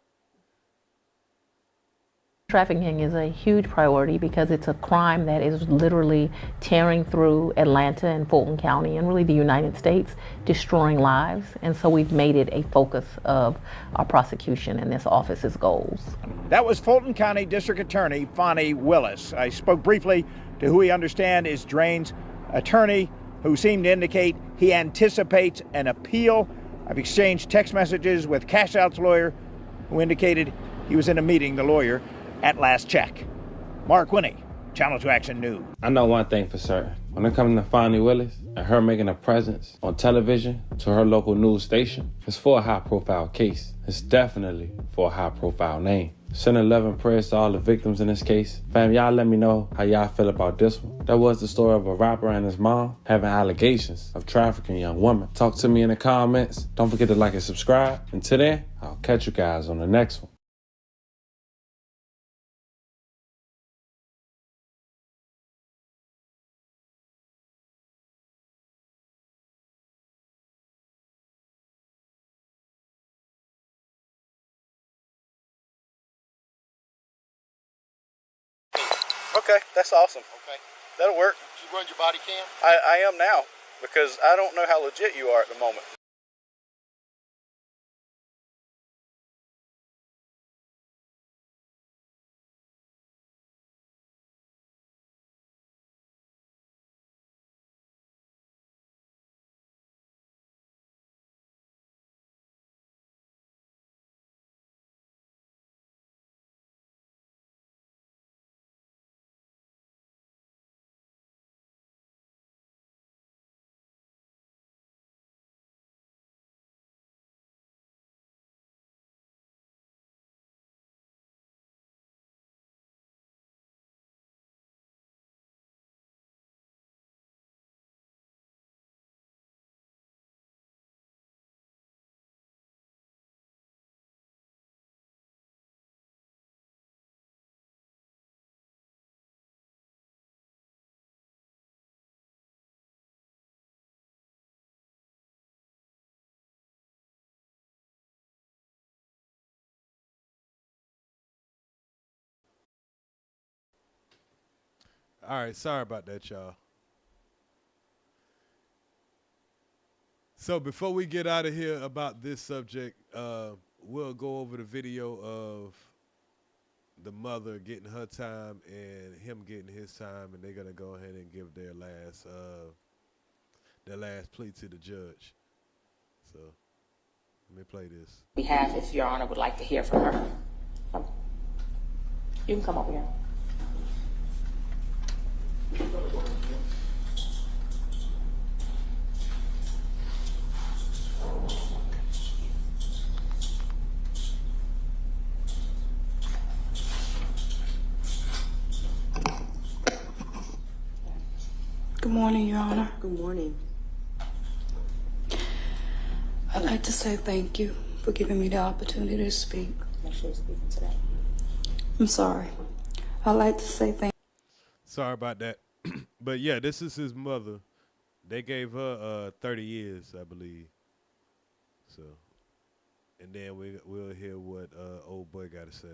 Trafficking is a huge priority because it's a crime that is literally tearing through Atlanta and Fulton County and really the United States, destroying lives. And so we've made it a focus of our prosecution and this office's goals. That was Fulton County District Attorney Fonnie Willis. I spoke briefly to who we understand is Drain's attorney, who seemed to indicate he anticipates an appeal. I've exchanged text messages with Cash Out's lawyer, who indicated he was in a meeting, the lawyer, at last check. Mark Winnie, Channel 2 Action News. I know one thing for certain. When it comes to Fonnie Willis and her making a presence on television to her local news station, it's for a high-profile case. It's definitely for a high-profile name. Sending love and prayers to all the victims in this case. Fam, y'all let me know how y'all feel about this one. That was the story of a rapper and his mom having allegations of trafficking young women. Talk to me in the comments. Don't forget to like and subscribe. Until then, I'll catch you guys on the next one. Okay, that's awesome. Okay. That'll work. Did you run your body cam? I am now, because I don't know how legit you are at the moment. All right, sorry about that, y'all. So before we get out of here about this subject, we'll go over the video of the mother getting her time and him getting his time, and they're gonna go ahead and give their last plea to the judge. So let me play this. Behalf, if Your Honor would like to hear from her. You can come over here. Good morning, Your Honor. Good morning. I'd like to say thank you for giving me the opportunity to speak. Make sure you're speaking to that. I'm sorry. I'd like to say thank you. Sorry about that. But yeah, this is his mother. They gave her 30 years, I believe. So, and then we'll hear what old boy got to say.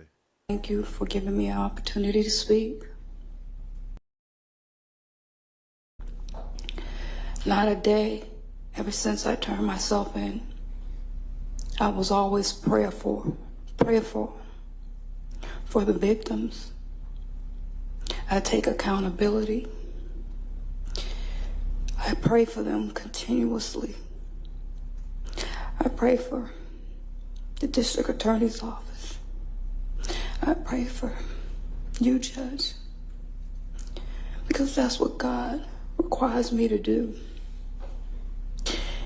Thank you for giving me an opportunity to speak. Not a day ever since I turned myself in. I was always prayerful for the victims. I take accountability. I pray for them continuously. I pray for the district attorney's office. I pray for you, Judge, because that's what God requires me to do.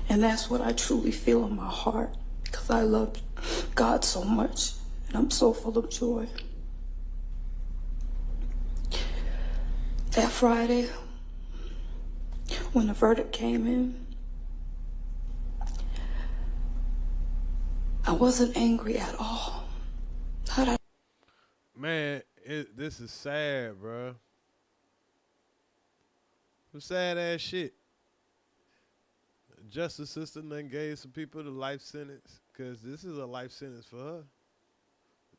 And that's what I truly feel in my heart, because I love God so much, and I'm so full of joy. That Friday, when the verdict came in, I wasn't angry at all. Man, this is sad, bro. Some sad ass shit. The justice system then gave some people the life sentence, because this is a life sentence for her.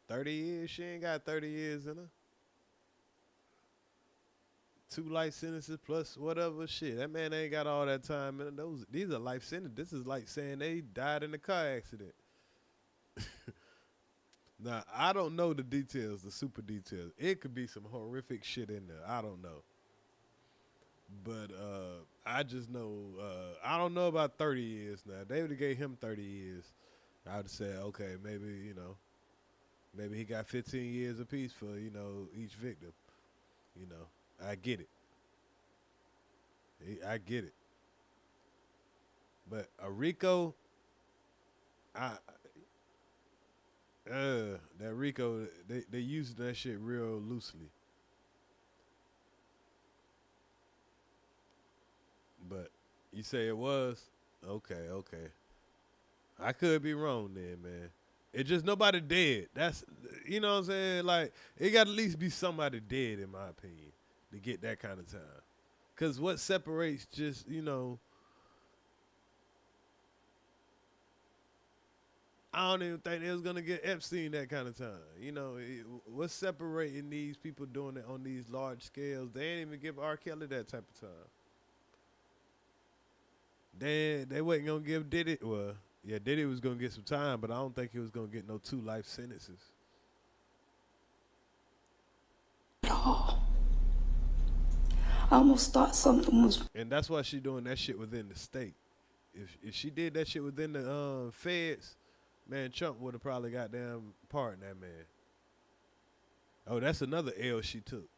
30 years, she ain't got 30 years in her. 2 life sentences plus whatever shit. That man ain't got all that time in it. These are life sentences. This is like saying they died in a car accident. Now, I don't know the details, the super details. It could be some horrific shit in there. I don't know. But I just know, I don't know about 30 years now. If they would have gave him 30 years, I would have said, okay, maybe, you know, maybe he got 15 years apiece for, you know, each victim. You know, I get it. I get it. But a R.I.C.O, that R.I.C.O, they use that shit real loosely. But you say it was? Okay. I could be wrong then, man. It just nobody dead. That's, you know what I'm saying? Like, it got to at least be somebody dead, in my opinion, to get that kind of time. Because what separates just, you know, I don't even think they was going to get Epstein that kind of time. You know, what's separating these people doing it on these large scales? They ain't even give R. Kelly that type of time. They wasn't going to give Diddy, well, yeah, Diddy was going to get some time, but I don't think he was going to get no 2 life sentences. I almost thought something was... And that's why she doing that shit within the state. If she did that shit within the feds, man, Trump would have probably goddamn pardoned that man. Oh, that's another L she took.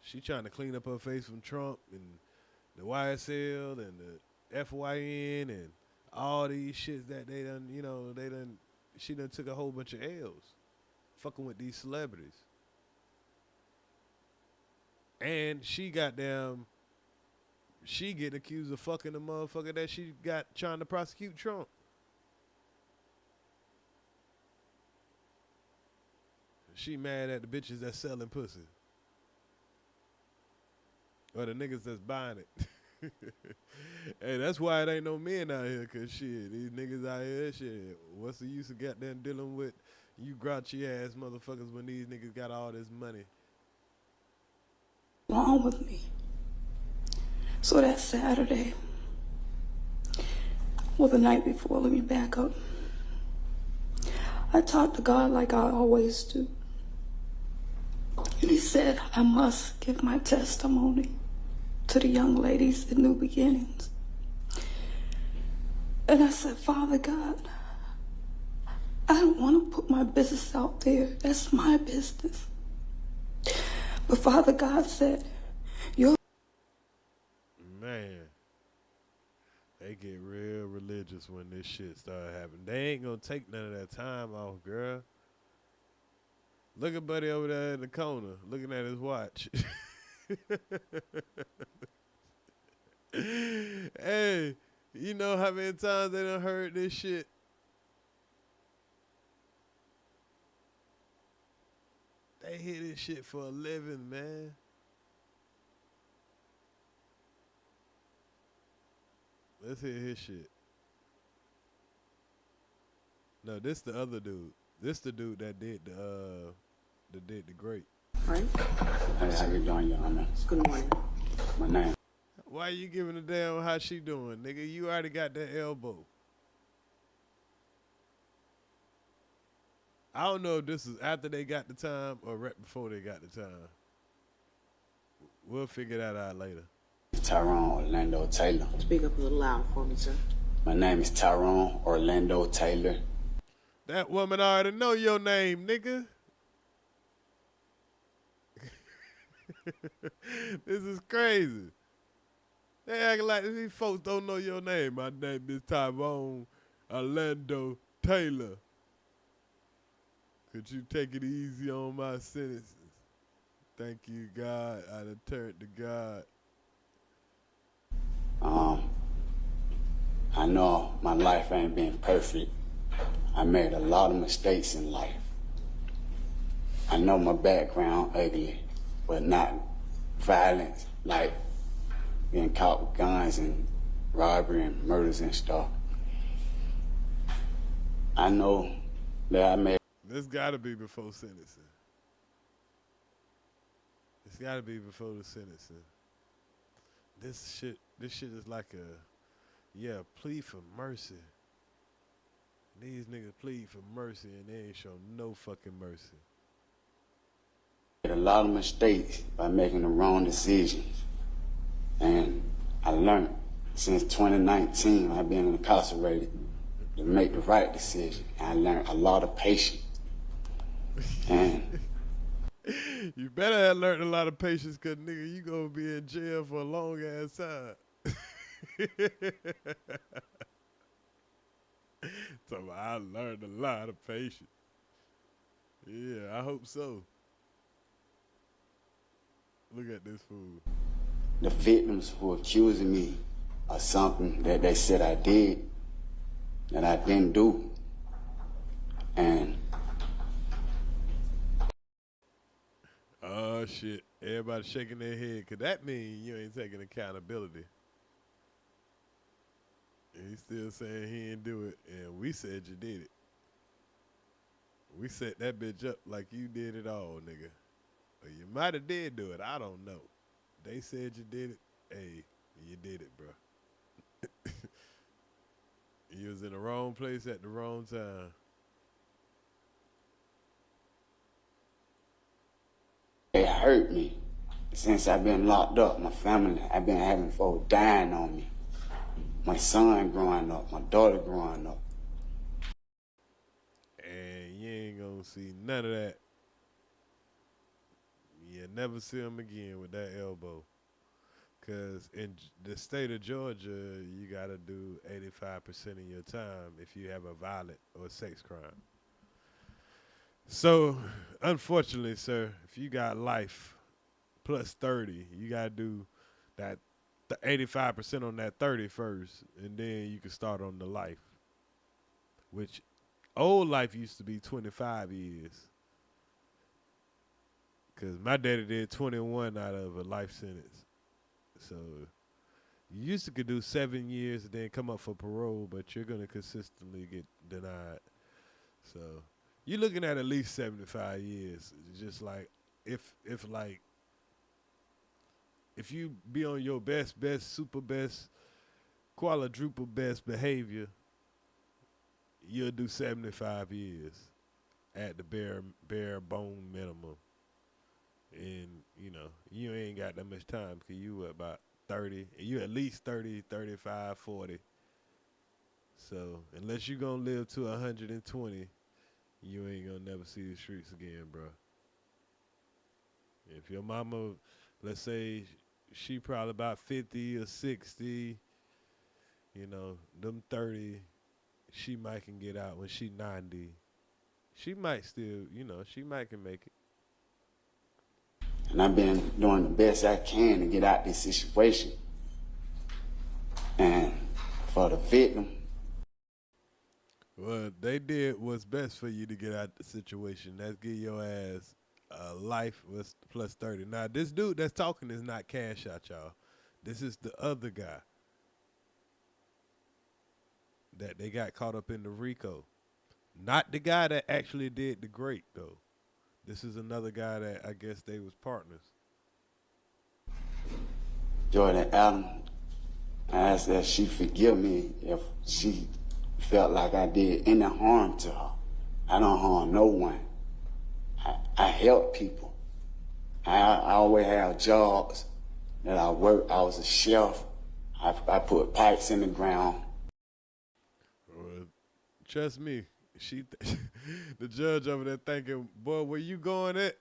She trying to clean up her face from Trump and the YSL and the FYN and all these shits that they done, you know, she done took a whole bunch of L's fucking with these celebrities. And she getting accused of fucking the motherfucker that she got trying to prosecute Trump. She mad at the bitches that's selling pussy. Or the niggas that's buying it. Hey, that's why it ain't no men out here, cause shit, these niggas out here, shit, what's the use of goddamn dealing with you grouchy ass motherfuckers when these niggas got all this money? Wrong with me. So that Saturday, well, the night before, let me back up. I talked to God like I always do. And he said, I must give my testimony to the young ladies in New Beginnings. And I said, Father God, I don't want to put my business out there. That's my business. But Father God said, you're... Man, they get real religious when this shit start happening. They ain't gonna take none of that time off, girl. Look at buddy over there in the corner, looking at his watch. Hey, you know how many times they done heard this shit? They hear this shit for a living, man. Let's hear his shit. No, this the other dude. This the dude that did the great. Right. Hey, how you doing, Your Honor? Good morning. My name. Why you giving a damn how she doing, nigga? You already got that elbow. I don't know if this is after they got the time or right before they got the time. We'll figure that out later. Tyrone Orlando Taylor. Speak up a little louder for me, sir. My name is Tyrone Orlando Taylor. That woman already know your name, nigga. This is crazy. They act like these folks don't know your name. My name is Tyrone Orlando Taylor. Could you take it easy on my sentences? Thank you, God. I done turned to God. I know my life ain't been perfect. I made a lot of mistakes in life. I know my background ugly, but not violence, like being caught with guns and robbery and murders and stuff. I know that I made... This gotta be before sentencing. It's gotta be before the sentencing. This shit is like a, plea for mercy. These niggas plead for mercy and they ain't show no fucking mercy. A lot of mistakes by making the wrong decisions. And I learned since 2019, I've been incarcerated to make the right decision. And I learned a lot of patience. And you better have learned a lot of patience, cause nigga, you gonna be in jail for a long ass time. So I learned a lot of patience. Yeah, I hope so. Look at this fool. The victims who accusing me of something that they said I did, that I didn't do. And oh shit, everybody shaking their head, cause that means you ain't taking accountability. And he's still saying he didn't do it, and we said you did it. We set that bitch up like you did it all, nigga. Or you might have did do it, I don't know. They said you did it, hey, you did it, bro. You was in the wrong place at the wrong time. it hurt me. Since I've been locked up, my family, I've been having folks dying on me. My son growing up, my daughter growing up. And you ain't gonna see none of that. You'll never see him again with that elbow. Because in the state of Georgia, you got to do 85% of your time if you have a violent or sex crime. So, unfortunately, sir, if you got life plus 30, you got to do that 85% on that 30 first, and then you can start on the life, which old life used to be 25 years. Because my daddy did 21 out of a life sentence. So you used to could do 7 years and then come up for parole, but you're going to consistently get denied. So you're looking at least 75 years. It's just like if you be on your best, super best, quadruple best behavior, you'll do 75 years at the bare bone minimum. And, you know, you ain't got that much time because you about 30. You at least 30, 35, 40. So, unless you're going to live to 120, you ain't going to never see the streets again, bro. If your mama, let's say, she probably about 50 or 60, you know, them 30, she might can get out when she 90. She might still, you know, she might can make it. And I've been doing the best I can to get out this situation. And for the victim. Well, they did what's best for you to get out the situation. That's give your ass a life plus 30. Now, this dude that's talking is not Cash Out, y'all. This is the other guy that they got caught up in the R.I.C.O. Not the guy that actually did the great, though. This is another guy that I guess they was partners. Jordan Adams, I asked that she forgive me if she felt like I did any harm to her. I don't harm no one. I help people. I always have jobs that I work. I was a chef. I put pipes in the ground. Trust me, the judge over there thinking, boy, where you going at?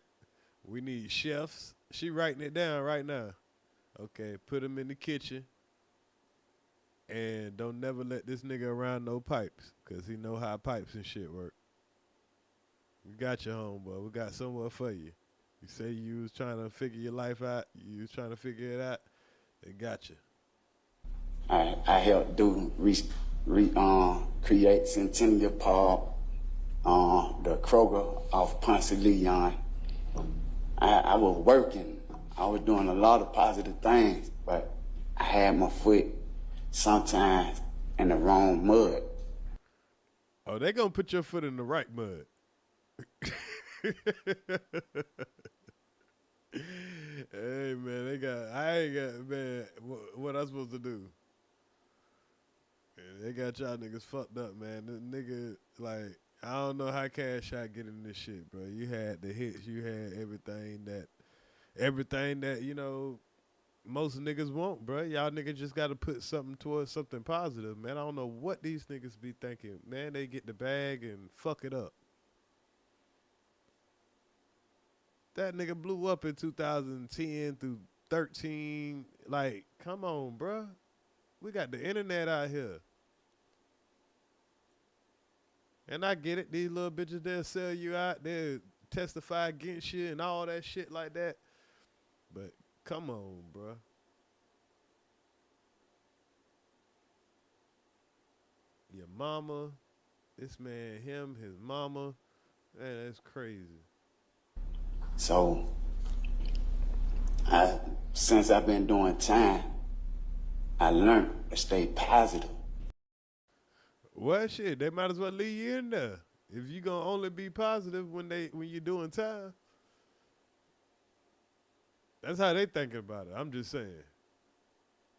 We need chefs. She writing it down right now. Okay, put him in the kitchen. And don't never let this nigga around no pipes, because he know how pipes and shit work. We got you, homeboy. We got somewhere for you. You say you was trying to figure your life out. You was trying to figure it out. They got you. I helped do create Centennial Park, the Kroger off Ponce Leon. I was working. I was doing a lot of positive things, but I had my foot sometimes in the wrong mud. Oh, they gonna put your foot in the right mud. Hey man, I ain't got, man, what I supposed to do? Yeah, they got y'all niggas fucked up, man. This nigga, like, I don't know how Cash Out get in this shit, bro. You had the hits, you had everything that, you know, most niggas want, bro. Y'all niggas just got to put something towards something positive, man. I don't know what these niggas be thinking. Man, they get the bag and fuck it up. That nigga blew up in 2010 through 13. Like, come on, bro. We got the internet out here. And I get it. These little bitches, they'll sell you out. They'll testify against you and all that shit like that. But come on, bro. Your mama, this man, him, his mama. Man, that's crazy. So, since I've been doing time, I learned to stay positive. Well, shit, they might as well leave you in there. If you gonna only be positive when you're doing time. That's how they thinking about it. I'm just saying.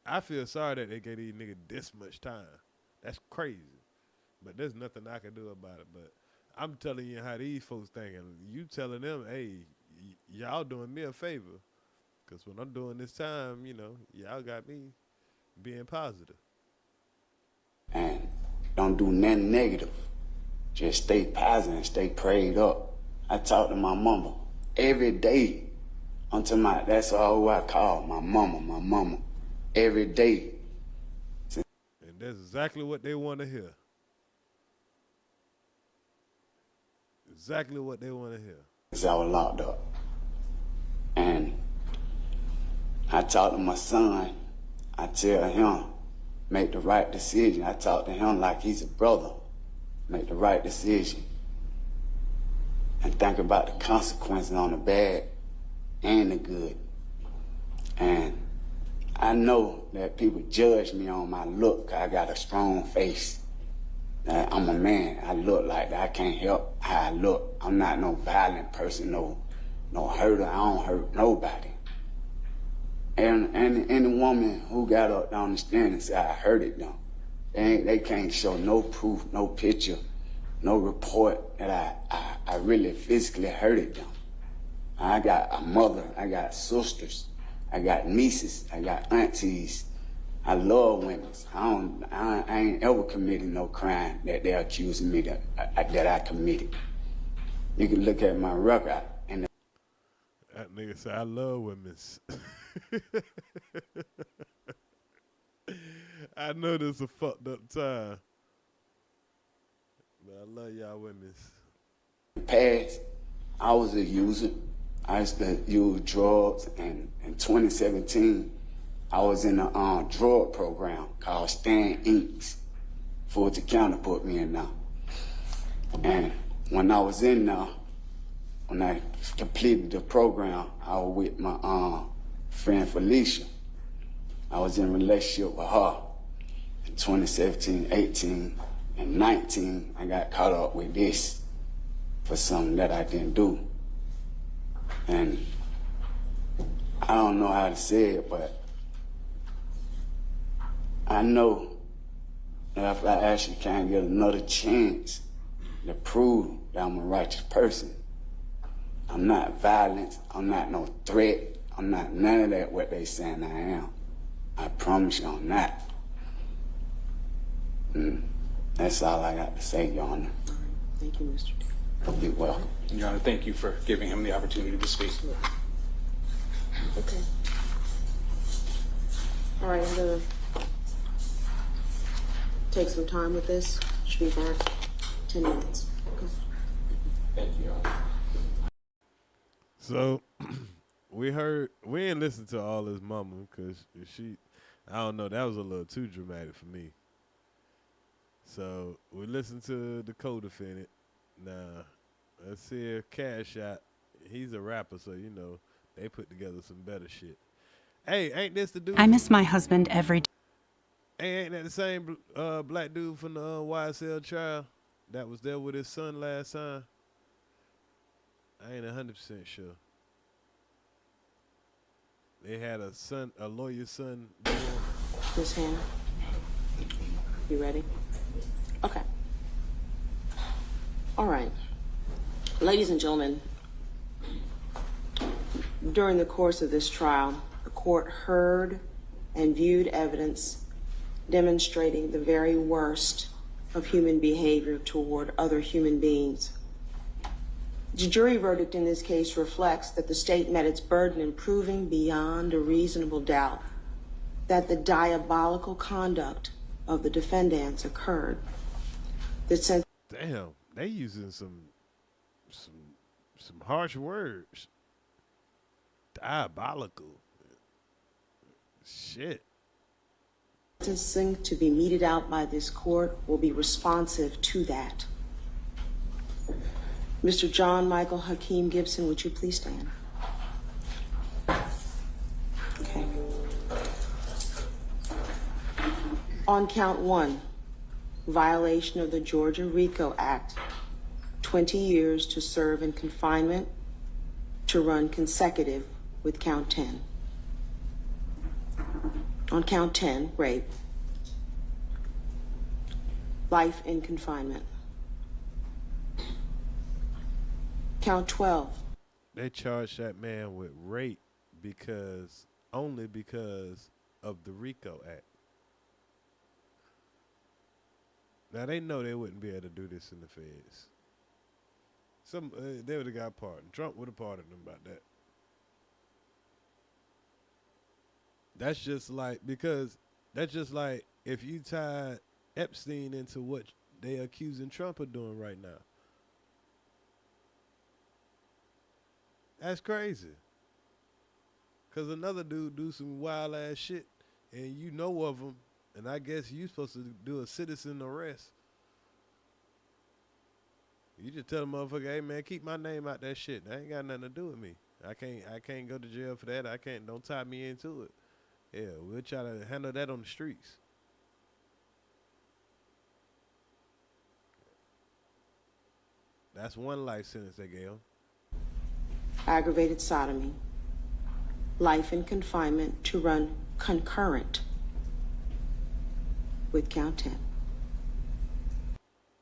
I feel sorry that they gave these niggas this much time. That's crazy. But there's nothing I can do about it. But I'm telling you how these folks thinking. You telling them, hey, y'all doing me a favor. Because when I'm doing this time, you know, y'all got me being positive. And don't do nothing negative. Just stay positive and stay prayed up. I talk to my mama every day. That's all I call my mama. Every day. And that's exactly what they want to hear. Exactly what they want to hear. Because I was locked up. And I talk to my son. I tell him, make the right decision. I talk to him like he's a brother. Make the right decision. And think about the consequences on the bad and the good. And I know that people judge me on my look. I got a strong face. I'm a man. I look like that. I can't help how I look. I'm not no violent person, no herder. I don't hurt nobody. And any woman who got up on the stand and said I hurted them, they can't show no proof, no picture, no report that I really physically hurted them. I got a mother, I got sisters, I got nieces, I got aunties. I love women. I ain't ever committed no crime that they're accusing me that I committed. You can look at my record. And that nigga said, I love women. I know this is a fucked up time, but I love y'all women. In the past, I was a user. I used to use drugs, and in 2017, I was in a drug program called Stan Inc. Fulton County put me in now. And when I was in there, when I completed the program, I was with my friend Felicia. I was in a relationship with her. In 2017, 18, and 19, I got caught up with this for something that I didn't do. And I don't know how to say it, but I know that if I actually can't get another chance to prove that I'm a righteous person, I'm not violent, I'm not no threat, I'm not none of that what they saying I am. I promise you I'm not. That's all I got to say, Your Honor. Thank you, Mr. Davis. You're welcome. Your Honor, thank you for giving him the opportunity to speak. Okay. All right, I'm gonna take some time with this. Should be back 10 minutes. Okay. Thank you, Your Honor. So we didn't listen to all his mama because I don't know, that was a little too dramatic for me. So we listened to the co-defendant. Now, let's see if Cash Out, he's a rapper, so you know, they put together some better shit. Hey, ain't this the dude? I miss my husband every day. Hey, ain't that the same black dude from the YSL trial that was there with his son last time? I ain't 100% sure. They had a lawyer's son. Miss Hannah, you ready? Okay. All right. Ladies and gentlemen, during the course of this trial, the court heard and viewed evidence demonstrating the very worst of human behavior toward other human beings. The jury verdict in this case reflects that the state met its burden in proving beyond a reasonable doubt that the diabolical conduct of the defendants occurred. Damn, they using some harsh words. Diabolical. Shit. Sentencing to be meted out by this court will be responsive to that. Mr. John Michael Hakeem Gibson, would you please stand? Okay. On count 1, violation of the Georgia RICO Act, 20 years to serve in confinement to run consecutive with count 10. On count 10, rape, life in confinement. Count 12. They charged that man with rape only because of the RICO Act. Now they know they wouldn't be able to do this in the feds. They would have got pardoned. Trump would have pardoned them about that. That's just like if you tied Epstein into what they accusing Trump of doing right now. That's crazy. Cause another dude do some wild ass shit and you know of him, and I guess you supposed to do a citizen arrest. You just tell the motherfucker, hey man, keep my name out that shit. That ain't got nothing to do with me. I can't go to jail for that. Don't tie me into it. Yeah, we'll try to handle that on the streets. That's one life sentence they gave him. Aggravated sodomy, life in confinement to run concurrent with count 10.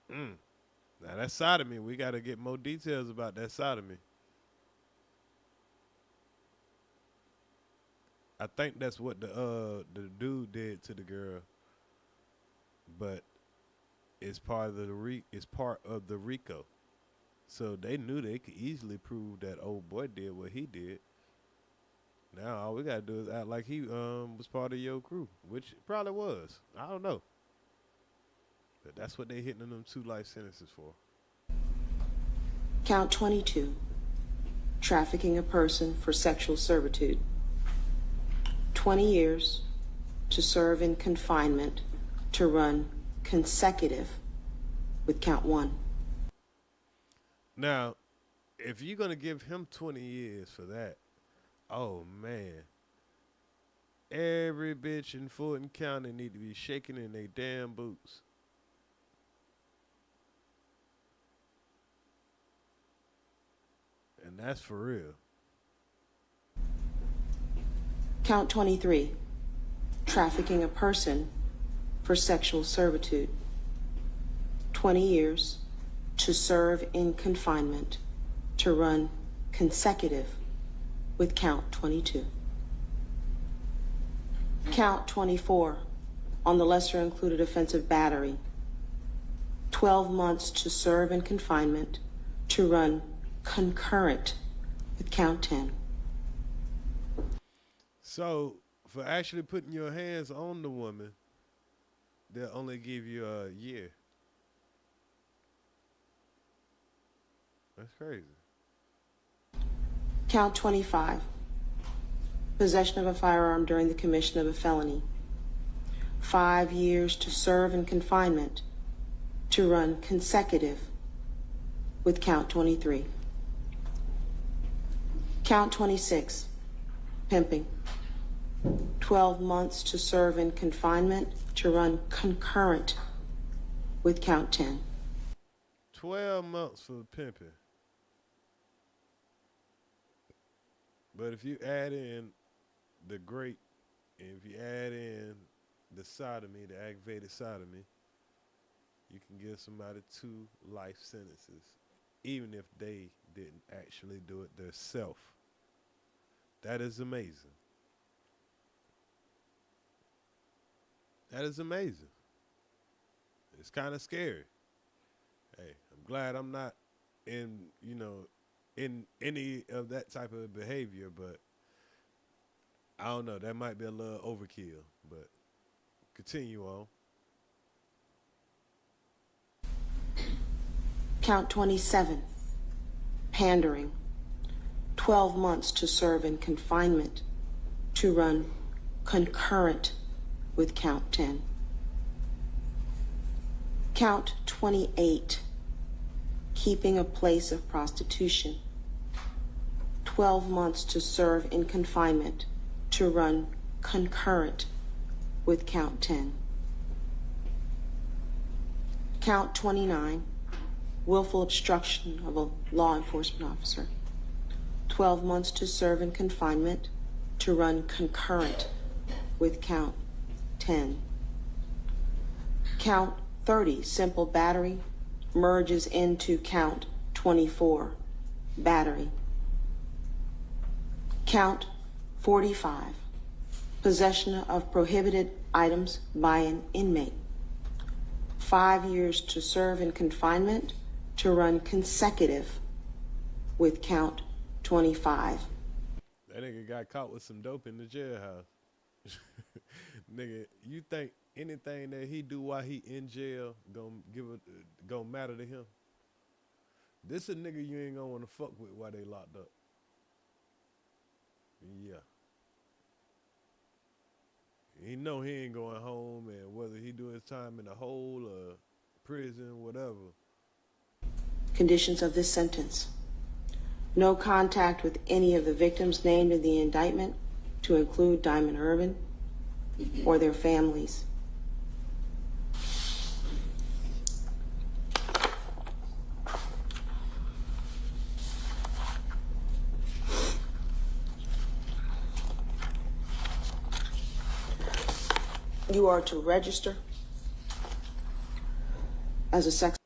Now that's sodomy. We got to get more details about that sodomy. I think that's what the dude did to the girl, but it's part of the RICO. So they knew they could easily prove that old boy did what he did. Now all we gotta do is act like he was part of your crew, which probably was. I don't know. But that's what they hitting them 2 life sentences for. Count 22, trafficking a person for sexual servitude. 20 years to serve in confinement to run consecutive with count 1. Now, if you're going to give him 20 years for that, oh, man. Every bitch in Fulton County need to be shaking in their damn boots. And that's for real. Count 23, trafficking a person for sexual servitude. 20 years to serve in confinement to run consecutive with count 22. Count 24 on the lesser included offensive battery. 12 months to serve in confinement to run concurrent with count 10. So, for actually putting your hands on the woman, they'll only give you a year. That's crazy. Count 25, possession of a firearm during the commission of a felony. 5 years to serve in confinement to run consecutive with count 23. Count 26, pimping. 12 months to serve in confinement to run concurrent with count 10. 12 months for pimping. But if you add in the grape, and if you add in the sodomy, the aggravated sodomy, you can give somebody 2 life sentences, even if they didn't actually do it themselves. That is amazing. That is amazing. It's kind of scary. Hey, I'm glad I'm not in, in any of that type of behavior, but I don't know. That might be a little overkill, but continue on. Count 27, pandering. 12 months to serve in confinement to run concurrent with count 10. Count 28, keeping a place of prostitution. 12 months to serve in confinement to run concurrent with count 10. Count 29, willful obstruction of a law enforcement officer. 12 months to serve in confinement to run concurrent with count 10. Count 30, simple battery, merges into count 24, battery. Count 45, possession of prohibited items by an inmate. 5 years to serve in confinement to run consecutive with count 25. That nigga got caught with some dope in the jailhouse. Nigga, you think anything that he do while he in jail gonna matter to him? This a nigga you ain't gonna wanna fuck with while they locked up. Yeah. He know he ain't going home, and whether he do his time in a hole or prison, whatever. Conditions of this sentence: no contact with any of the victims named in the indictment, to include Diamond Irvin or their families. You are to register as a sex.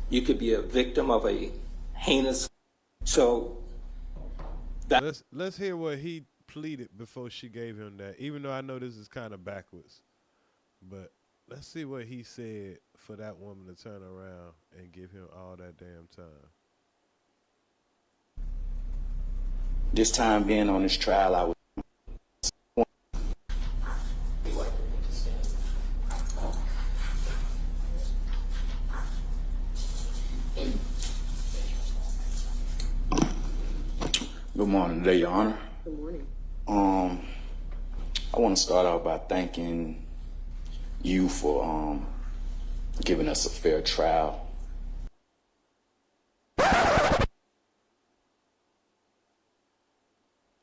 You could be a victim of a heinous. So that let's hear what he pleaded before she gave him that. Even though I know this is kind of backwards, but let's see what he said for that woman to turn around and give him all that damn time. This time being on this trial, I was. Good morning today, Your Honor. Good morning. I want to start out by thanking you for giving us a fair trial.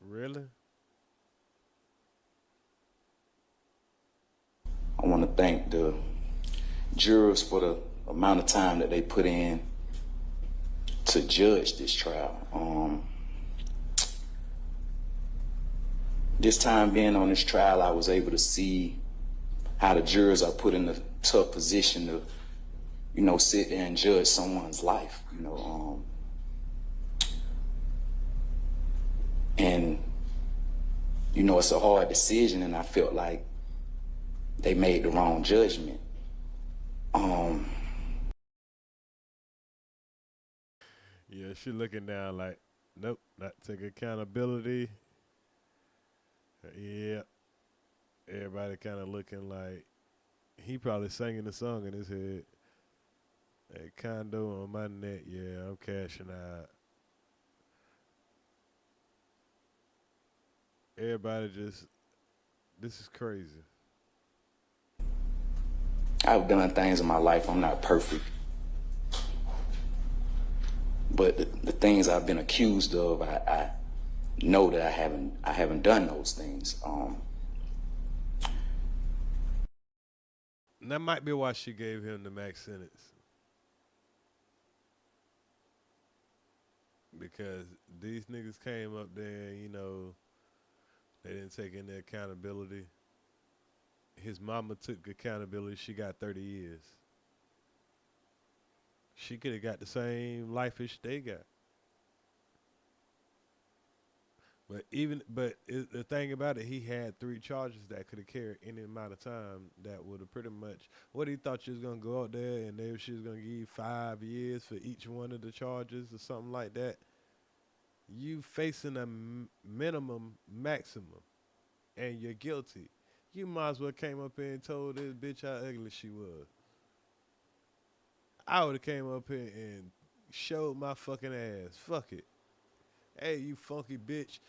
Really? I want to thank the jurors for the amount of time that they put in to judge this trial. This time being on this trial, I was able to see how the jurors are put in a tough position to, sit there and judge someone's life, And, it's a hard decision, and I felt like they made the wrong judgment. Yeah, she looking down like, nope, not take accountability. Yeah. Everybody kind of looking like he probably singing the song in his head. A condo on my neck, yeah, I'm cashing out. Everybody just, this is crazy. I've done things in my life. I'm not perfect. But the things I've been accused of, I know that I haven't done those things. And that might be why she gave him the max sentence. Because these niggas came up there and, you know, they didn't take any accountability. His mama took accountability. She got 30 years. She could have got the same life-ish they got. But the thing about it, he had 3 charges that could have carried any amount of time that would have pretty much, what he thought you was going to go out there and she was going to give you 5 years for each one of the charges or something like that. You facing a minimum maximum and you're guilty. You might as well came up here and told this bitch how ugly she was. I would have came up here and showed my fucking ass. Fuck it. Hey, you funky bitch.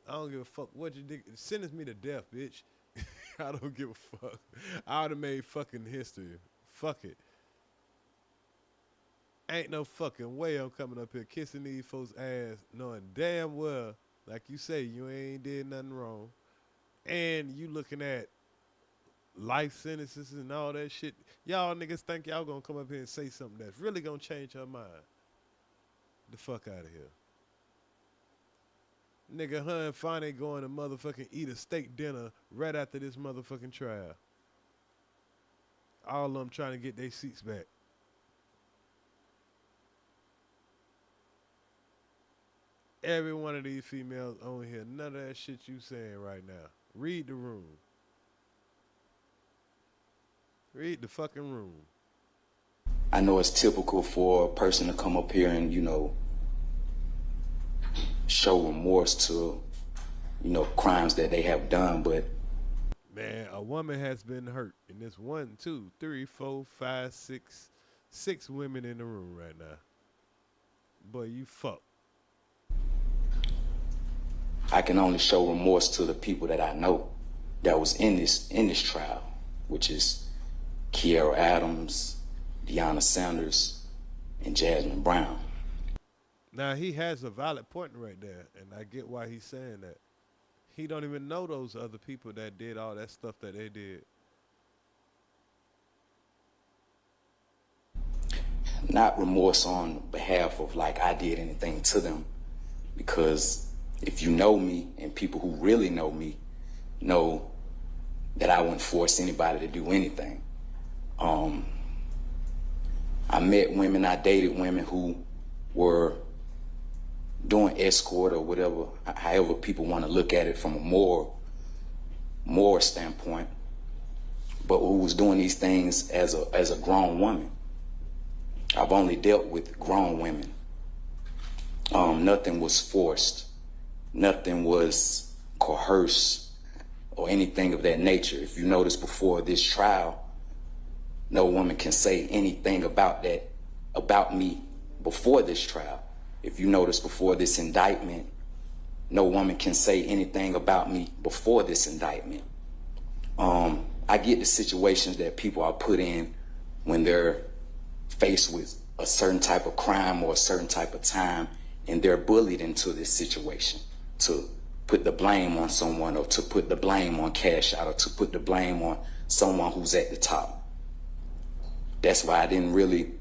I don't give a fuck what you did. Sentence me to death, bitch. I don't give a fuck. I would have made fucking history. Fuck it. Ain't no fucking way I'm coming up here kissing these folks' ass knowing damn well, like you say, you ain't did nothing wrong. And you looking at life sentences and all that shit. Y'all niggas think y'all gonna come up here and say something that's really gonna change her mind. The fuck out of here. Nigga, her and Fonnie going to motherfucking eat a steak dinner right after this motherfucking trial. All of them trying to get their seats back. Every one of these females on here, none of that shit you saying right now. Read the room. Read the fucking room. I know it's typical for a person to come up here and, you know, show remorse to, you know, crimes that they have done, but man, a woman has been hurt, and there's 1, 2, 3, 4, 5, 6 women in the room right now. Boy, you fuck. I can only show remorse to the people that I know that was in this trial, which is Kiara Adams, Deanna Sanders, and Jasmine Brown. Now, he has a valid point right there, and I get why he's saying that. He don't even know those other people that did all that stuff that they did. Not remorse on behalf of like I did anything to them, because if you know me and people who really know me know that I wouldn't force anybody to do anything. I met women, I dated women who were doing escort or whatever, however people want to look at it from a moral standpoint, but who was doing these things as a grown woman. I've only dealt with grown women. Nothing was forced. Nothing was coerced or anything of that nature. If you notice before this trial, no woman can say anything about me before this trial. If you notice before this indictment, no woman can say anything about me before this indictment. I get the situations that people are put in when they're faced with a certain type of crime or a certain type of time, and they're bullied into this situation to put the blame on someone, or to put the blame on Cash Out, or to put the blame on someone who's at the top. That's why I didn't really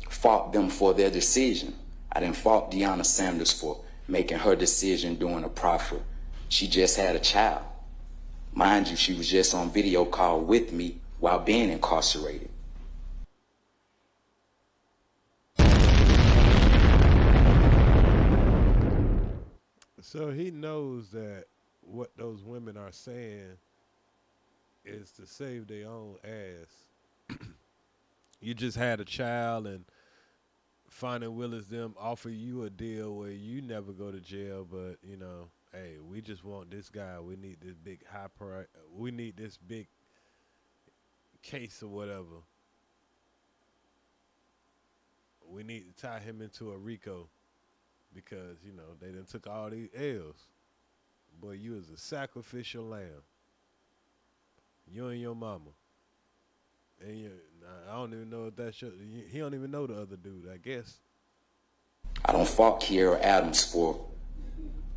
fault them for their decision. I didn't fault Deanna Sanders for making her decision during a proffer. She just had a child. Mind you, she was just on video call with me while being incarcerated. So he knows that what those women are saying is to save their own ass. You just had a child, and Fonnie Willis them offer you a deal where you never go to jail, but you know, hey, we just want this guy. We need this big we need this big case or whatever. We need to tie him into a R.I.C.O. because, you know, they done took all these L's. Boy, you is a sacrificial lamb. You and your mama. And I don't even know if that's he don't even know the other dude, I guess. I don't fault Kiera Adams for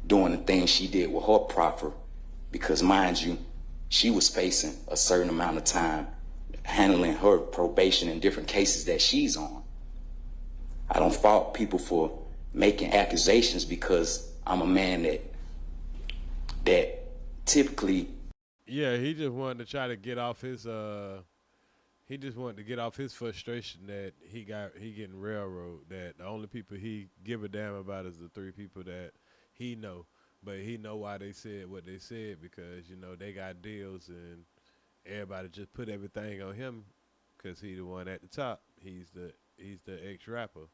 doing the things she did with her proffer because, mind you, she was facing a certain amount of time handling her probation in different cases that she's on. I don't fault people for making accusations because I'm a man that typically. Yeah, he just wanted to try to get off his he just wanted to get off his frustration that he getting railroaded, that the only people he give a damn about is the 3 people that he know. But he know why they said what they said because, you know, they got deals and everybody just put everything on him because he the one at the top. He's the ex-rapper.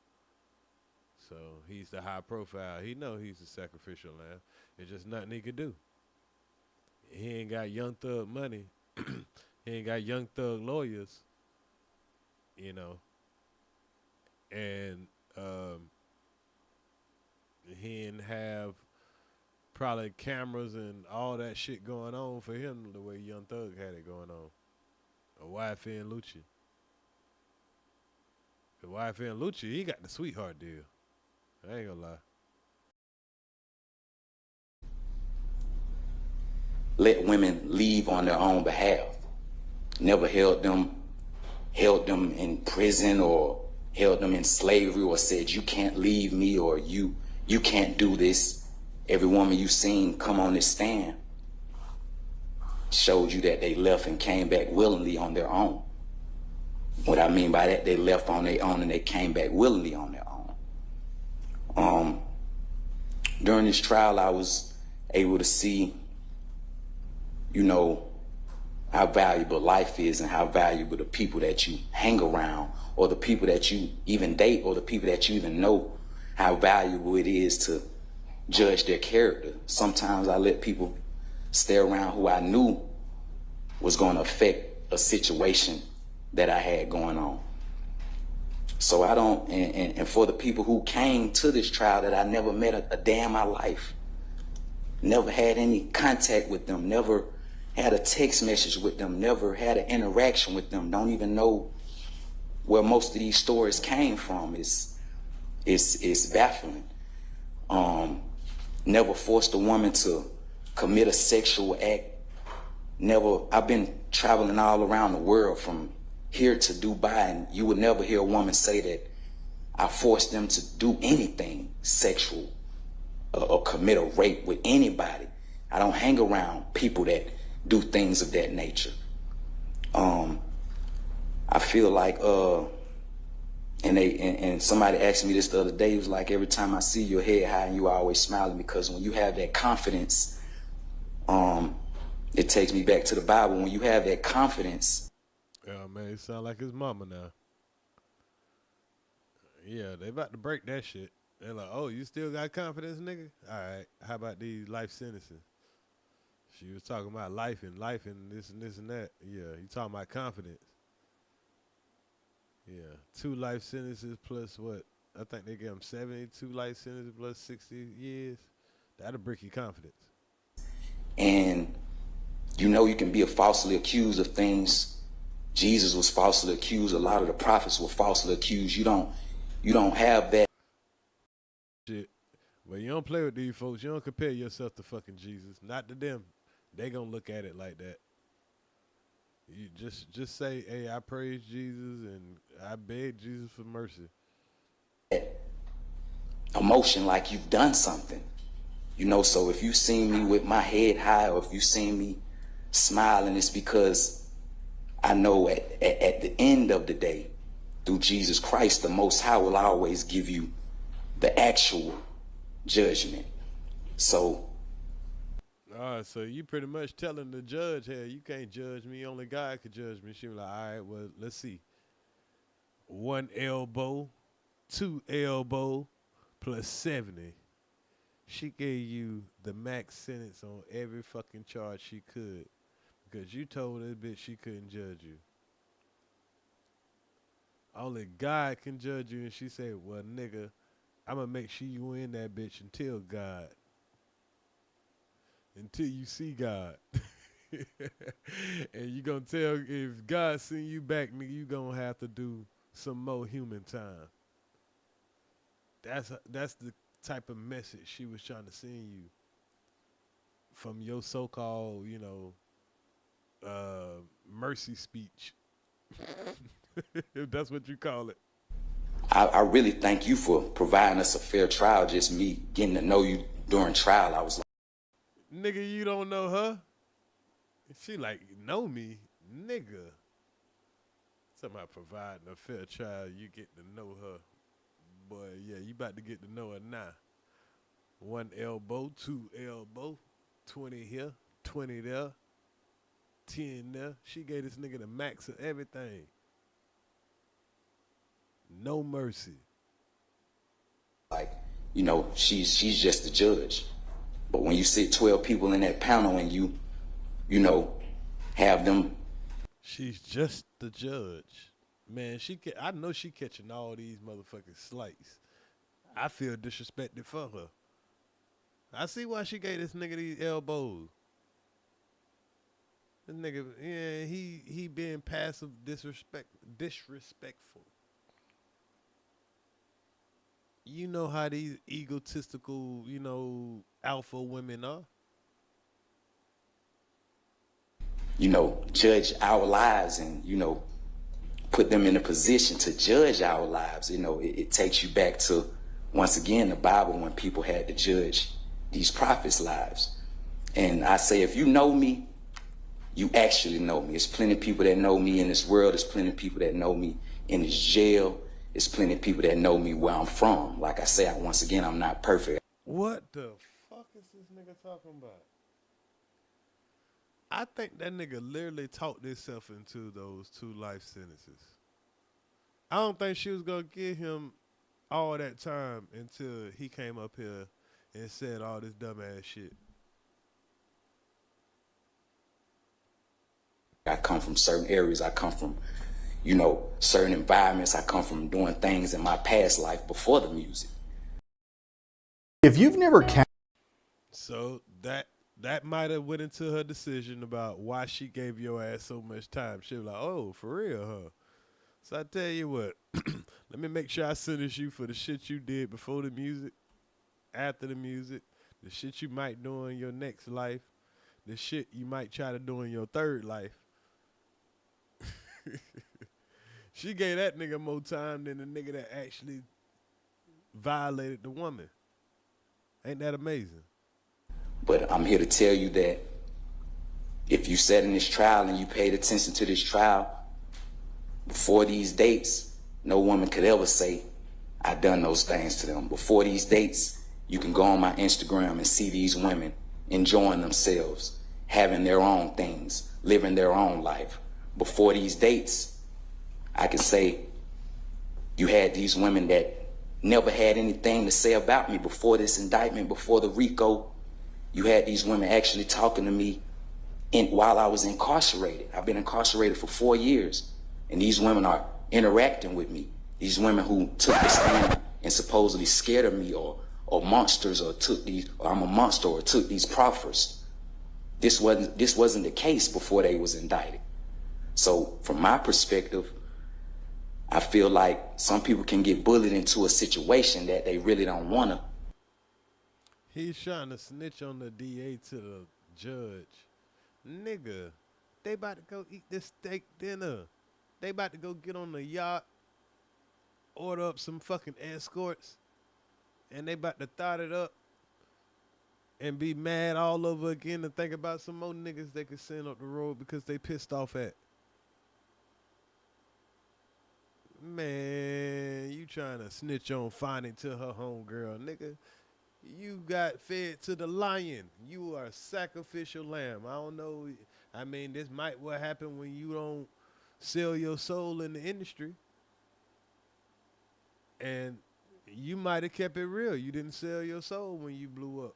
So he's the high profile. He know he's the sacrificial lamb. It's just nothing he could do. He ain't got Young Thug money. He ain't got Young Thug lawyers, you know. And he didn't have probably cameras and all that shit going on for him the way Young Thug had it going on. Or YFN Lucci. The YFN Lucci, he got the sweetheart deal. I ain't gonna lie. Let women leave on their own behalf. Never held them in prison or held them in slavery or said you can't leave me or you can't do this. Every woman you seen come on this stand showed you that they left and came back willingly on their own. What I mean by that, they left on their own and they came back willingly on their own. During this trial, I was able to see, you know, how valuable life is and how valuable the people that you hang around or the people that you even date or the people that you even know, how valuable it is to judge their character. Sometimes I let people stay around who I knew was going to affect a situation that I had going on. So I don't, and for the people who came to this trial that I never met a day in my life, never had any contact with them, never had a text message with them, never had an interaction with them, don't even know where most of these stories came from, it's baffling. Never forced a woman to commit a sexual act. Never, I've been traveling all around the world from here to Dubai, and you would never hear a woman say that I forced them to do anything sexual or commit a rape with anybody. I don't hang around people that do things of that nature. I feel like, and somebody asked me this the other day, it was like, every time I see your head high and you always smiling, because when you have that confidence, it takes me back to the Bible. When you have that confidence. Yeah, man, it sound like his mama now. Yeah, they about to break that shit. They're like, oh, you still got confidence, nigga? All right, how about these life sentences? She was talking about life and this and this and that. Yeah, you talking about confidence. Yeah, 2 life sentences plus what? I think they gave him 72 life sentences plus 60 years. That'll break your confidence. And you know you can be falsely accused of things. Jesus was falsely accused. A lot of the prophets were falsely accused. You don't have that shit. Well, you don't play with these folks. You don't compare yourself to fucking Jesus. Not to them. They gonna look at it like that. You just say, hey, I praise Jesus and I beg Jesus for mercy. Emotion like you've done something. You know, so if you seen me with my head high or if you seen me smiling, it's because I know at the end of the day, through Jesus Christ, the Most High will always give you the actual judgment. So. All right, so you pretty much telling the judge, hey, you can't judge me, only God could judge me. She was like, all right, well, let's see. 1 elbow, 2 elbow plus 70. She gave you the max sentence on every fucking charge she could because you told this bitch she couldn't judge you. Only God can judge you, and she said, well, nigga, I'm going to make sure you in that bitch until God. Until you see God. And you going to tell, if God send you back, nigga, you going to have to do some more human time. That's the type of message she was trying to send you from your so-called, mercy speech. If that's what you call it. I really thank you for providing us a fair trial. Just me getting to know you during trial, I was like, nigga, you don't know her? She like, know me? Nigga. Talking about providing a fair trial, you get to know her. Boy, yeah, you about to get to know her now. 1 elbow, 2 elbow, 20 here, 20 there, 10 there. She gave this nigga the max of everything. No mercy. Like, she's just the judge. But when you sit 12 people in that panel and you have them. She's just the judge. Man, I know she catching all these motherfucking slights. I feel disrespected for her. I see why she gave this nigga these elbows. This nigga, yeah, he being passive, disrespectful. You know how these egotistical, alpha women are. Judge our lives and, put them in a position to judge our lives. It takes you back to, once again, the Bible when people had to judge these prophets' lives. And I say, if you know me, you actually know me. There's plenty of people that know me in this world. There's plenty of people that know me in this jail. There's plenty of people that know me where I'm from. Like I say, once again, I'm not perfect. What the fuck is this nigga talking about? I think that nigga literally talked himself into those 2 life sentences. I don't think she was going to give him all that time until he came up here and said all this dumbass shit. I come from certain areas. I come from, certain environments. I come from doing things in my past life before the music. If you've never So that might have went into her decision about why she gave your ass so much time. She was like, oh, for real, huh? So I tell you what, let me make sure I sentence you for the shit you did before the music, after the music, the shit you might do in your next life, the shit you might try to do in your third life. She gave that nigga more time than the nigga that actually violated the woman. Ain't that amazing? But I'm here to tell you that if you sat in this trial and you paid attention to this trial, before these dates, no woman could ever say, I done those things to them. Before these dates, you can go on my Instagram and see these women enjoying themselves, having their own things, living their own life. Before these dates, I could say you had these women that never had anything to say about me before this indictment, before the R.I.C.O. You had these women actually talking to me while I was incarcerated. I've been incarcerated for 4 years, and these women are interacting with me. These women who took this stand and supposedly scared of me or monsters or I'm a monster or took these proffers. This wasn't the case before they was indicted. So from my perspective, I feel like some people can get bullied into a situation that they really don't want to. He's trying to snitch on the DA to the judge. Nigga, they about to go eat this steak dinner. They about to go get on the yacht, order up some fucking escorts, and they about to thought it up and be mad all over again and think about some more niggas they could send up the road because they pissed off at. Man, you trying to snitch on Fonnie to her homegirl, nigga. You got fed to the lion. You are a sacrificial lamb. I don't know. I mean, this might what happen when you don't sell your soul in the industry. And you might have kept it real. You didn't sell your soul when you blew up.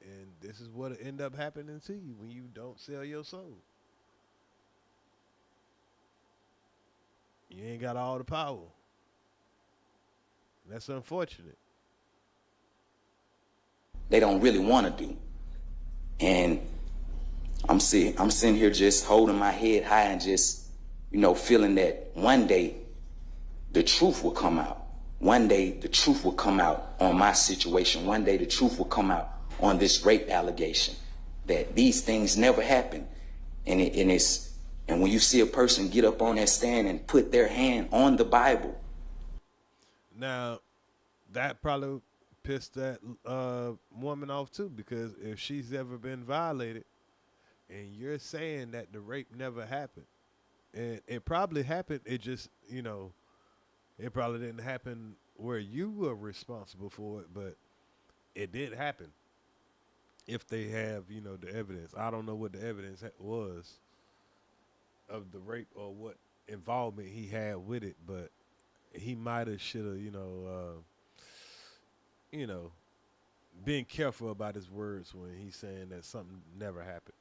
And this is what'll end up happening to you when you don't sell your soul. You ain't got all the power. That's unfortunate. They don't really want to do. And I'm sitting here just holding my head high and just, feeling that one day the truth will come out. One day the truth will come out on my situation. One day the truth will come out on this rape allegation. That these things never happen. And when you see a person get up on that stand and put their hand on the Bible. Now, that probably pissed that woman off too, because if she's ever been violated and you're saying that the rape never happened, and it probably happened, it just, it probably didn't happen where you were responsible for it, but it did happen. If they have, the evidence. I don't know what the evidence was of the rape or what involvement he had with it, but he might have, should have, being careful about his words when he's saying that something never happened.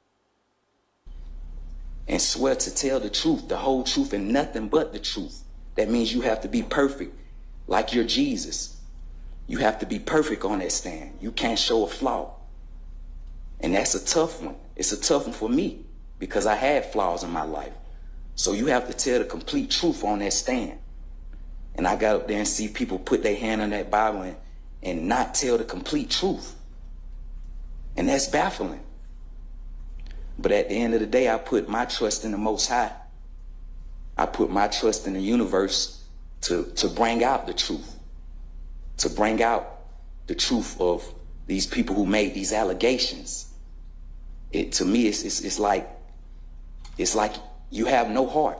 And swear to tell the truth, the whole truth, and nothing but the truth. That means you have to be perfect, like you're Jesus. You have to be perfect on that stand. You can't show a flaw. And that's a tough one. It's a tough one for me because I had flaws in my life. So you have to tell the complete truth on that stand. And I got up there and see people put their hand on that Bible and not tell the complete truth. And that's baffling. But at the end of the day, I put my trust in the Most High. I put my trust in the universe to bring out the truth. To bring out the truth of these people who made these allegations. To me, it's like you have no heart.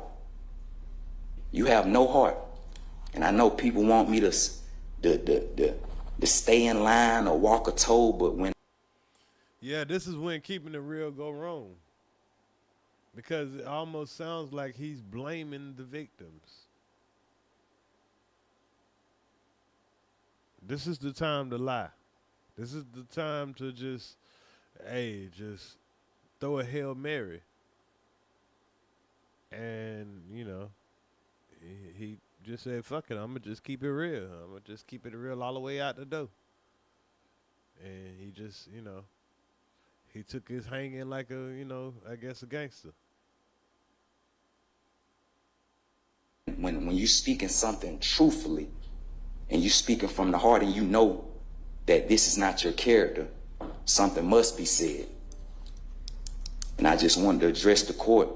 You have no heart. And I know people want me to stay in line or walk a toe, but when... Yeah, this is when keeping it real go wrong. Because it almost sounds like he's blaming the victims. This is the time to lie. This is the time to just throw a Hail Mary. And, he just said, fuck it, I'm going to just keep it real. I'm going to just keep it real all the way out the door. And he just, he took his hanging like a, I guess a gangster. When you're speaking something truthfully and you're speaking from the heart and you know that this is not your character, something must be said. And I just wanted to address the court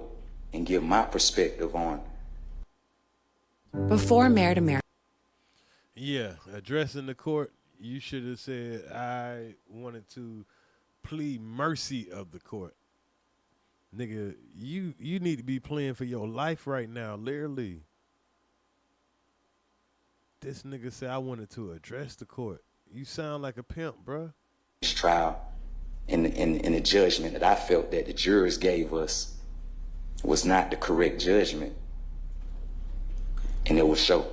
and give my perspective on. Before Mayor to Mayor. Yeah, addressing the court, you should have said, I wanted to plead mercy of the court. Nigga, you need to be playing for your life right now, literally. This nigga said, I wanted to address the court. You sound like a pimp, bruh. This trial and the judgment that I felt that the jurors gave us was not the correct judgment. And it will show. All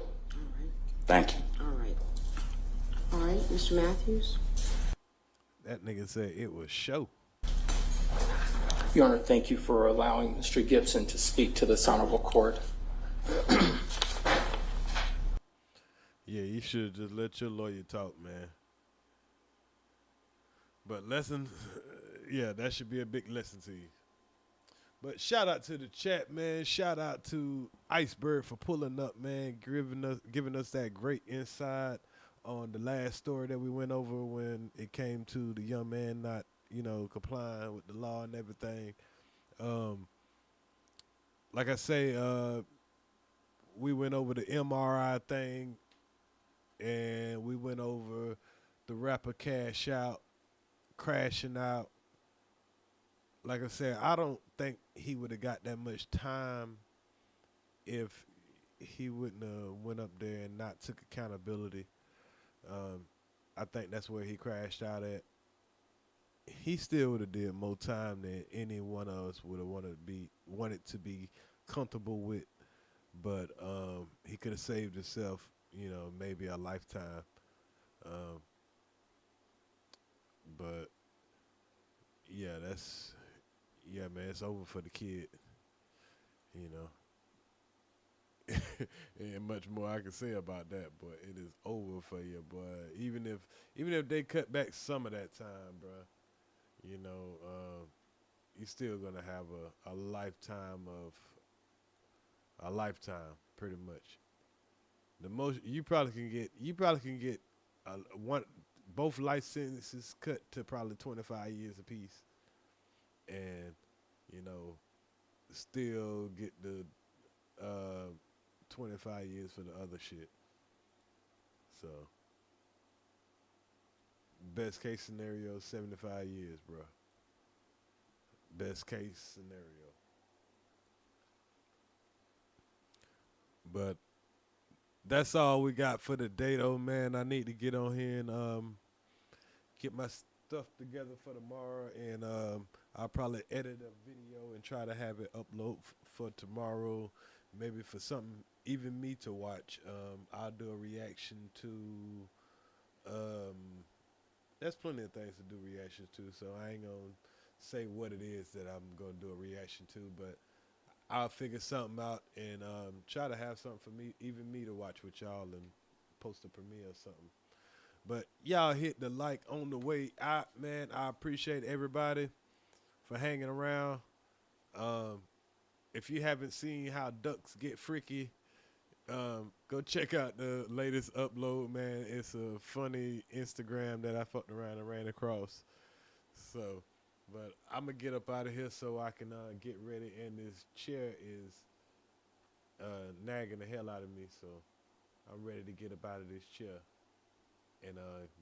right. Thank you. All right, Mr. Matthews. That nigga said it was show. Your Honor, thank you for allowing Mr. Gibson to speak to this honorable court. Yeah, you should just let your lawyer talk, man. But lesson, yeah, that should be a big lesson to you. But shout out to the chat, man. Shout out to Iceberg for pulling up, man, giving us that great insight on the last story that we went over when it came to the young man not, complying with the law and everything. Like I say, we went over the MRI thing, and we went over the rapper Cash Out, crashing out. Like I said, I don't think he would have got that much time if he wouldn't have went up there and not took accountability. I think that's where he crashed out at. He still would have did more time than any one of us would have wanted to be comfortable with. But he could have saved himself, you know, maybe a lifetime. But yeah, man, it's over for the kid. You know, ain't much more I can say about that, but it is over for you, boy. Even if they cut back some of that time, bro, you know, you're still gonna have a lifetime pretty much. The most you probably can get both life sentences cut to probably 25 years apiece, and you know, still get the 25 years for the other shit. So best case scenario, 75 years, bro. Best case scenario. But that's all we got for the day, though, man. I need to get on here and get my stuff together for tomorrow, and I'll probably edit a video and try to have it upload for tomorrow, maybe for something even me to watch. I'll do a reaction to there's plenty of things to do reactions to, so I ain't gonna say what it is that I'm gonna do a reaction to, but I'll figure something out and try to have something for me, even me, to watch with y'all and post a premiere or something. But y'all hit the like on the way out, man. I appreciate everybody for hanging around. If you haven't seen how ducks get freaky, go check out the latest upload, man. It's a funny Instagram that I fucked around and ran across. So, but I'm going to get up out of here so I can get ready. And this chair is nagging the hell out of me. So I'm ready to get up out of this chair and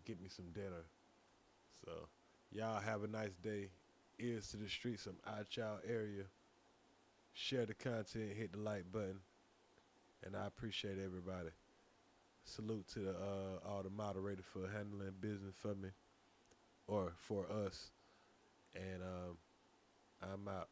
get me some dinner. So y'all have a nice day. Ears to the streets, some iChild area. Share the content, hit the like button. And I appreciate everybody. Salute to all the moderators for handling business for me, or for us. And I'm out.